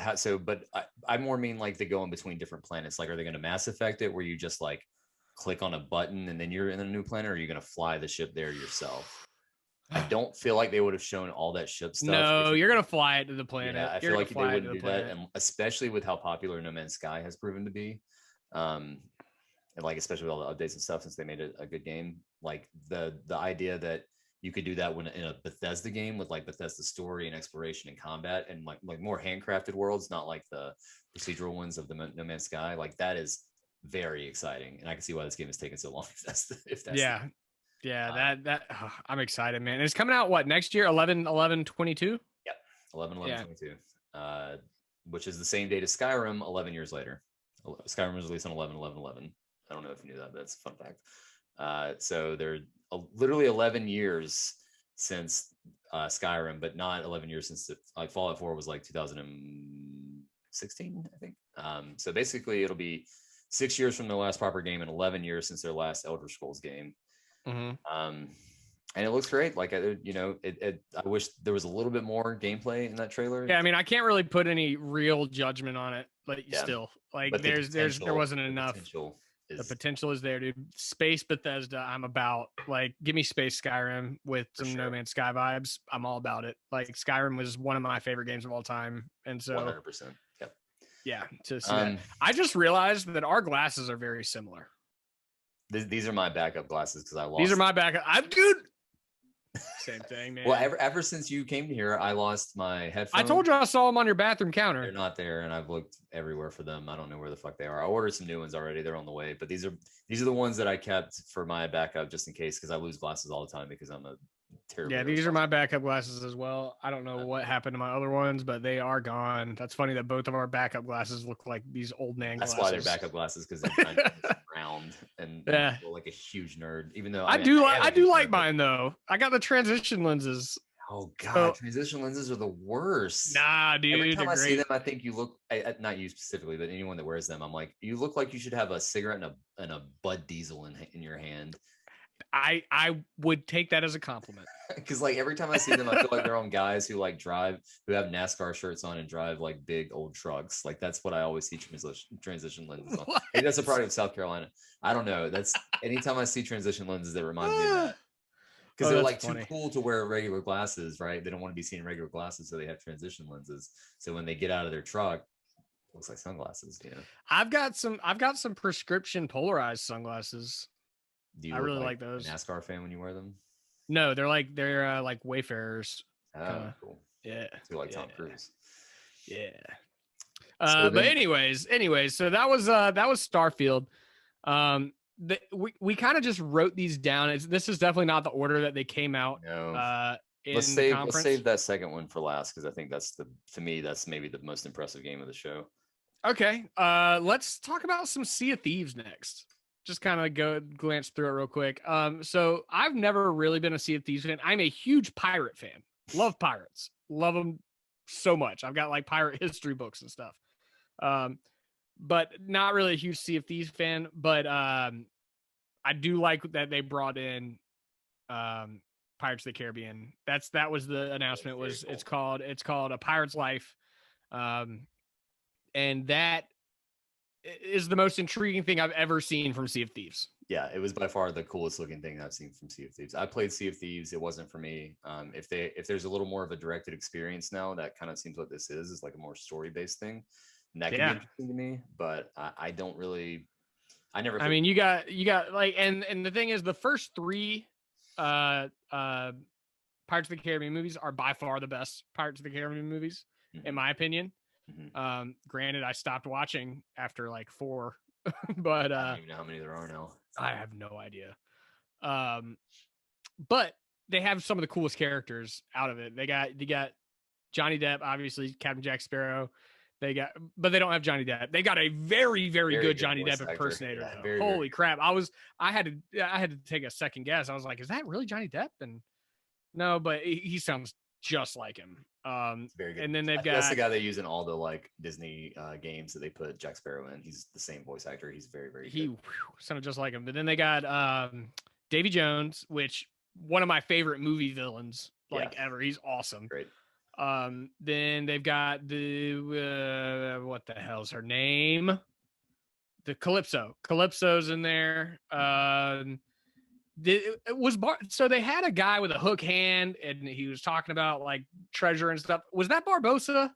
I more mean like they go in between different planets. Like, are they going to Mass Effect it where you just like click on a button and then you're in a new planet, or are you going to fly the ship there yourself? I don't feel like they would have shown all that ship stuff. No, you're going to fly it to the planet. Yeah, I feel like they wouldn't do that, and especially with how popular No Man's Sky has proven to be. And like especially with all the updates and stuff since they made it a good game. Like the idea that you could do that when in a Bethesda game with like Bethesda story and exploration and combat and like more handcrafted worlds, not like the procedural ones of the No Man's Sky. Like that is very exciting, and I can see why this game has taken so long. If that's I'm excited, man. And it's coming out next year, 11/11/22. Yep, 11/11/22. Which is the same date as Skyrim 11 years later. Skyrim was released on 11/11/11. I don't know if you knew that, but that's a fun fact. So they're literally 11 years since Skyrim, but not 11 years since like Fallout 4 was like 2016, I think. So basically, it'll be 6 years from their last proper game and 11 years since their last Elder Scrolls game. And it looks great. Like, I wish there was a little bit more gameplay in that trailer. Yeah, I mean, I can't really put any real judgment on it, but still, like, But there wasn't enough. The Is, potential is there, dude. Space Bethesda, I'm about. Like, give me Space Skyrim with some No Man's Sky vibes. I'm all about it. Like, Skyrim was one of my favorite games of all time, and so 100%. Yep. Yeah, to see that. I just realized that our glasses are very similar. These are my backup glasses because I lost. These are my backup. Dude. Same thing, man. Well, ever since you came here, I lost my headphones. I told you I saw them on your bathroom counter. They're not there, and I've looked everywhere for them. I don't know where the fuck they are. I ordered some new ones already. They're on the way, but these are the ones that I kept for my backup just in case, because I lose glasses all the time because I'm a terrible. Yeah, these are my backup glasses as well. I don't know what happened to my other ones, but they are gone. That's funny that both of our backup glasses look like these old man glasses. That's why they're backup glasses, because they're kind of round and like a huge nerd. Even though I do like mine though. I got the transition lenses. Oh god, transition lenses are the worst. Nah, dude. Every time I see them, I think you look. Not you specifically, but anyone that wears them, I'm like, you look like you should have a cigarette and a Bud Diesel in your hand. I would take that as a compliment. Because like every time I see them, I feel like they're on guys who like drive, who have NASCAR shirts on and drive like big old trucks. Like that's what I always see transition lenses on. Maybe that's a product of South Carolina. I don't know. That's anytime I see transition lenses, that reminds me of that. Because they're like too cool to wear regular glasses, right? They don't want to be seen in regular glasses, so they have transition lenses. So when they get out of their truck, it looks like sunglasses. You know, I've got some prescription polarized sunglasses. Do you I really like those. A NASCAR fan when you wear them? No, they're like Wayfarers. Oh, cool. Yeah. So like Tom Cruise. Yeah. But anyways, so that was Starfield. We kind of just wrote these down. This is definitely not the order that they came out. No. Let's save that second one for last, because I think to me that's maybe the most impressive game of the show. Okay. Let's talk about some Sea of Thieves next. Just kind of glance through it real quick. So I've never really been a Sea of Thieves fan. I'm a huge pirate fan. Love pirates. Love them so much. I've got like pirate history books and stuff. But not really a huge Sea of Thieves fan. But I do like that they brought in Pirates of the Caribbean. That was the announcement. Was cool. It's called A Pirate's Life, and that is the most intriguing thing I've ever seen from Sea of Thieves. Yeah, it was by far the coolest looking thing I've seen from Sea of Thieves. I played Sea of Thieves. It wasn't for me. If there's a little more of a directed experience now, that kind of seems what this is like a more story-based thing. And that can be interesting to me, but I don't really, I never. I mean, you got like, and the thing is, the first three Pirates of the Caribbean movies are by far the best Pirates of the Caribbean movies, in my opinion. Granted, I stopped watching after like 4, but I don't even know how many there are now. I have no idea. But they have some of the coolest characters out of it. They got Johnny Depp, obviously Captain Jack Sparrow. But they don't have Johnny Depp. They got a very, very good Johnny Depp impersonator. Yeah, holy crap! I had to take a second guess. I was like, is that really Johnny Depp? And no, but he sounds just like him. Very good. And then that's the guy they use in all the like Disney games that they put Jack Sparrow in. He's the same voice actor. He's very, very good. He sounded just like him. But then they got Davy Jones, which one of my favorite movie villains ever. He's awesome. Great. Then they've got the what the hell's her name? The Calypso. Calypso's in there. So they had a guy with a hook hand, and he was talking about like treasure and stuff. Was that Barbossa?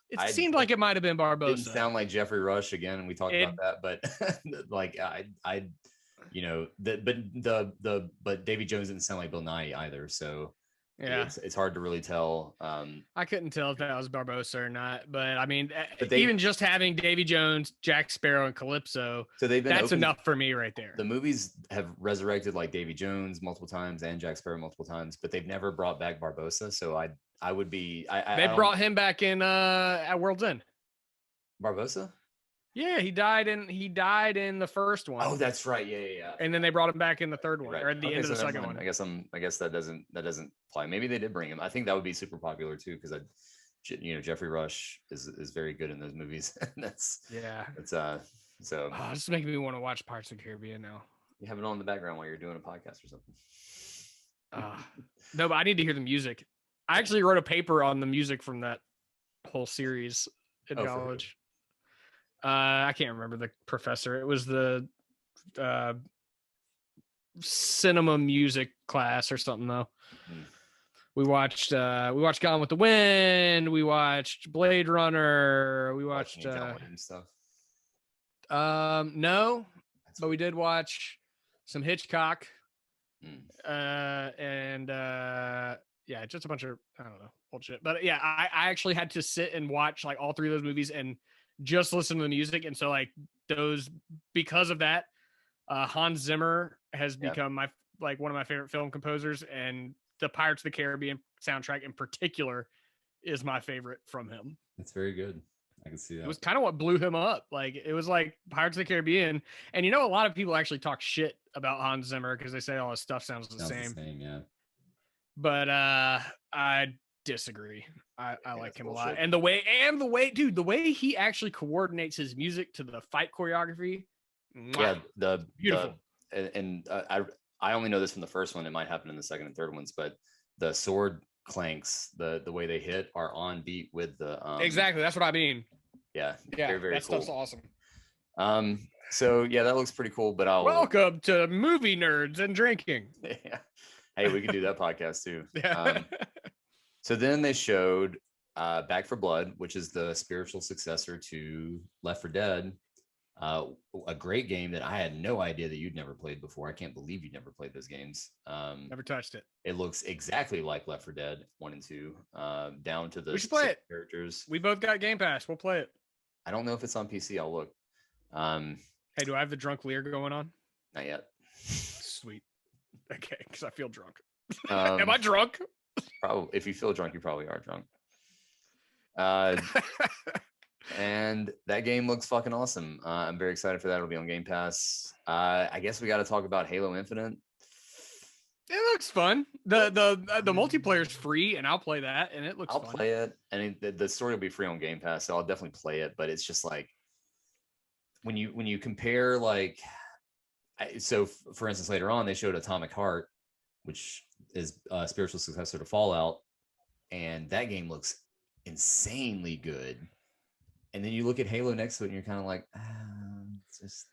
It seemed like it might have been Barbossa. Didn't sound like Jeffrey Rush again, and we talked about that, but like but Davy Jones didn't sound like Bill Nye either, so. Yeah, it's hard to really tell. I couldn't tell if that was Barbossa or not, but I mean, even just having Davy Jones, Jack Sparrow, and Calypso, that's enough for me right there. The movies have resurrected like Davy Jones multiple times and Jack Sparrow multiple times, but they've never brought back Barbossa. So I would be. They brought him back in at World's End. Barbossa? Yeah, he died in the first one. Oh, that's right. Yeah. And then they brought him back in the third one, Right. or at the Okay, end of so the never second mind. one. I guess that doesn't apply. Maybe they did bring him. I think that would be super popular too, because Jeffrey Rush is very good in those movies. That's so Oh, this is making me want to watch Pirates of the Caribbean now. you have it on in the background while you're doing a podcast or something. No, but I need to hear the music. I actually wrote a paper on the music from that whole series in college. I can't remember the professor. It was the cinema music class or something though. We watched Gone with the Wind. We watched Blade Runner. We watched John Williams stuff. No, but we did watch some Hitchcock. And yeah, just a bunch of, I don't know, bullshit. But yeah, I actually had to sit and watch like all three of those movies and just listen to the music. And so like because of that, Hans Zimmer has become one of my favorite film composers, and the Pirates of the Caribbean soundtrack in particular is my favorite from him. That's very good. I can see that. It was kind of what blew him up. Like it was like Pirates of the Caribbean. And a lot of people actually talk shit about Hans Zimmer because they say all his stuff sounds the same. Yeah. But I disagree. I like him a lot. And the way, dude, the way he actually coordinates his music to the fight choreography. Yeah, beautiful. I only know this from the first one. It might happen in the second and third ones, but the sword clanks, the way they hit are on beat with the exactly. That's what I mean. Yeah, very that cool. Stuff's awesome. So yeah, that looks pretty cool. But welcome to Movie Nerds and Drinking. Yeah. Hey, we can do that podcast too. Yeah. So then they showed Back for Blood, which is the spiritual successor to Left 4 Dead. A great game that I had no idea that you'd never played before. I can't believe you'd never played those games. Never touched it. It looks exactly like Left 4 Dead 1 and 2, down to the we should play it. Characters. We both got Game Pass. We'll play it. I don't know if it's on PC. I'll look. Hey, do I have the drunk Lear going on? Not yet. Sweet. Okay, because I feel drunk. Am I drunk? Probably. If you feel drunk, you probably are drunk. And that game looks fucking awesome. I'm very excited for that. It'll be on Game Pass. I guess we got to talk about Halo Infinite. It looks fun. The multiplayer's free, and I'll play that, and it looks fun. I'll play it, and the story will be free on Game Pass, so I'll definitely play it. But it's just like when you compare so for instance, later on they showed Atomic Heart, which is a spiritual successor to Fallout, and that game looks insanely good. And then you look at Halo next to it, and you're kind of like, it's just.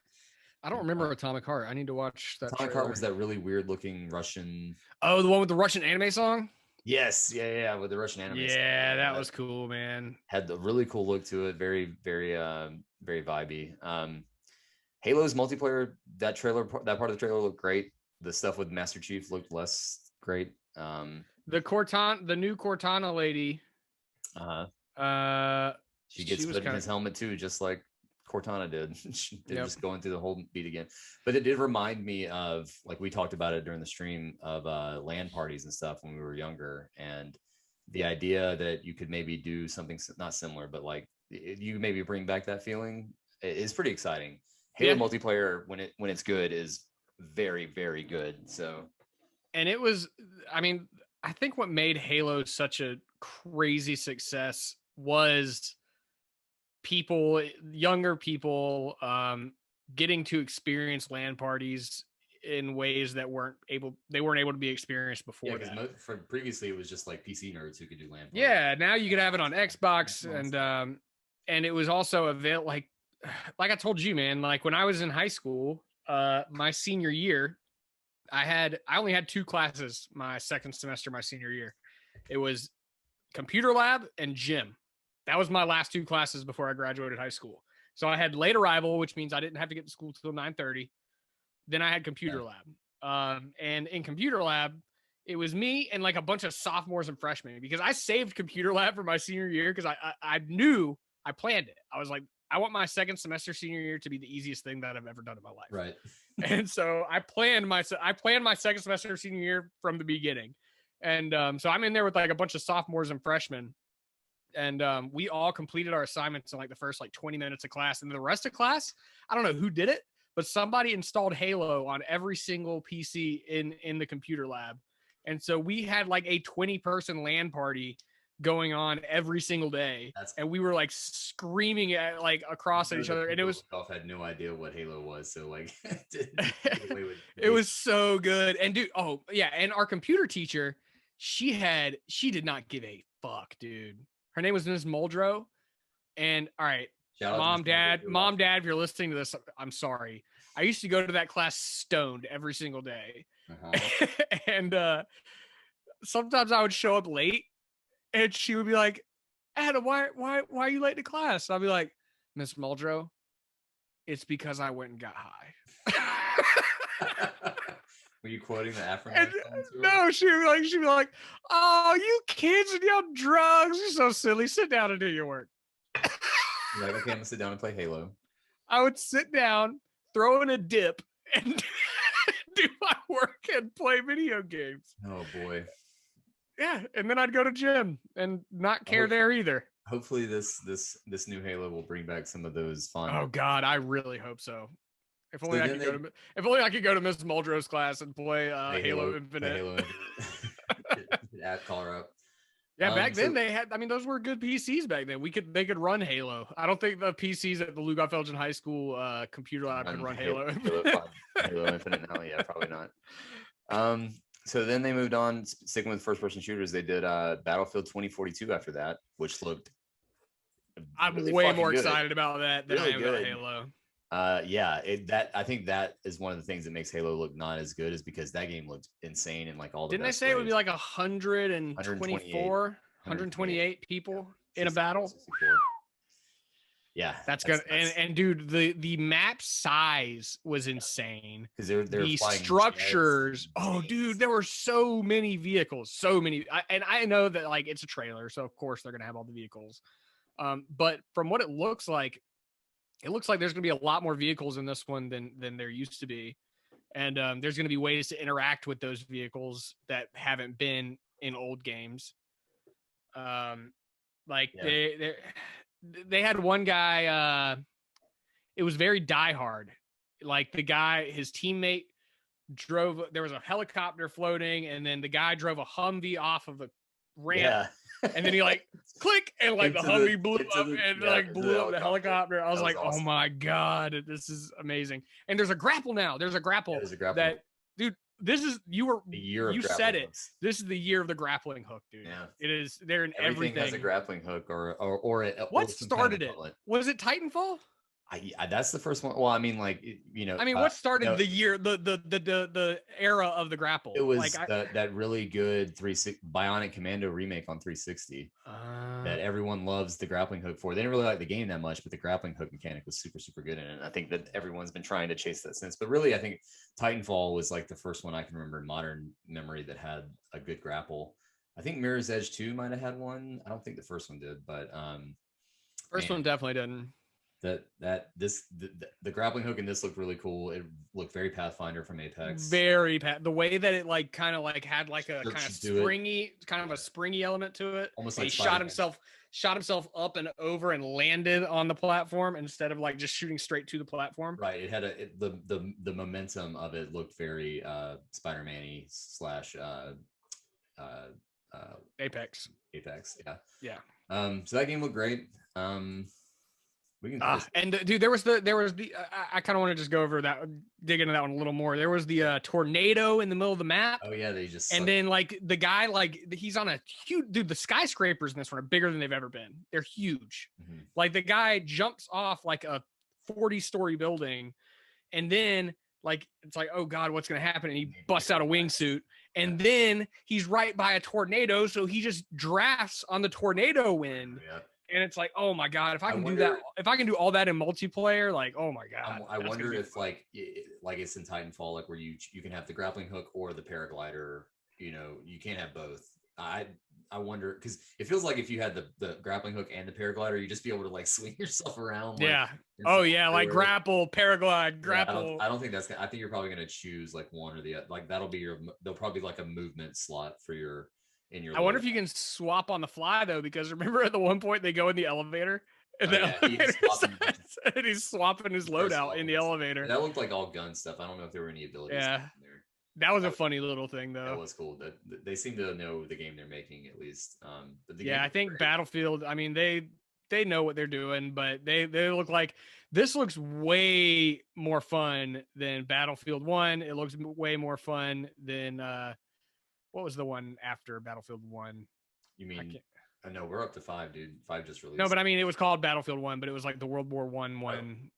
I don't remember Atomic Heart. I need to watch that. Atomic Heart was that really weird looking Russian. Oh, the one with the Russian anime song? Yes. Yeah. With the Russian anime song. Yeah, that was cool, man. Had the really cool look to it. Very, very, very vibey. Halo's multiplayer, that part of the trailer looked great. The stuff with Master Chief looked less great. The new Cortana lady. She gets put in his helmet too, just like Cortana did. They're just going through the whole beat again. But it did remind me of, like we talked about it during the stream, of LAN parties and stuff when we were younger. And the idea that you could maybe do something not similar, but like you maybe bring back that feeling is pretty exciting. Halo multiplayer, when it's good, is very, very good. So, and it was, I mean, I think what made Halo such a crazy success was younger people getting to experience LAN parties in ways that weren't able to be experienced before. Previously it was just like PC nerds who could do LAN parties. Yeah, now you could have it on Xbox, and it was also available. Like I told you, man, like when I was in high school, my senior year, I only had 2 classes my second semester, my senior year. It was computer lab and gym. That was my last 2 classes before I graduated high school. So I had late arrival, which means I didn't have to get to school till 9:30. Then I had computer lab. And in computer lab, it was me and like a bunch of sophomores and freshmen, because I saved computer lab for my senior year because I knew, I planned it. I was like, I want my second semester senior year to be the easiest thing that I've ever done in my life. Right. And so I planned my second semester senior year from the beginning. And so I'm in there with like a bunch of sophomores and freshmen. and we all completed our assignments in like the first like 20 minutes of class, and the rest of class, I don't know who did it, but somebody installed Halo on every single PC in the computer lab. And so we had like a 20-person LAN party going on every single day. And we were like screaming at like across at each other. And it was had no idea what Halo was. So like it was so good. And dude, oh yeah. And our computer teacher, she did not give a fuck, dude. Her name was Ms. Muldrow. And all right, mom, dad, if you're listening to this, I'm sorry. I used to go to that class stoned every single day. And sometimes I would show up late and she would be like, Adam, why are you late to class? I'll be like, Miss Muldrow, it's because I went and got high. Were you quoting the Afro? No, she'd be like, oh, you kids and your drugs, you're so silly. Sit down and do your work. You're like, okay, I'm gonna sit down and play Halo. I would sit down, throw in a dip, and do my work and play video games. Oh boy. Yeah, and then I'd go to gym and not care there either. Hopefully this new Halo will bring back some of those fun. Oh God, I really hope so. If only I could go to Miss Muldrow's class and play Halo Infinite. Halo Infinite. Call her up. Yeah, back then they had. I mean, those were good PCs back then. They could run Halo. I don't think the PCs at the Lou Goff Elgin High School computer lab could run Halo. Halo Infinite now, yeah, probably not. So then they moved on, sticking with first-person shooters. They did Battlefield 2042 after that, which looked. I'm really way more excited about that than I am about Halo. I think that is one of the things that makes Halo look not as good, is because that game looked insane and like all the. Didn't they say it would be like 124, 128 people in a battle? 64. Yeah, that's good. And dude, the map size was insane. Because they're the structures. Oh, dude, there were so many vehicles, so many. And I know that like it's a trailer, so of course they're gonna have all the vehicles. But from what it looks like there's gonna be a lot more vehicles in this one than there used to be, and there's gonna be ways to interact with those vehicles that haven't been in old games. They had one guy, it was very Die Hard. Like the guy, his teammate there was a helicopter floating, and then the guy drove a Humvee off of the ramp. Yeah. And then he like click, and like the Humvee blew up and blew up the helicopter. I was like, awesome. Oh my God, this is amazing. And there's a grapple now. There's a grapple, that, dude, this is you said it. Hooks. This is the year of the grappling hook, dude. Yeah. It is. They're in everything. Has a grappling hook or what started it? Was it Titanfall? That's the first one. Well, I mean, like, what started the year, the era of the grapple? It was like that really good Bionic Commando remake on 360 that everyone loves the grappling hook for. They didn't really like the game that much, but the grappling hook mechanic was super, super good in it. And I think that everyone's been trying to chase that since. But really, I think Titanfall was like the first one I can remember in modern memory that had a good grapple. I think Mirror's Edge 2 might have had one. I don't think the first one did, but first one definitely didn't. The grappling hook in this looked really cool. It looked very Pathfinder from Apex. The way that it like kind of like had like a kind of springy, a springy element to it. Almost like he shot himself up and over and landed on the platform instead of like just shooting straight to the platform. Right. It had the momentum of it looked very Spider-Man-y / Apex. Yeah. Yeah. So that game looked great. Dude, there was the I kind of want to just go over that, dig into that one a little more. There was the tornado in the middle of the map. Oh yeah, then like the guy, like he's on a huge, dude, the skyscrapers in this one are bigger than they've ever been. They're huge. Mm-hmm. Like the guy jumps off like a 40-story building, and then like it's like, oh God, what's gonna happen? And he busts out a wingsuit, and then he's right by a tornado, so he just drafts on the tornado wind. Yeah. And it's like, oh my God, if I can do that, if I can do all that in multiplayer, like, oh my God. I wonder if like it's in Titanfall, like where you can have the grappling hook or the paraglider, you can't have both. I wonder, because it feels like if you had the grappling hook and the paraglider, you just be able to like swing yourself around. Yeah. Oh yeah. Like grapple, paraglide, grapple. Yeah, I don't think I think you're probably going to choose like one or the other. Like they'll probably be like a movement slot for your in your. I wonder loadout. if you can swap on the fly though, because remember at the one point they go in the elevator and Oh, the yeah, he's elevator swapping starts, and he's swapping his First loadout in the levels. elevator. That looked like all gun stuff. I don't know if there were any abilities Yeah, in there. that was a That- funny little thing That though. was cool. That they seem to know the game they're making at least. But the Yeah, game I was think great. Battlefield. I mean, they know what they're doing, but they look like this looks way more fun than Battlefield 1. It looks way more fun than what was the one after Battlefield 1? You I mean? can't, I know we're up to 5, dude. 5 just released. no, but I mean it was called Battlefield 1, but it was like the World War One Oh. one.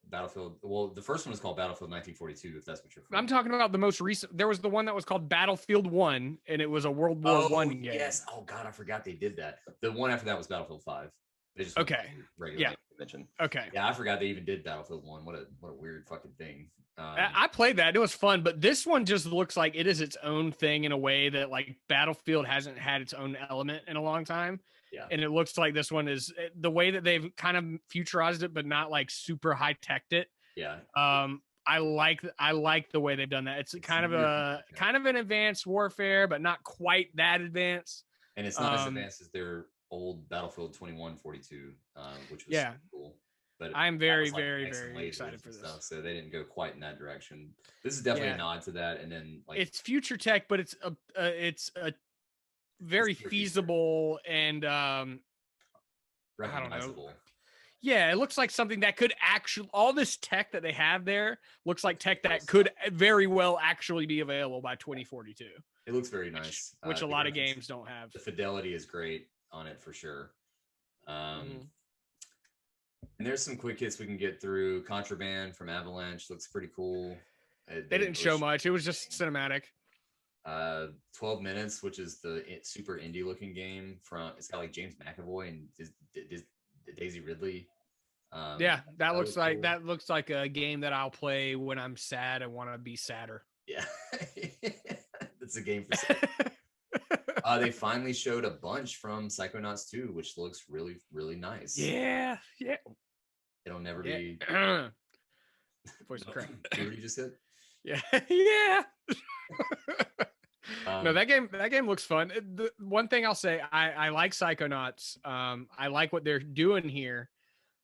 Battlefield. Well, the first one was called Battlefield 1942. If that's what you're. I'm talking about the most recent. There was the one that was called Battlefield 1, and it was a World War One game. Yes. Oh God, I forgot they did that. The one after that was Battlefield 5. They just went Okay. to regular Yeah. Convention. Okay. Yeah, I forgot they even did Battlefield 1. What a weird fucking thing. I played that. It was fun, but this one just looks like it is its own thing in a way that like Battlefield hasn't had its own element in a long time. Yeah. And it looks like this one is the way that they've kind of futurized it, but not like super high teched it. Yeah. I like the way they've done that. It's kind of an advanced warfare, but not quite that advanced. And it's not as advanced as their old Battlefield 2142, which was cool. But I'm that very, was, like, very, excellent very lasers excited for and this. stuff, so they didn't go quite in that direction. This is definitely a nod to that. And then like it's future tech, but it's a very feasible and recognizable. Yeah, it looks like something that could actually, all this tech that they have there looks like tech that could very well actually be available by 2042. It looks very nice, which a lot of games don't have. The fidelity is great on it for sure. And there's some quick hits we can get through. Contraband from Avalanche looks pretty cool. They didn't show much. It was just cinematic. 12 Minutes, which is the super indie looking game from, it's got like James McAvoy and Daisy Ridley. Yeah, that looks like a game that I'll play when I'm sad and want to be sadder. Yeah, it's a game for sad. They finally showed a bunch from Psychonauts 2, which looks really, really nice. Yeah. It'll never be. Voice crack. See what you just said? Yeah. No, that game looks fun. The one thing I'll say, I like Psychonauts. I like what they're doing here.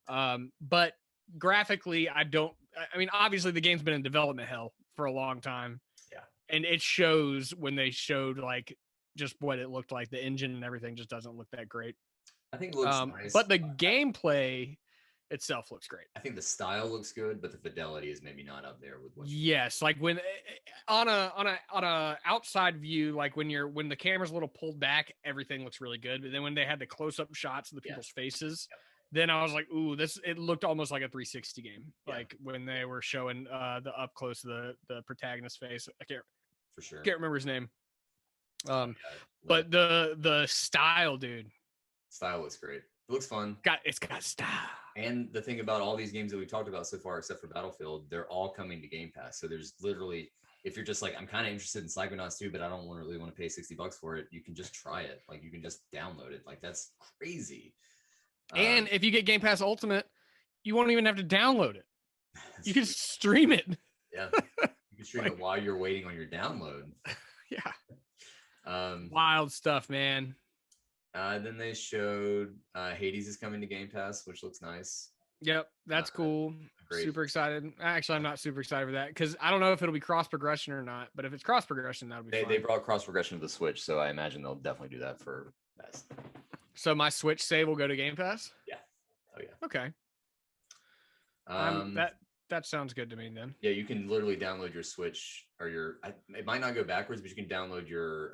But graphically, I mean, obviously the game's been in development hell for a long time. Yeah. And it shows when they showed like just what it looked like. The engine and everything just doesn't look that great. I think it looks nice. But the gameplay itself looks great. I think the style looks good, but the fidelity is maybe not up there with what. Yes, like when on a outside view, like when the camera's a little pulled back, everything looks really good. But then when they had the close-up shots of the people's faces, then I was like, ooh, it looked almost like a 360 game. Like when they were showing the up close the protagonist's face. I can't remember his name. But the style, dude. Style looks great. It looks fun. It's got style. And the thing about all these games that we talked about so far, except for Battlefield, they're all coming to Game Pass. So there's literally, if you're just like, I'm kind of interested in Psychonauts 2, but I don't really want to pay $60 for it, you can just try it. Like you can just download it. Like that's crazy. And if you get Game Pass Ultimate, you won't even have to download it. You can stream it. Yeah. You can stream it while you're waiting on your download. Yeah. Wild stuff, man. Then they showed Hades is coming to Game Pass, which looks nice. Yep, that's cool. Great. Super excited. Actually, I'm not super excited for that because I don't know if it'll be cross progression or not. But if it's cross progression, that'll be fun. They brought cross progression to the Switch, so I imagine they'll definitely do that for that. So my Switch save will go to Game Pass? Yeah. Oh yeah. Okay. That sounds good to me then. Yeah, you can literally download your Switch or it might not go backwards, but you can download your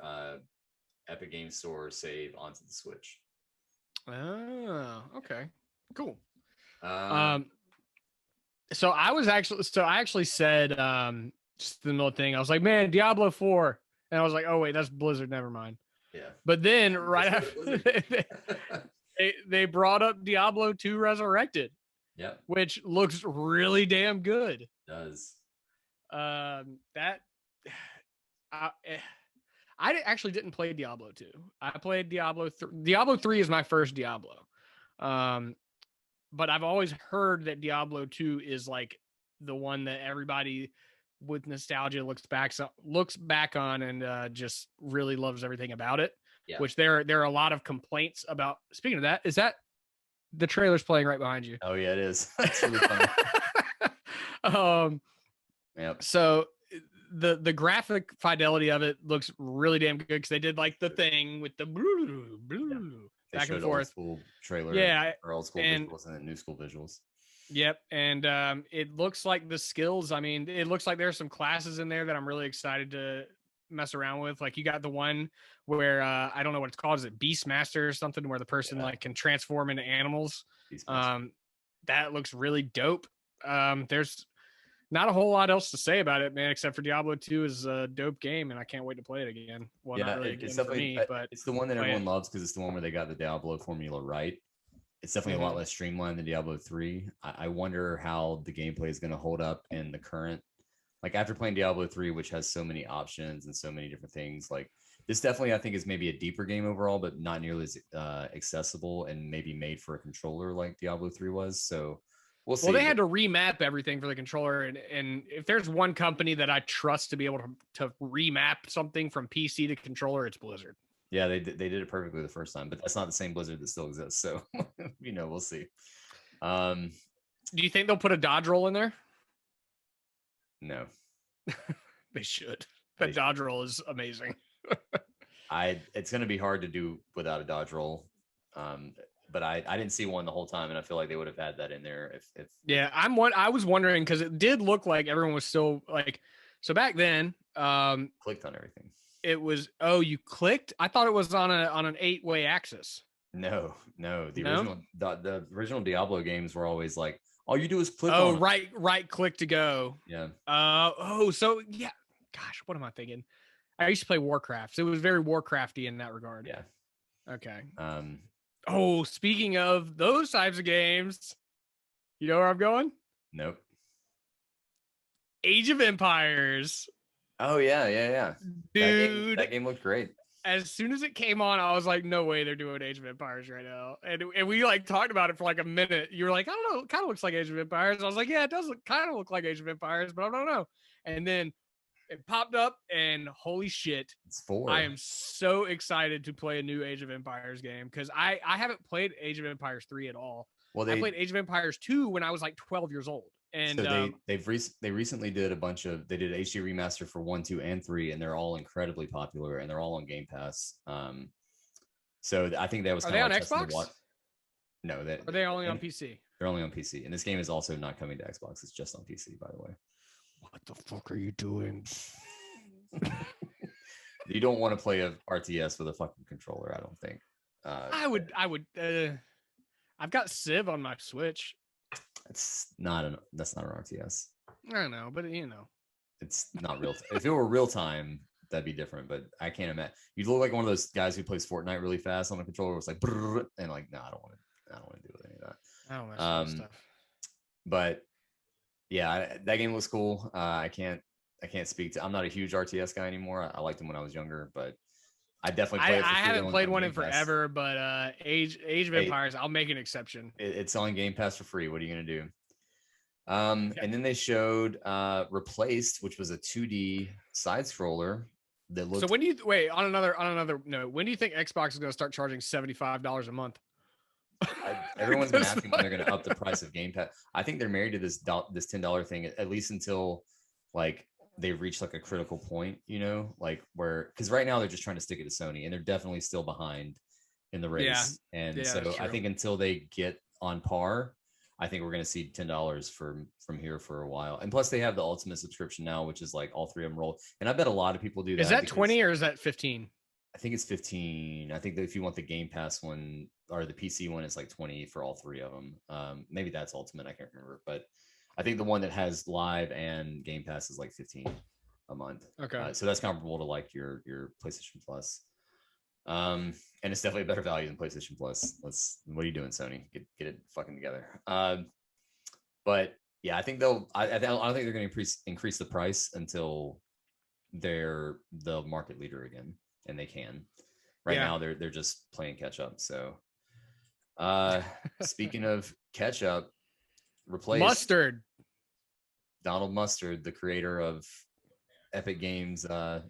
Epic Games Store save onto the Switch. Oh, okay. Cool. So I actually said just the middle thing. I was like, man, Diablo 4. And I was like, oh wait, that's Blizzard, never mind. Yeah. But then right after they brought up Diablo 2 Resurrected. Yeah. Which looks really damn good. It does. I actually didn't play Diablo 2. I played Diablo 3. Diablo 3 is my first Diablo. But I've always heard that Diablo 2 is like the one that everybody with nostalgia looks back on and just really loves everything about it. Yeah. Which there are a lot of complaints about. Speaking of that, is that the trailer's playing right behind you? Oh yeah, it is. That's really funny. Yep. So the graphic fidelity of it looks really damn good because they did like the thing with the They back showed and forth. old school trailer, or old school and visuals and then new school visuals. Yep, and it looks like the skills. I mean, it looks like there's some classes in there that I'm really excited to mess around with. Like you got the one where I don't know what it's called. Is it Beastmaster or something? Where the person like can transform into animals. That looks really dope. There's not a whole lot else to say about it, man, except for Diablo 2 is a dope game, and I can't wait to play it again. Well, yeah, not really it's again for definitely me, but it's the one that everyone loves because it's the one where they got the Diablo formula right. It's definitely a lot less streamlined than Diablo 3. I wonder how the gameplay is going to hold up in the current, like after playing Diablo 3, which has so many options and so many different things. Like this definitely, I think, is maybe a deeper game overall, but not nearly as accessible and maybe made for a controller like Diablo 3 was. So we'll see. Well, they had to remap everything for the controller, and if there's one company that I trust to be able to remap something from PC to controller, it's Blizzard. Yeah, they did it perfectly the first time, but that's not the same Blizzard that still exists. So, we'll see. Do you think they'll put a dodge roll in there? No. They should. That dodge roll is amazing. It's going to be hard to do without a dodge roll. But I didn't see one the whole time, and I feel like they would have had that in there if yeah, I was wondering because it did look like everyone was still like, so back then clicked on everything. It was, you clicked? I thought it was on an 8-way axis. No. The original Diablo games were always like, all you do is click on right click to go. Yeah. So yeah. Gosh, what am I thinking? I used to play Warcraft. So it was very Warcrafty in that regard. Yeah. Okay. Speaking of those types of games, you know where I'm going? Nope. Age of Empires. Oh yeah. Dude, that game looked great. As soon as it came on, I was like, no way they're doing Age of Empires right now. And we like talked about it for like a minute. You were like, I don't know, it kind of looks like Age of Empires. I was like, yeah, it does kind of look like Age of Empires, but I don't know. And then it popped up, and holy shit, it's 4. I am so excited to play a new Age of Empires game because I haven't played Age of Empires 3 at all. Well, I played Age of Empires 2 when I was like 12 years old. And so they recently did a bunch of, they did an HD remaster for 1, 2, and 3, and they're all incredibly popular, and they're all on Game Pass. So I think that was kind of like Xbox? No, are they only on PC? They're only on PC, and this game is also not coming to Xbox. It's just on PC, by the way. What the fuck are you doing? You don't want to play a RTS with a fucking controller, I don't think. I would. I've got Civ on my Switch. That's not an RTS. I don't know, but it's not real. If it were real time, that'd be different. But I can't imagine. You look like one of those guys who plays Fortnite really fast on the controller. It's like, and like, no, I don't want to do any of that. I don't know stuff. But yeah, that game was cool. I can't speak to. I'm not a huge RTS guy anymore. I liked them when I was younger, but I definitely play. I haven't played one in forever, but Age of Empires, I'll make an exception. It's on Game Pass for free. What are you gonna do? And then they showed Replaced, which was a 2D side scroller that looked. So when do you wait on another note? When do you think Xbox is gonna start charging $75 a month? Everyone's been asking when they're gonna up the price of Game Pass. I think they're married to this $10 thing at least until like they've reached like a critical point, like where, because right now they're just trying to stick it to Sony, and they're definitely still behind in the race. So I think until they get on par, I think we're going to see $10 from here for a while. And plus they have the Ultimate subscription now, which is like all 3 of them roll. And I bet a lot of people do that. Is that 20 or is that 15? I think it's 15. I think that if you want the Game Pass one or the PC one, it's like 20 for all 3 of them. Maybe that's Ultimate. I can't remember, but I think the one that has live and Game Pass is like 15 a month. Okay. So that's comparable to like your PlayStation Plus. And it's definitely a better value than PlayStation Plus. What are you doing, Sony? Get it fucking together. But yeah, I think I don't think they're going to increase the price until they're the market leader again, and they can. Right now they're just playing catch up. So speaking of catch up, Replaced. Mustard. Donald Mustard, the creator of Epic Games, The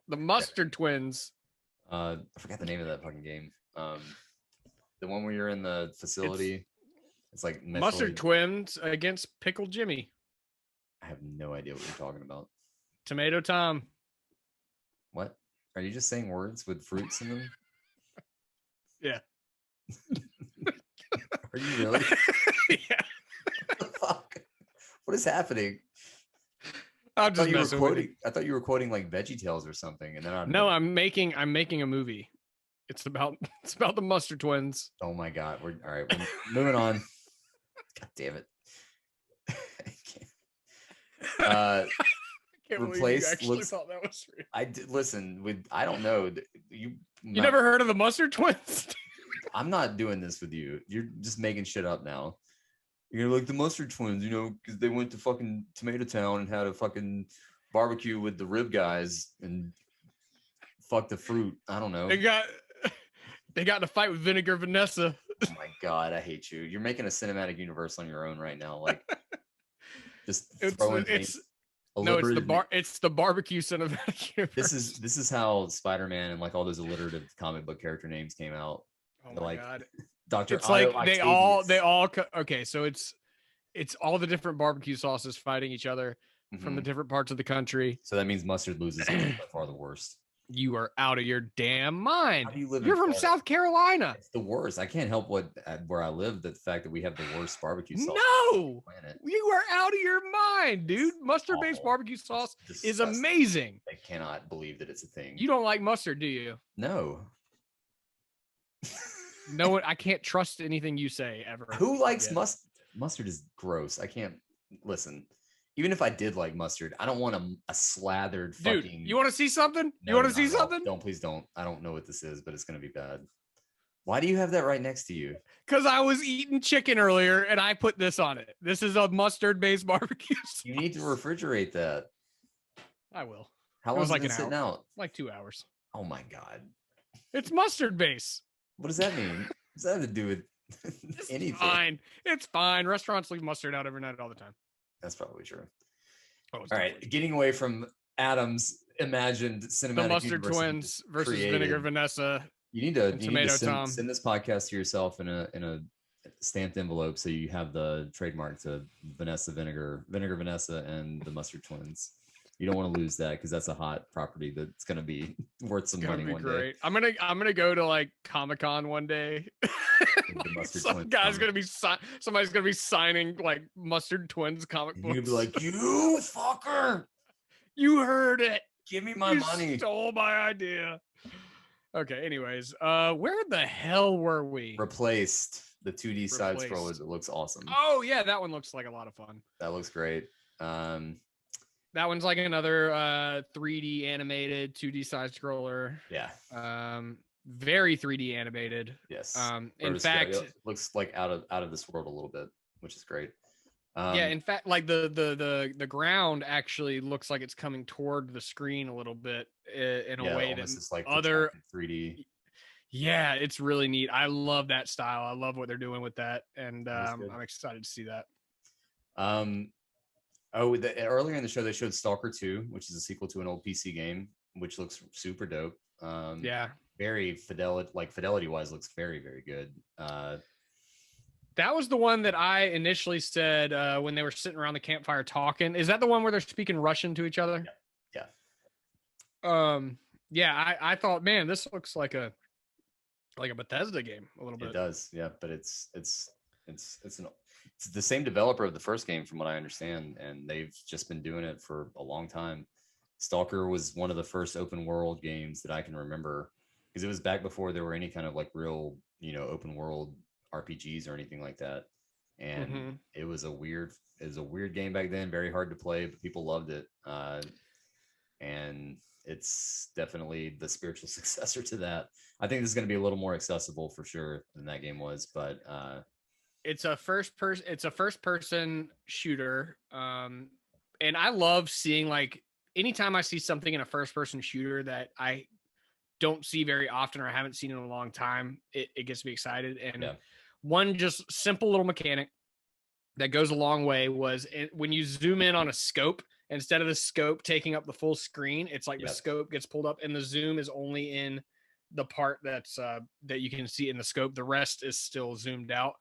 Mustard Twins. I forgot the name of that fucking game. The one where you're in the facility. It's like Mustard Metroid. Twins against Pickle Jimmy. I have no idea what you're talking about. Tomato Tom. What? Are you just saying words with fruits in them? Yeah. Are you really? Yeah. What the fuck? What is happening? I'm just messing with you. I thought you were quoting like VeggieTales or something, and then No, I'm making a movie. It's about the Mustard Twins. Oh my god, we're all right. We're moving on. God damn it. Can't believe Replace you actually looks. thought that was real. I did listen with. I don't know. You never heard of the Mustard Twins? I'm not doing this with you. You're just making shit up now. You're like the Mustard Twins, you know, because they went to fucking Tomato Town and had a fucking barbecue with the rib guys and fuck the fruit. I don't know. They got in a fight with Vinegar Vanessa. Oh my god, I hate you. You're making a cinematic universe on your own right now. Like just throwing it's the barbecue cinematic universe. This is how Spider-Man and like all those alliterative comic book character names came out. Oh my god. Dr. It's like they all okay, so it's all the different barbecue sauces fighting each other from the different parts of the country. So that means mustard loses by far the worst. You are out of your damn mind. How do you live You're in from Florida? South Carolina. It's the worst. I can't help where I live, the fact that we have the worst barbecue sauce No, on the planet. you are out of your mind, dude. Mustard-based Awful. barbecue sauce It's is disgusting. amazing. I cannot believe that it's a thing. You don't like mustard, do you? No. No one. I can't trust anything you say ever. Who likes again. mustard? Mustard is gross. I can't listen. Even if I did like mustard, I don't want a slathered Dude, fucking. you want to see something? No, You want to not see at all. something? Don't, please don't. I don't know what this is, but it's gonna be bad. Why do you have that right next to you? Because I was eating chicken earlier and I put this on it. This is a mustard-based barbecue sauce. You need to refrigerate that. I will. How It long was is like it an sitting hour. out? Like 2 hours. Oh my god. It's mustard-based. What does that mean? What does that have to do with It's anything? fine. It's fine. Restaurants leave mustard out every night all the time. That's probably true. Oh, it's All right, definitely- getting away from Adam's imagined cinematic The Mustard universe Twins versus created. Vinegar Vanessa. You need to Tomato Tom. send this podcast to yourself in a stamped envelope so you have the trademark to Vinegar Vanessa, and the Mustard Twins. You don't want to lose that because that's a hot property that's going to be worth some It's gonna money be one day. great. I'm gonna go to like Comic-Con one day. The Mustard Some Twins guy's comic. gonna be somebody's gonna be signing like Mustard Twins comic And books. you're gonna be like, you fucker, You heard it. give me my You money. stole my idea. Okay. Anyways, where the hell were we? Replaced the 2D side Replaced. scrollers. It looks awesome. Oh yeah, that one looks like a lot of fun. That looks great. That one's like another 3D animated 2D side scroller. Yeah. Very 3D animated. Yes. In Rotoscale, fact, yeah, looks like out of this world a little bit, which is great. yeah, in fact, like the ground actually looks like it's coming toward the screen a little bit in a way that it's like other 3D. Yeah, it's really neat. I love that style. I love what they're doing with that, and That is good. I'm excited to see that. Earlier in the show they showed Stalker 2, which is a sequel to an old PC game, which looks super dope. Yeah, Very fidelity wise looks very, very good. that was the one that I initially said when they were sitting around the campfire talking. Is that the one where they're speaking Russian to each other? Yeah. Yeah, I thought, man, this looks like a Bethesda game a little bit. It does, yeah, but it's the same developer of the first game from what I understand, and they've just been doing it for a long time. Stalker was one of the first open world games that I can remember, because it was back before there were any kind of like real, open world RPGs or anything like that. And it was a weird game back then, very hard to play, but people loved it. And it's definitely the spiritual successor to that. I think this is going to be a little more accessible for sure than that game was, but it's a first person shooter. And I love seeing, like, anytime I see something in a first person shooter that I don't see very often or I haven't seen in a long time, it gets me excited. And one just simple little mechanic that goes a long way was when you zoom in on a scope, instead of the scope taking up the full screen, it's like the scope gets pulled up and the zoom is only in the part that's that you can see in the scope. The rest is still zoomed out.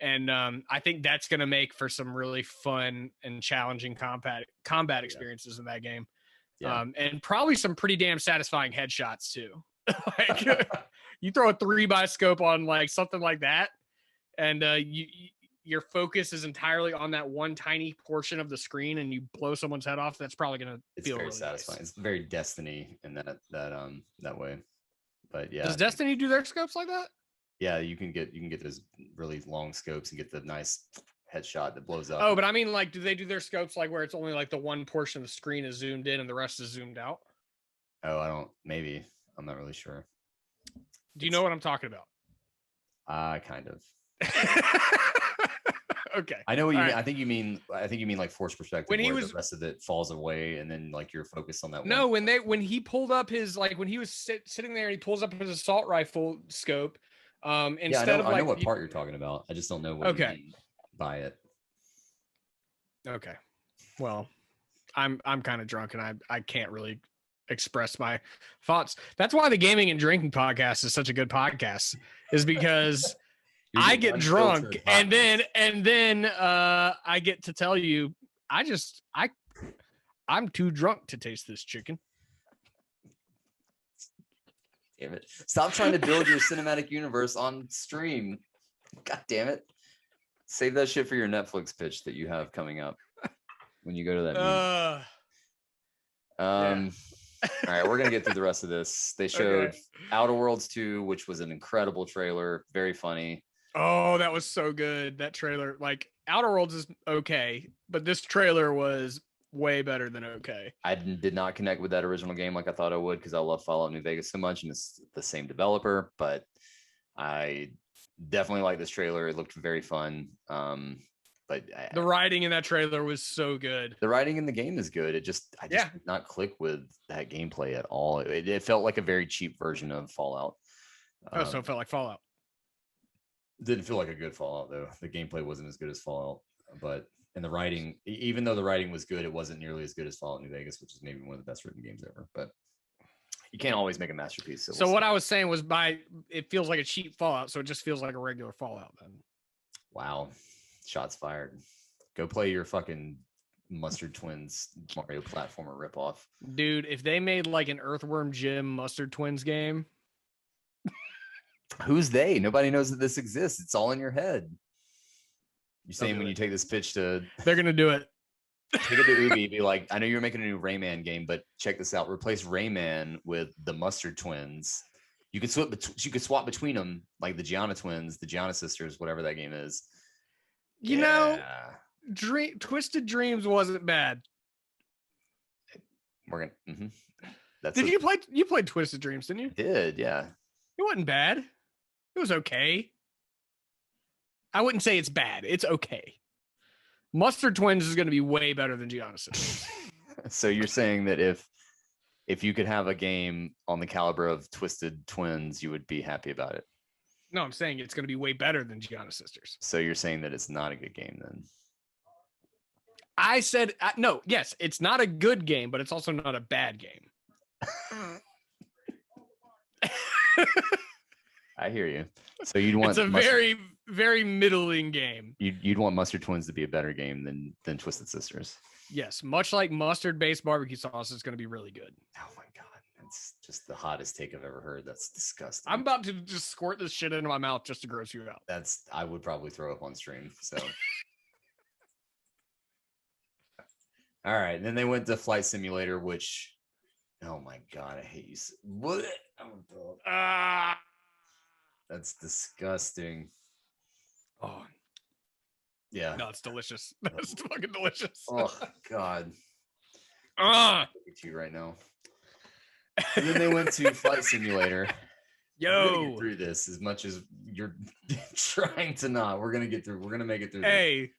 And I think that's going to make for some really fun and challenging combat experiences in that game. And probably some pretty damn satisfying headshots too. Like you throw a 3x scope on like something like that, and your focus is entirely on that one tiny portion of the screen, and you blow someone's head off. That's probably gonna feel very really satisfying. nice. It's very Destiny in that way. But yeah, does Destiny do their scopes like that? Yeah, you can get those really long scopes and get the nice headshot that blows up. Oh, but I mean, like, do they do their scopes like where it's only like the one portion of the screen is zoomed in and the rest is zoomed out? Oh, I don't. Maybe I'm not really sure. Do you know what I'm talking about? Kind of. Okay. I know what you mean. Right. I think you mean like force perspective, when the rest of it falls away, and then like you're focused on that. No, when he pulled up his when he was sitting there and he pulls up his assault rifle scope. Instead I know what part you're talking about. I just don't know what you mean by it. Okay. Well, I'm kind of drunk and I can't really express my thoughts. That's why the Gaming and Drinking podcast is such a good podcast, is because I get drunk and then I get to tell you I'm too drunk to taste this chicken. Damn it. Stop trying to build your cinematic universe on stream. God damn it. Save that shit for your Netflix pitch that you have coming up when you go to that meeting. All right, we're going to get through the rest of this. They showed Outer Worlds 2, which was an incredible trailer. Very funny. Oh, that was so good. That trailer, like Outer Worlds is okay, but this trailer was way better than okay. I did not connect with that original game like I thought I would, because I love Fallout New Vegas so much and it's the same developer, but I definitely like this trailer. It looked very fun. But the writing in that trailer was so good. The writing in the game is good. I just did not click with that gameplay at all. It felt like a very cheap version of Fallout. So it felt like Fallout. Didn't feel like a good Fallout though. The gameplay wasn't as good as Fallout, and the writing, even though the writing was good, it wasn't nearly as good as Fallout New Vegas, which is maybe one of the best written games ever. But you can't always make a masterpiece. So what I was saying was, it feels like a cheap Fallout, so it just feels like a regular Fallout then. Wow, shots fired. Go play your fucking Mustard Twins Mario platformer ripoff, dude. If they made like an Earthworm Jim Mustard Twins game. Who's they? Nobody knows that this exists. It's all in your head. You're saying when you take this pitch to... They're going to do it. Take it to Ubi, be like, I know you're making a new Rayman game, but check this out. Replace Rayman with the Mustard Twins. You could swap between them, like the Gianna Twins, the Gianna Sisters, whatever that game is. You know, Twisted Dreams wasn't bad. Morgan, you played Twisted Dreams, didn't you? I did, yeah. It wasn't bad. It was okay. I wouldn't say it's bad. It's okay. Mustard Twins is going to be way better than Gianna Sisters. So you're saying that if you could have a game on the caliber of Twisted Twins, you would be happy about it? No, I'm saying it's going to be way better than Gianna Sisters. So you're saying that it's not a good game then? I said no. Yes, it's not a good game, but it's also not a bad game. I hear you. So you'd want it's a very, very middling game. You'd want Mustard Twins to be a better game than Twisted Sisters. Yes, much like mustard-based barbecue sauce is going to be really good. Oh my god, that's just the hottest take I've ever heard. That's disgusting. I'm about to just squirt this shit into my mouth just to gross you out. I would probably throw up on stream. So. All right, and then they went to Flight Simulator, which, oh my god, I hate you. What? That's disgusting. Oh, yeah. No, it's delicious. That's fucking delicious. Oh god. Look at you right now. And then they went to Flight Simulator. Yo, we're gonna get through this as much as you're trying to not. We're gonna get through. We're gonna make it through. Hey,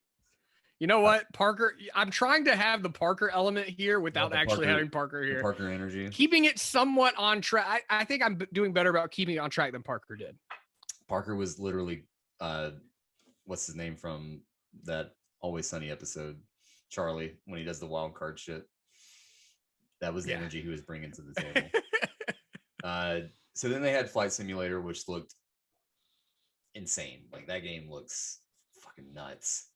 you know what, Parker? I'm trying to have the Parker element here without actually having Parker here. Parker energy. Keeping it somewhat on track. I think I'm doing better about keeping it on track than Parker did. Parker was literally, what's his name from that Always Sunny episode, Charlie, when he does the wild card shit. That was the energy he was bringing to the table. So then they had Flight Simulator, which looked insane. Like that game looks fucking nuts.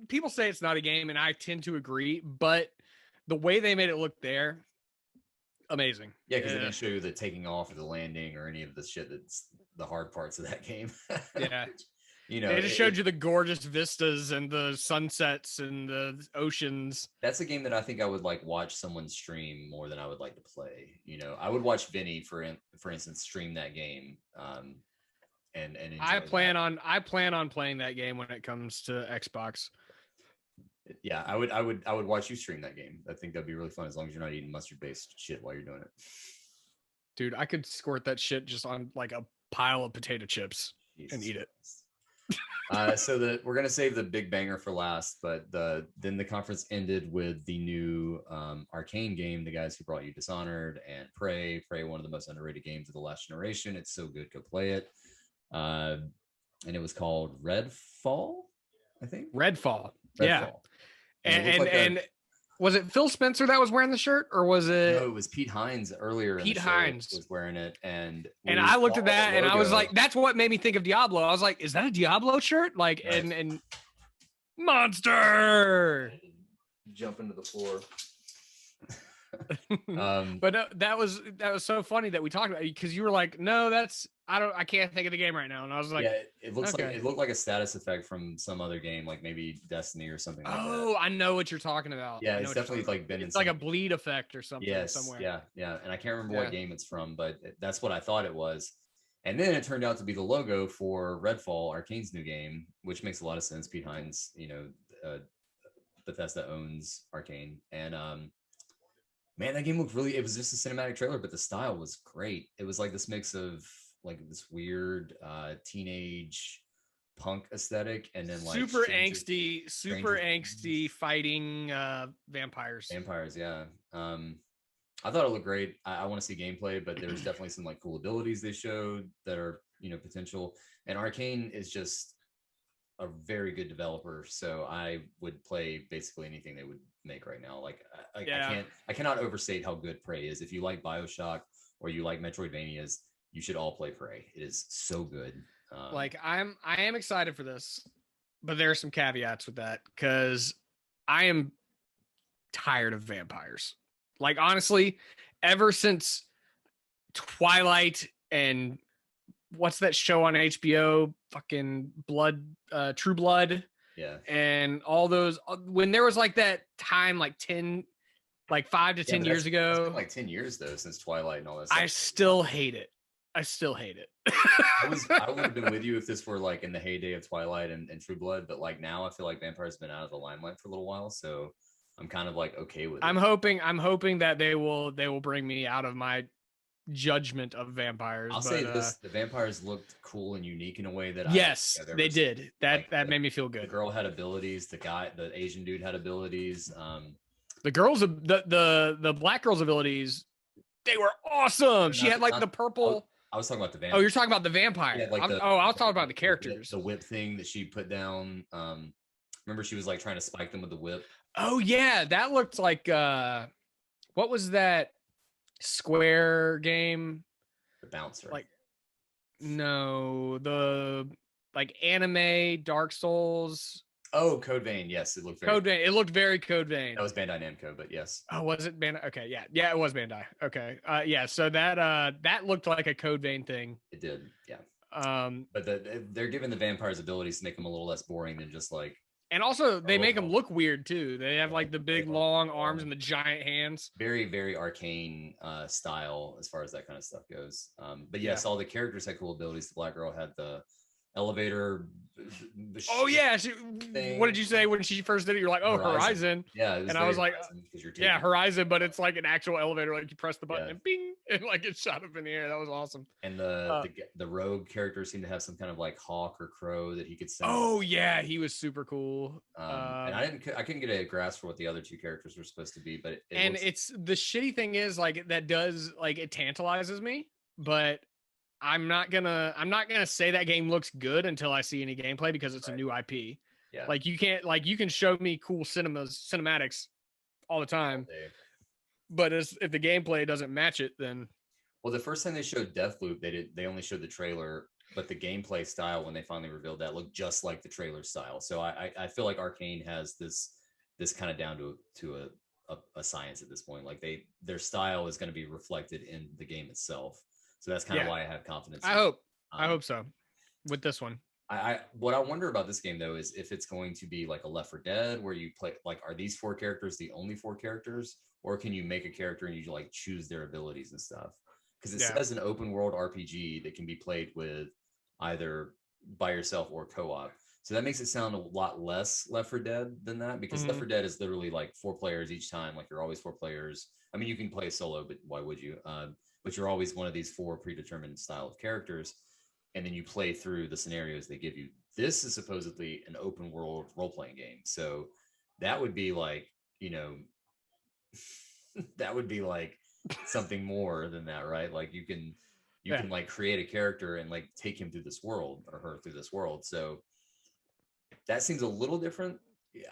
People say it's not a game, and I tend to agree, but the way they made it look there, amazing. Yeah, because they didn't show you the taking off or the landing or any of the shit that's the hard parts of that game. Yeah. You know, they just showed you the gorgeous vistas and the sunsets and the oceans. That's a game that I think I would like watch someone stream more than I would like to play. You know, I would watch Vinny for instance stream that game. And I plan on playing that game when it comes to Xbox. Yeah, I would watch you stream that game. I think that'd be really fun as long as you're not eating mustard based shit while you're doing it. Dude, I could squirt that shit just on like a pile of potato chips and eat it. So we're gonna save the big banger for last, but then the conference ended with the new Arcane game. The guys who brought you Dishonored and Prey, one of the most underrated games of the last generation. It's so good, go play it. And it was called Redfall, I think. Redfall. Yeah. And was it Phil Spencer that was wearing the shirt, or was it? No, it was Pete Hines earlier. Pete Hines was wearing it, and I looked at that and I was like, that's what made me think of Diablo. I was like, is that a Diablo shirt? Like, right. and monster jump into the floor. But that was so funny that we talked about it, because you were like, no, I can't think of the game right now, and I was like, yeah, it looked like a status effect from some other game, like maybe Destiny or something like that. Oh, I know what you're talking about. Yeah, it's definitely like been it's like a bleed effect or something. Yes, somewhere. Yeah, and I can't remember what game it's from, but that's what I thought it was. And then it turned out to be the logo for Redfall, Arcane's new game, which makes a lot of sense. Pete Hines, Bethesda owns Arcane, and man, that game looked it was just a cinematic trailer, but the style was great. It was like this mix of like this weird teenage punk aesthetic, and then like super angsty fighting vampires. Yeah. I thought it looked great. I want to see gameplay, but there's definitely some like cool abilities they showed that are, potential. And Arcane is just a very good developer, so I would play basically anything they would make right now. Like I cannot overstate how good Prey is. If you like BioShock or you like Metroidvanias, you should all play Prey. It is so good. I am excited for this, but there are some caveats with that, because I am tired of vampires. Like, honestly, ever since Twilight and what's that show on HBO? Fucking True Blood. Yeah. And all those, when there was like that time, like 5 to 10 years ago. It's been like 10 years though, since Twilight and all that stuff. I still hate it. I would have been with you if this were like in the heyday of Twilight and True Blood, but like now I feel like vampires have been out of the limelight for a little while, so I'm kind of like okay with it. I'm hoping that they will bring me out of my judgment of vampires. I'll say this: the vampires looked cool and unique in a way that they did. That made me feel good. The girl had abilities. The Asian dude had abilities. The girls, the black girl's abilities, they were awesome. She had like the purple. I was talking about the vampire. Oh, you're talking about the vampire. Yeah, I was talking about the characters. The whip thing that she put down. Remember, she was like trying to spike them with the whip. Oh yeah, that looked like what was that Square game? The Bouncer. Like, no, the like anime Dark Souls. Oh, Code Vein. Yes, it looked very Code Vein. It looked very Code Vein. That was Bandai Namco, but yes. Oh, was it Bandai? Okay, yeah, it was Bandai. Okay, yeah. So that looked like a Code Vein thing. It did, yeah. But they're giving the vampires abilities to make them a little less boring than just like. And also, they make them look weird too. They have like the big long arms and the giant hands. Very, very Arcane style as far as that kind of stuff goes. But yes, all the characters had cool abilities. The black girl had the elevator. Oh yeah, what did you say when she first did it? You're like, oh, Horizon. Yeah, and I was like, yeah, Horizon, but it's like an actual elevator. Like you press the button and bing, and like it shot up in the air. That was awesome. And the rogue character seemed to have some kind of like hawk or crow that he could send. Oh yeah, he was super cool. And I couldn't get a grasp for what the other two characters were supposed to be, but it's the shitty thing is like that does like it tantalizes me, but I'm not gonna say that game looks good until I see any gameplay, because it's a new IP. Yeah. Like you can't, like you can show me cool cinematics all the time, but if the gameplay doesn't match it, then Well, the first time they showed Deathloop, they only showed the trailer, but the gameplay style when they finally revealed that looked just like the trailer style. So I feel like Arcane has this kind of down to a science at this point. Like their style is going to be reflected in the game itself. So that's kind of why I have confidence. I hope so with this one. What I wonder about this game though is if it's going to be like a Left 4 Dead where you play like, are these 4 characters the only 4 characters, or can you make a character and you like choose their abilities and stuff? Because it says an open world RPG that can be played with either by yourself or co-op. So that makes it sound a lot less Left 4 Dead than that, because Left 4 Dead is literally like 4 players each time. Like you're always 4 players. I mean, you can play solo, but why would you? But you're always one of these 4 predetermined style of characters. And then you play through the scenarios they give you. This is supposedly an open world role-playing game. So that would be like, you know, that would be like something more than that, right? Like you can like create a character and like take him through this world or her through this world. So that seems a little different. Yeah,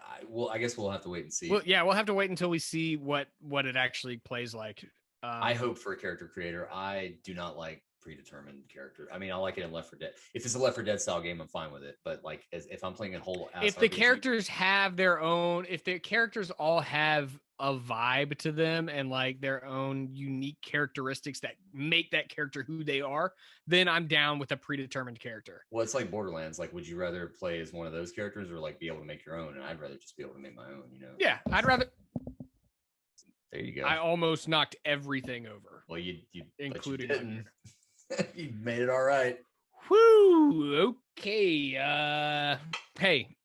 I guess we'll have to wait and see. Well, yeah, we'll have to wait until we see what it actually plays like. I hope for a character creator. I do not like predetermined character. I mean, I like it in Left 4 Dead. If it's a Left 4 Dead style game, I'm fine with it. But like, if I'm playing a whole, if the characters have their own, if the characters all have a vibe to them and like their own unique characteristics that make that character who they are, then I'm down with a predetermined character. Well, it's like Borderlands. Like, would you rather play as one of those characters or like be able to make your own? And I'd rather just be able to make my own. You know? Yeah, I'd rather. There you go. I almost knocked everything over. Well, you including you, you made it all right. Whoo. Okay. Hey,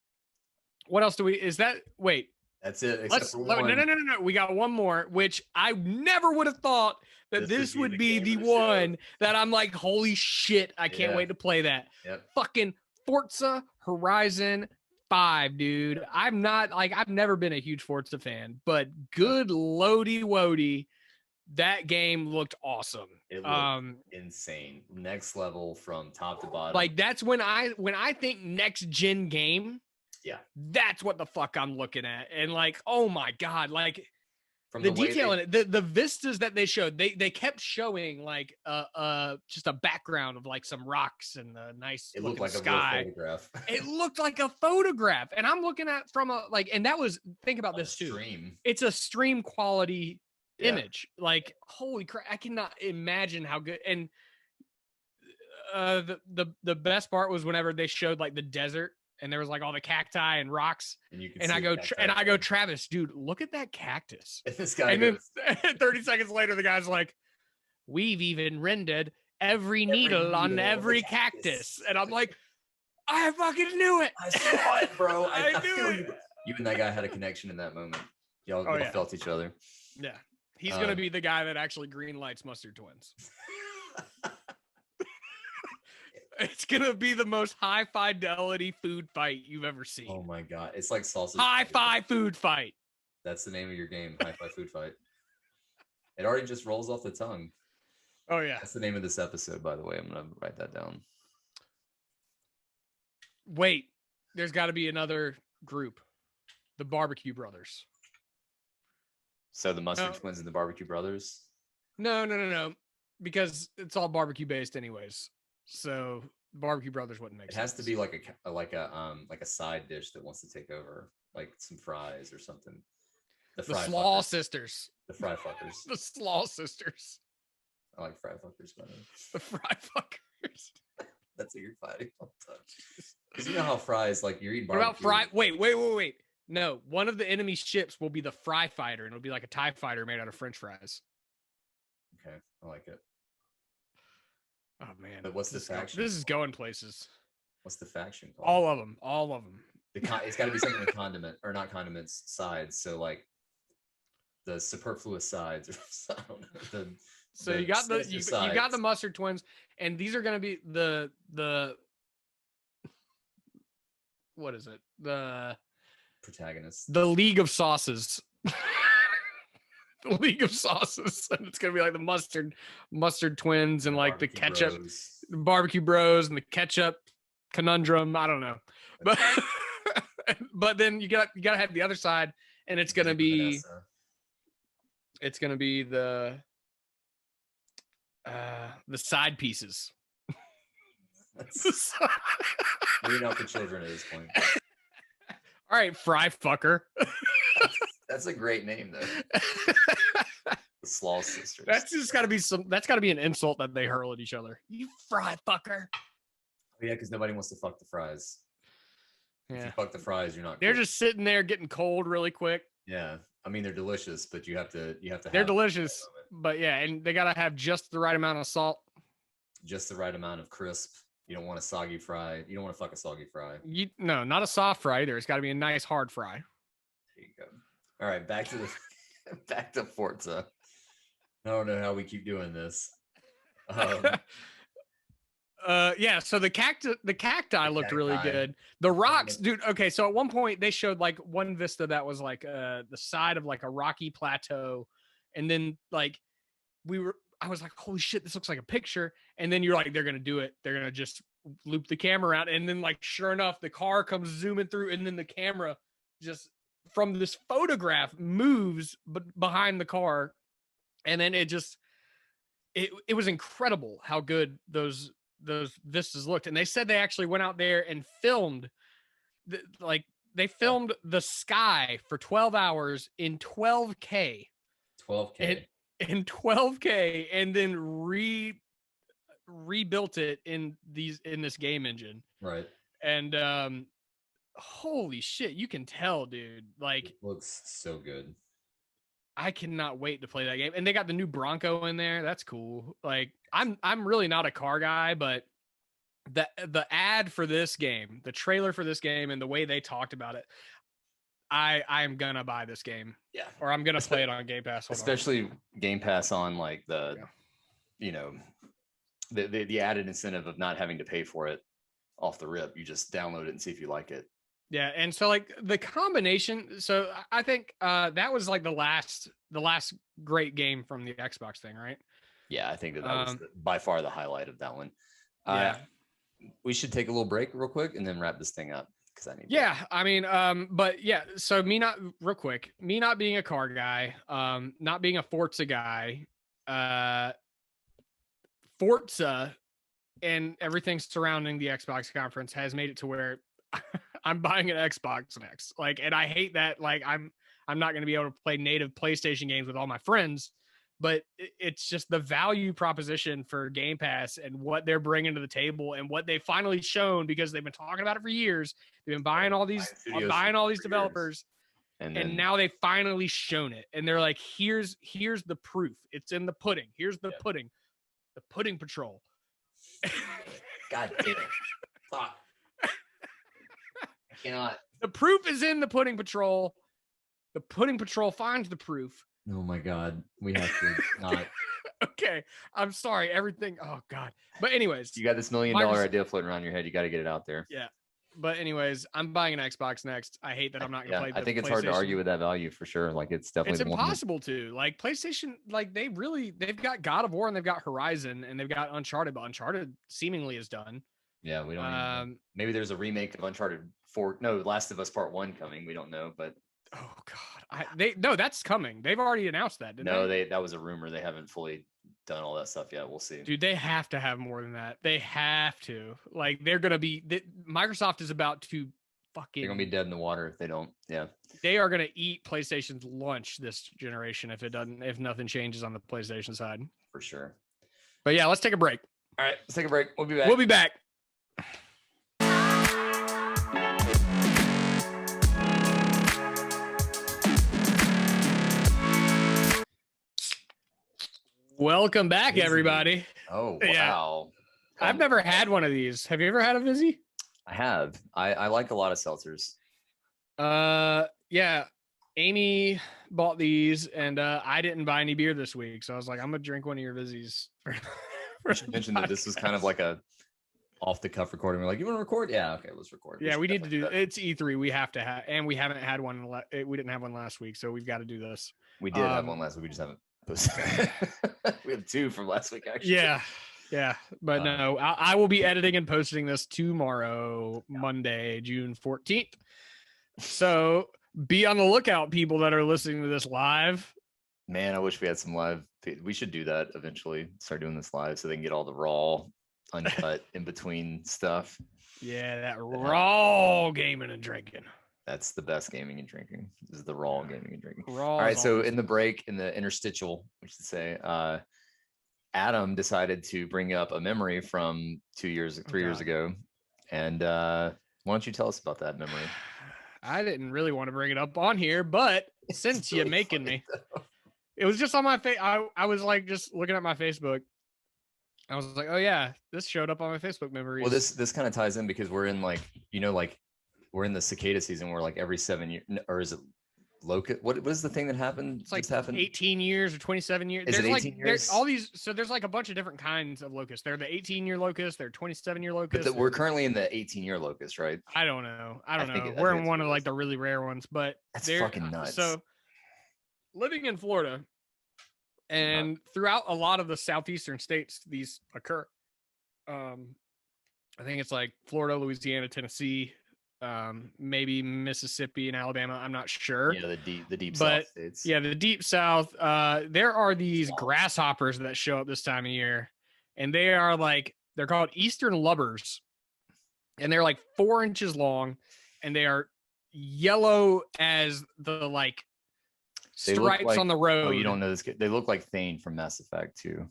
what else do we? Is that? Wait. That's it. No. We got one more, which I never would have thought that this would be the one that I'm like, holy shit! I can't wait to play that. Yep. Fucking Forza Horizon 5, dude. I'm not like, I've never been a huge Forza fan, but good loady woady, that game looked awesome. It looked insane. Next level from top to bottom. Like that's when I think next gen game. Yeah, that's what the fuck I'm looking at. And like, oh my God, like from the detail in it, the vistas that they showed, they kept showing like just a background of like some rocks and the nice it looked like sky. A real photograph. It looked like a photograph. And I'm looking at from a like, and that was, think about this too. It's a stream quality image. Like, holy crap, I cannot imagine how good. And the best part was whenever they showed like the desert and there was like all the cacti and rocks, and I go, Travis, dude, look at that cactus. And this guy, and then 30 seconds later, the guy's like, we've even rendered every needle on every cactus. And I'm like, I fucking knew it. I saw it, bro. I knew it. You and that guy had a connection in that moment. Y'all felt each other. Yeah. He's going to be the guy that actually green lights Mustard Twins. It's going to be the most high fidelity food fight you've ever seen. Oh my God. It's like sausage. Hi-fi food fight. That's the name of your game. Hi-fi food fight. It already just rolls off the tongue. Oh yeah. That's the name of this episode, by the way. I'm going to write that down. Wait, there's got to be another group. The Barbecue Brothers. So the Mustard Twins and the Barbecue Brothers? No. Because it's all barbecue based anyways. So Barbecue Brothers wouldn't make sense. It has to be like a side dish that wants to take over, like some fries or something. The Slaw Sisters. The Fry Fuckers. The Slaw Sisters. I like Fry Fuckers better. The Fry Fuckers. That's what you're fighting all the time. Because you know how fries, like you're eating barbecue. What about fry? Wait. No, one of the enemy ships will be the Fry Fighter, and it'll be like a TIE fighter made out of French fries. Okay, I like it. Oh man! But what's the faction? This is going places. What's the faction called? All of them. It's got to be something with condiment or not condiments sides. So like the superfluous sides, or I don't know. You got the Mustard Twins, and these are going to be the what is it? The protagonists. The League of Sauces. The League of Sauces, and it's gonna be like the mustard twins and like the ketchup barbecue bros and the ketchup conundrum. I don't know, but But then you gotta have the other side, and it's gonna be the side pieces. Maybe not for children at this point. All right, fry fucker. That's a great name though. The Slaw sisters. That's gotta be an insult that they hurl at each other. You fry fucker. Oh, yeah, because nobody wants to fuck the fries. Yeah. If you fuck the fries, you're not. They're cool. just sitting there getting cold really quick. Yeah, I mean they're delicious, but you have to. They're delicious, but yeah, and they gotta have just the right amount of salt, just the right amount of crisp. You don't want a soggy fry. You don't want to fuck a soggy fry. No, not a soft fry either. It's got to be a nice hard fry. There you go. All right, back to Forza. I don't know how we keep doing this. Yeah, so the cacti looked really good. The rocks, dude. Okay, so at one point they showed like one vista that was like the side of like a rocky plateau, and then like I was like, holy shit, this looks like a picture. And then you're like, they're gonna do it. They're gonna just loop the camera around, and then like sure enough, the car comes zooming through, and then the camera just from this photograph moves behind the car, and then it was incredible how good those vistas looked. And they said they actually went out there and filmed they filmed the sky for 12 hours in 12K in 12K, and then rebuilt it in this game engine. Right. And holy shit, you can tell, dude. Like, it looks so good. I cannot wait to play that game. And they got the new Bronco in there. That's cool. Like, I'm really not a car guy, but the ad for this game, the trailer for this game, and the way they talked about it, I'm gonna buy this game. Yeah. Or I'm gonna play it on Game Pass. Especially Game Pass on like the added incentive of not having to pay for it off the rip. You just download it and see if you like it. Yeah, and so like the combination, so I think that was like the last great game from the Xbox thing, right? Yeah, I think that was by far the highlight of that one. Yeah. We should take a little break real quick and then wrap this thing up because I need. Yeah, I mean, but yeah. So me not being a car guy, not being a Forza guy, Forza and everything surrounding the Xbox conference has made it to where I'm buying an Xbox next. Like, and I hate that. Like, I'm not going to be able to play native PlayStation games with all my friends, but it's just the value proposition for Game Pass and what they're bringing to the table and what they've finally shown, because they've been talking about it for years. They've been buying all these developers, and now they've finally shown it. And they're like, here's the proof. It's in the pudding. Here's the pudding. The pudding patrol. God damn it. Fuck. I cannot. The proof is in the pudding patrol. The pudding patrol finds the proof. Oh my God. We have to not. Okay. I'm sorry. Everything. Oh God. But anyways. You got this $1 million idea floating around your head. You got to get it out there. Yeah. But anyways, I'm buying an Xbox next. I hate that I'm not going to play. I think it's hard to argue with that value for sure. Like, it's definitely impossible to. Like, PlayStation, like they've got God of War and they've got Horizon and they've got Uncharted, but Uncharted seemingly is done. Yeah, we don't even know. Maybe there's a remake of Uncharted 4. No, Last of Us Part 1 coming. We don't know, but oh God. That's coming. They've already announced that, didn't they? That was a rumor. They haven't fully done all that stuff yet. We'll see. Dude, they have to have more than that. They have to. Like, they're gonna be Microsoft is about to fucking they're gonna be dead in the water if they don't. Yeah. They are gonna eat PlayStation's lunch this generation if nothing changes on the PlayStation side. For sure. But yeah, let's take a break. All right, let's take a break. We'll be back. We'll be back. Welcome back, everybody. Oh, wow. Yeah. I've never had one of these. Have you ever had a Vizzy? I have. I like a lot of seltzers. Yeah. Amy bought these, and I didn't buy any beer this week, so I was like, I'm gonna drink one of your Vizzies. I should mention that this was kind of like a off the cuff recording. We're like, you want to record? Yeah, okay, let's record. Yeah, we need to do that. It's E3. We have to have, and we haven't had one. We didn't have one last week, so we've got to do this. We did have one last week. We just haven't posted. We have 2 from last week, actually. Yeah, but no, I will be editing and posting this tomorrow, Monday, June 14th. So be on the lookout, people that are listening to this live. Man, I wish we had some live. We should do that eventually. Start doing this live so they can get all the raw, uncut in between stuff. Yeah, that raw gaming and drinking. That's the best gaming and drinking. This is the raw gaming and drinking. Raw All right. is So always in the best. break, in the interstitial, we should say, Adam decided to bring up a memory from 3 years ago. And why don't you tell us about that memory? I didn't really want to bring it up on here, but since you're making me, it was just on my face. I was like just looking at my Facebook. I was like, oh yeah, this showed up on my Facebook memories. Well, this kind of ties in because we're in like, we're in the cicada season where like every 7 years, or is it locust? What is the thing that happened? It's like happened? 18 years or 27 years. Is There's it 18 like years? all these. So there's like a bunch of different kinds of locusts. They're the 18-year locust. They're 27-year locust. But we're currently in the 18-year locust, right? I don't know. I don't know. I We're think in it's one of what it like is. the really rare ones, but That's they're fucking nuts. So living in Florida and throughout a lot of the southeastern states, these occur. I think it's like Florida, Louisiana, Tennessee, maybe Mississippi and Alabama. I'm not sure. Yeah, the deep But south states. yeah, the deep south. There are these grasshoppers that show up this time of year, and they are like they're called Eastern lubbers, and they're like 4 inches long, and they are yellow as the like They look stripes like- on the road. Oh, you don't know this? They look like Thane from Mass Effect too.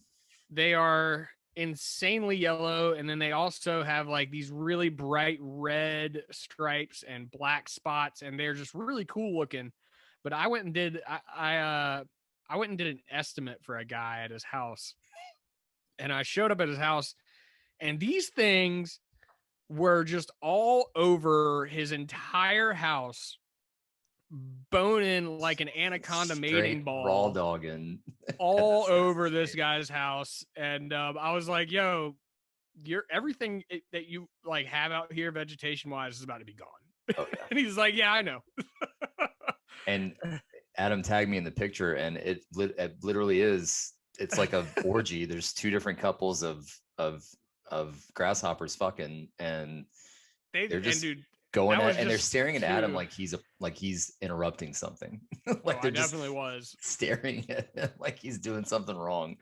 They are insanely yellow, and then they also have like these really bright red stripes and black spots, and they're just really cool looking. But I went and did I went and did an estimate for a guy at his house, and I showed up at his house, and these things were just all over his entire house, boning like an anaconda mating Straight ball, raw dogging all over this guy's house. And I was like, yo, everything that you like have out here vegetation wise is about to be gone. Oh, yeah. And he's like, yeah, I know. And Adam tagged me in the picture, and it literally is. It's like a orgy. There's 2 different couples of grasshoppers fucking, and they're just going at, and they're staring at Adam like he's interrupting something. Like they're definitely just was staring at him like he's doing something wrong.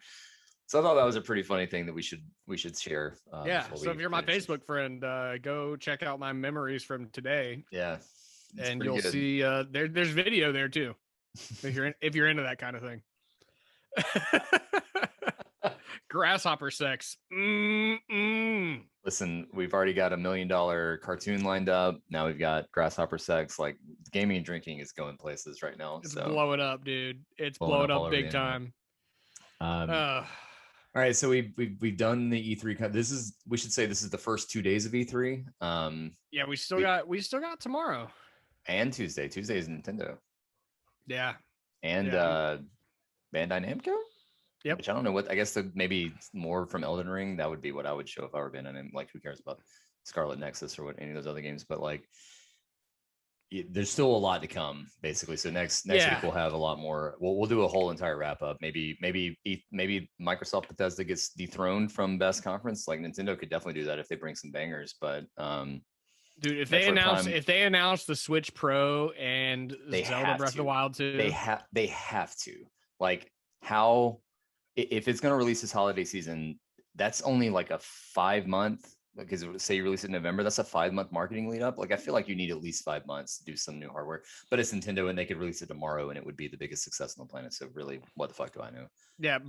So I thought that was a pretty funny thing that we should share. Yeah. So if you're my Facebook friend, go check out my memories from today. Yeah. And you'll see there's video there too. If you're into that kind of thing. Grasshopper sex. Listen, we've already got $1 million cartoon lined up. Now we've got grasshopper sex. Like gaming and drinking is going places right now. It's blowing up, dude. It's blowing up big time. All right, so we've done the E3. We should say this is the first 2 days of E3. Yeah, we still got tomorrow and Tuesday. Tuesday is Nintendo. Yeah. And Bandai Namco. Yep. Which I don't know what. I guess maybe more from Elden Ring. That would be what I would show if I were Bandai Namco. Like, who cares about Scarlet Nexus or what any of those other games? But like, there's still a lot to come, basically. So next week we'll have a lot more. We'll do a whole entire wrap up. Maybe Microsoft Bethesda gets dethroned from Best Conference. Like Nintendo could definitely do that if they bring some bangers. But dude, if they announce the Switch Pro and Zelda Breath of the Wild too, they have to. Like, how if it's going to release this holiday season, that's only like a 5-month. Because say you release it in November, that's a 5-month marketing lead up. Like, I feel like you need at least 5 months to do some new hardware. But it's Nintendo, and they could release it tomorrow, and it would be the biggest success on the planet. So really, what the fuck do I know? Yeah,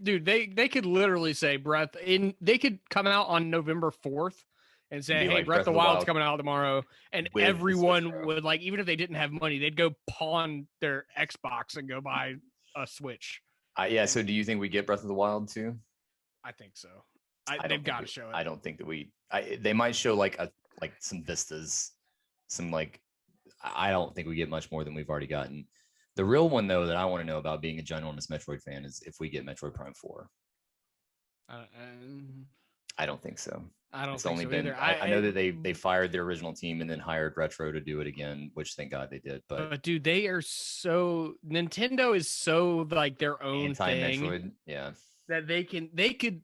they could literally say they could come out on November 4th and say, hey, Breath of the Wild's coming out tomorrow, and everyone would, like, even if they didn't have money, they'd go pawn their Xbox and go buy a Switch. Yeah. So do you think we get Breath of the Wild too? I think so. They've got to show it. I don't think that they might show like some vistas, I don't think we get much more than we've already gotten. The real one though that I want to know about, being a ginormous Metroid fan, is if we get Metroid Prime 4. I don't think so. I don't it's think only so been either. I know that they fired their original team and then hired Retro to do it again, which thank God they did. But dude, Nintendo is so like their own Metroid, yeah. That they could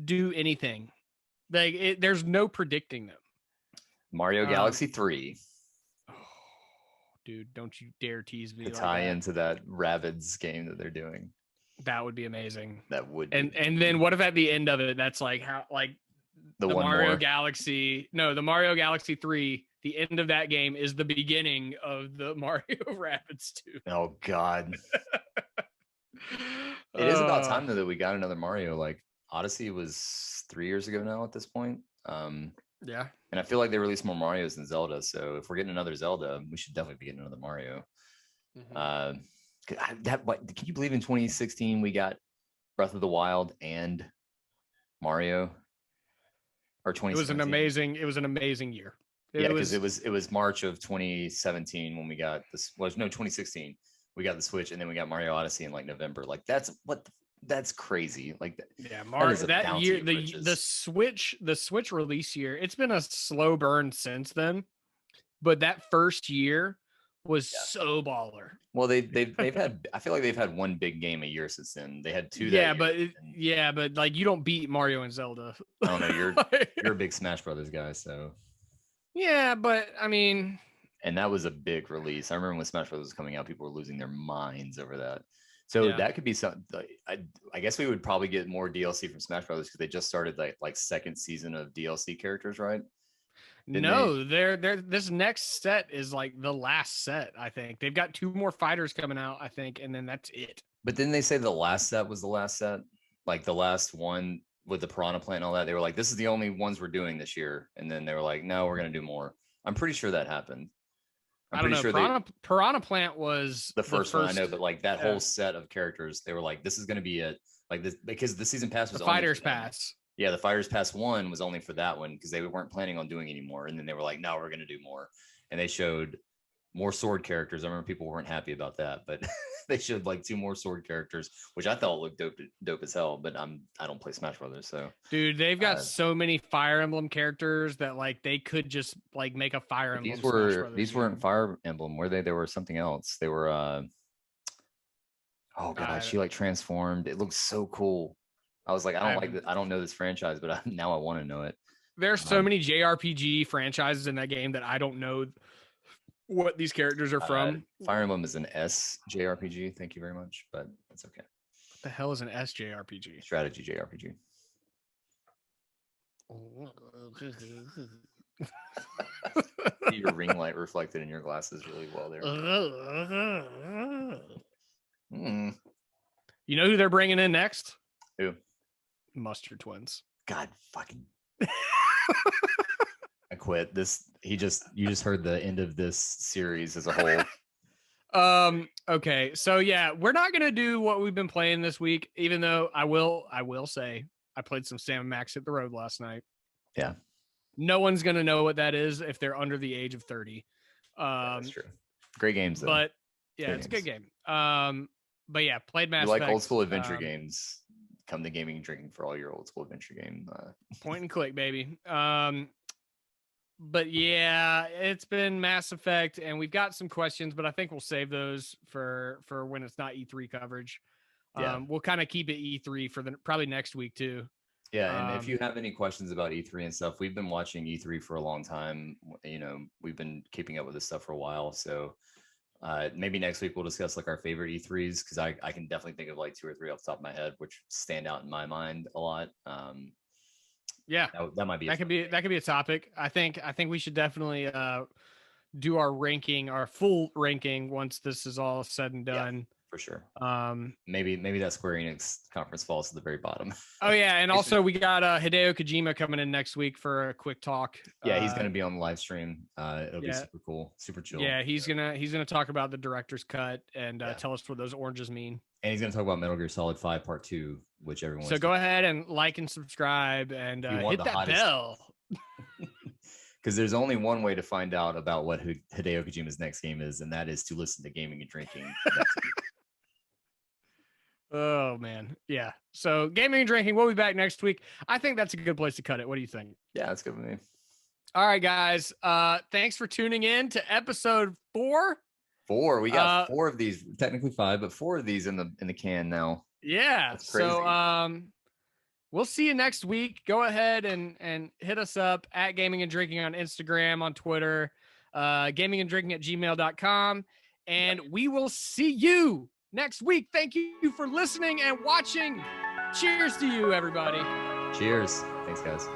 do anything. Like there's no predicting them. Mario Galaxy 3. dude, don't you dare tease me To like tie that. into that Rabbids game that they're doing. That would be amazing. That would And be. and then what if at the end of it, that's like how like The one Mario more. Galaxy, no, the Mario Galaxy 3, the end of that game is the beginning of the Mario Rabbids 2. Oh God. It is about time though that we got another Mario. Like Odyssey was 3 years ago now at this point. Yeah. And I feel like they released more Marios than Zelda. So if we're getting another Zelda, we should definitely be getting another Mario. Mhm. Can you believe in 2016 we got Breath of the Wild and Mario? Or 2017? It was an amazing year. Yeah, because it was March of 2017 when we got this. Was no 2016. We got the Switch, and then we got Mario Odyssey in like November. Like that's crazy. Like yeah, Mario is a that bounty year of the riches. Switch release year. It's been a slow burn since then, but that first year was Yeah. so baller. Well, they've had. I feel like they've had one big game a year since then. They had two. Yeah, that year, but like you don't beat Mario and Zelda. I don't know. You're a big Smash Brothers guy, so. Yeah, but I mean, And that was a big release. I remember when Smash Brothers was coming out, people were losing their minds over that. So Yeah. that could be something. I guess we would probably get more DLC from Smash Brothers because they just started like second season of DLC characters, right? no, they're this next set is like the last set, I think. They've got 2 more fighters coming out, I think, and then that's it. But didn't they say the last set was the last set? Like the last one with the Piranha Plant and all that. They were like, this is the only ones we're doing this year. And then they were like, no, we're gonna do more. I'm pretty sure that happened. I don't know. Sure Piranha Plant was the first one, I know, but like that whole set of characters, they were like, this is gonna be it. Like this because the season pass was the only Fighters Pass. Yeah, the Fighters Pass 1 was only for that one because they weren't planning on doing anymore. And then they were like, no, we're going to do more. And they showed more sword characters. I remember people weren't happy about that, but they showed like 2 more sword characters, which I thought looked dope as hell. But I don't play Smash Brothers, so. Dude, they've got so many Fire Emblem characters that like they could just like make a Fire Emblem. These weren't Fire Emblem, were they? They were something else. They were. Oh god, she like transformed. It looks so cool. I was like, I don't know this franchise, but now I want to know it. There's so many JRPG franchises in that game that I don't know what these characters are from. Fire Emblem is an S JRPG. Thank you very much, but that's okay. What the hell is an S JRPG? Strategy JRPG. Your ring light reflected in your glasses really well there. You know who they're bringing in next? Who? Mustard Twins. God fucking. I quit this. You just heard the end of this series as a whole. Okay, so yeah, we're not gonna do what we've been playing this week, even though I will say I played some Sam Max Hit the Road last night. Yeah. No one's gonna know what that is if they're under the age of 30. That's true. Great games though. But yeah, it's a good game. But yeah, played Mass Effect. You like old school adventure games? Come to Gaming and Drinking for all your old school adventure game. Point and click, baby. But yeah, it's been Mass Effect, and we've got some questions, but I think we'll save those for when it's not E3 coverage. Yeah. We'll kind of keep it E3 for probably next week too. Yeah, and if you have any questions about E3 and stuff, we've been watching E3 for a long time. You know, we've been keeping up with this stuff for a while, so maybe next week we'll discuss like our favorite E3s because I can definitely think of like 2 or 3 off the top of my head which stand out in my mind a lot. Yeah, that might be that could be a topic. I think we should definitely do our ranking, our full ranking once this is all said and done. Yeah, for sure. Maybe that Square Enix conference falls to the very bottom. Oh yeah, and also we got Hideo Kojima coming in next week for a quick talk. Yeah, he's gonna be on the live stream. It'll be super cool, super chill. Yeah, he's gonna talk about the director's cut and tell us what those oranges mean. And he's gonna talk about Metal Gear Solid 5 Part 2, which everyone. So go ahead and like and subscribe and hit that bell. Because there's only one way to find out about what Hideo Kojima's next game is, and that is to listen to Gaming and Drinking next week. Oh man, yeah. So Gaming and Drinking, we'll be back next week. I think that's a good place to cut it. What do you think? Yeah, that's good with me. All right, guys. Thanks for tuning in to episode 4. 4. We got 4 of these, technically 5, but 4 of these in the can now. Yeah. That's crazy. So we'll see you next week. Go ahead and hit us up at Gaming and Drinking on Instagram, on Twitter. gaminganddrinking@gmail.com. And we will see you next week. Thank you for listening and watching. Cheers to you, everybody. Cheers. Thanks, guys.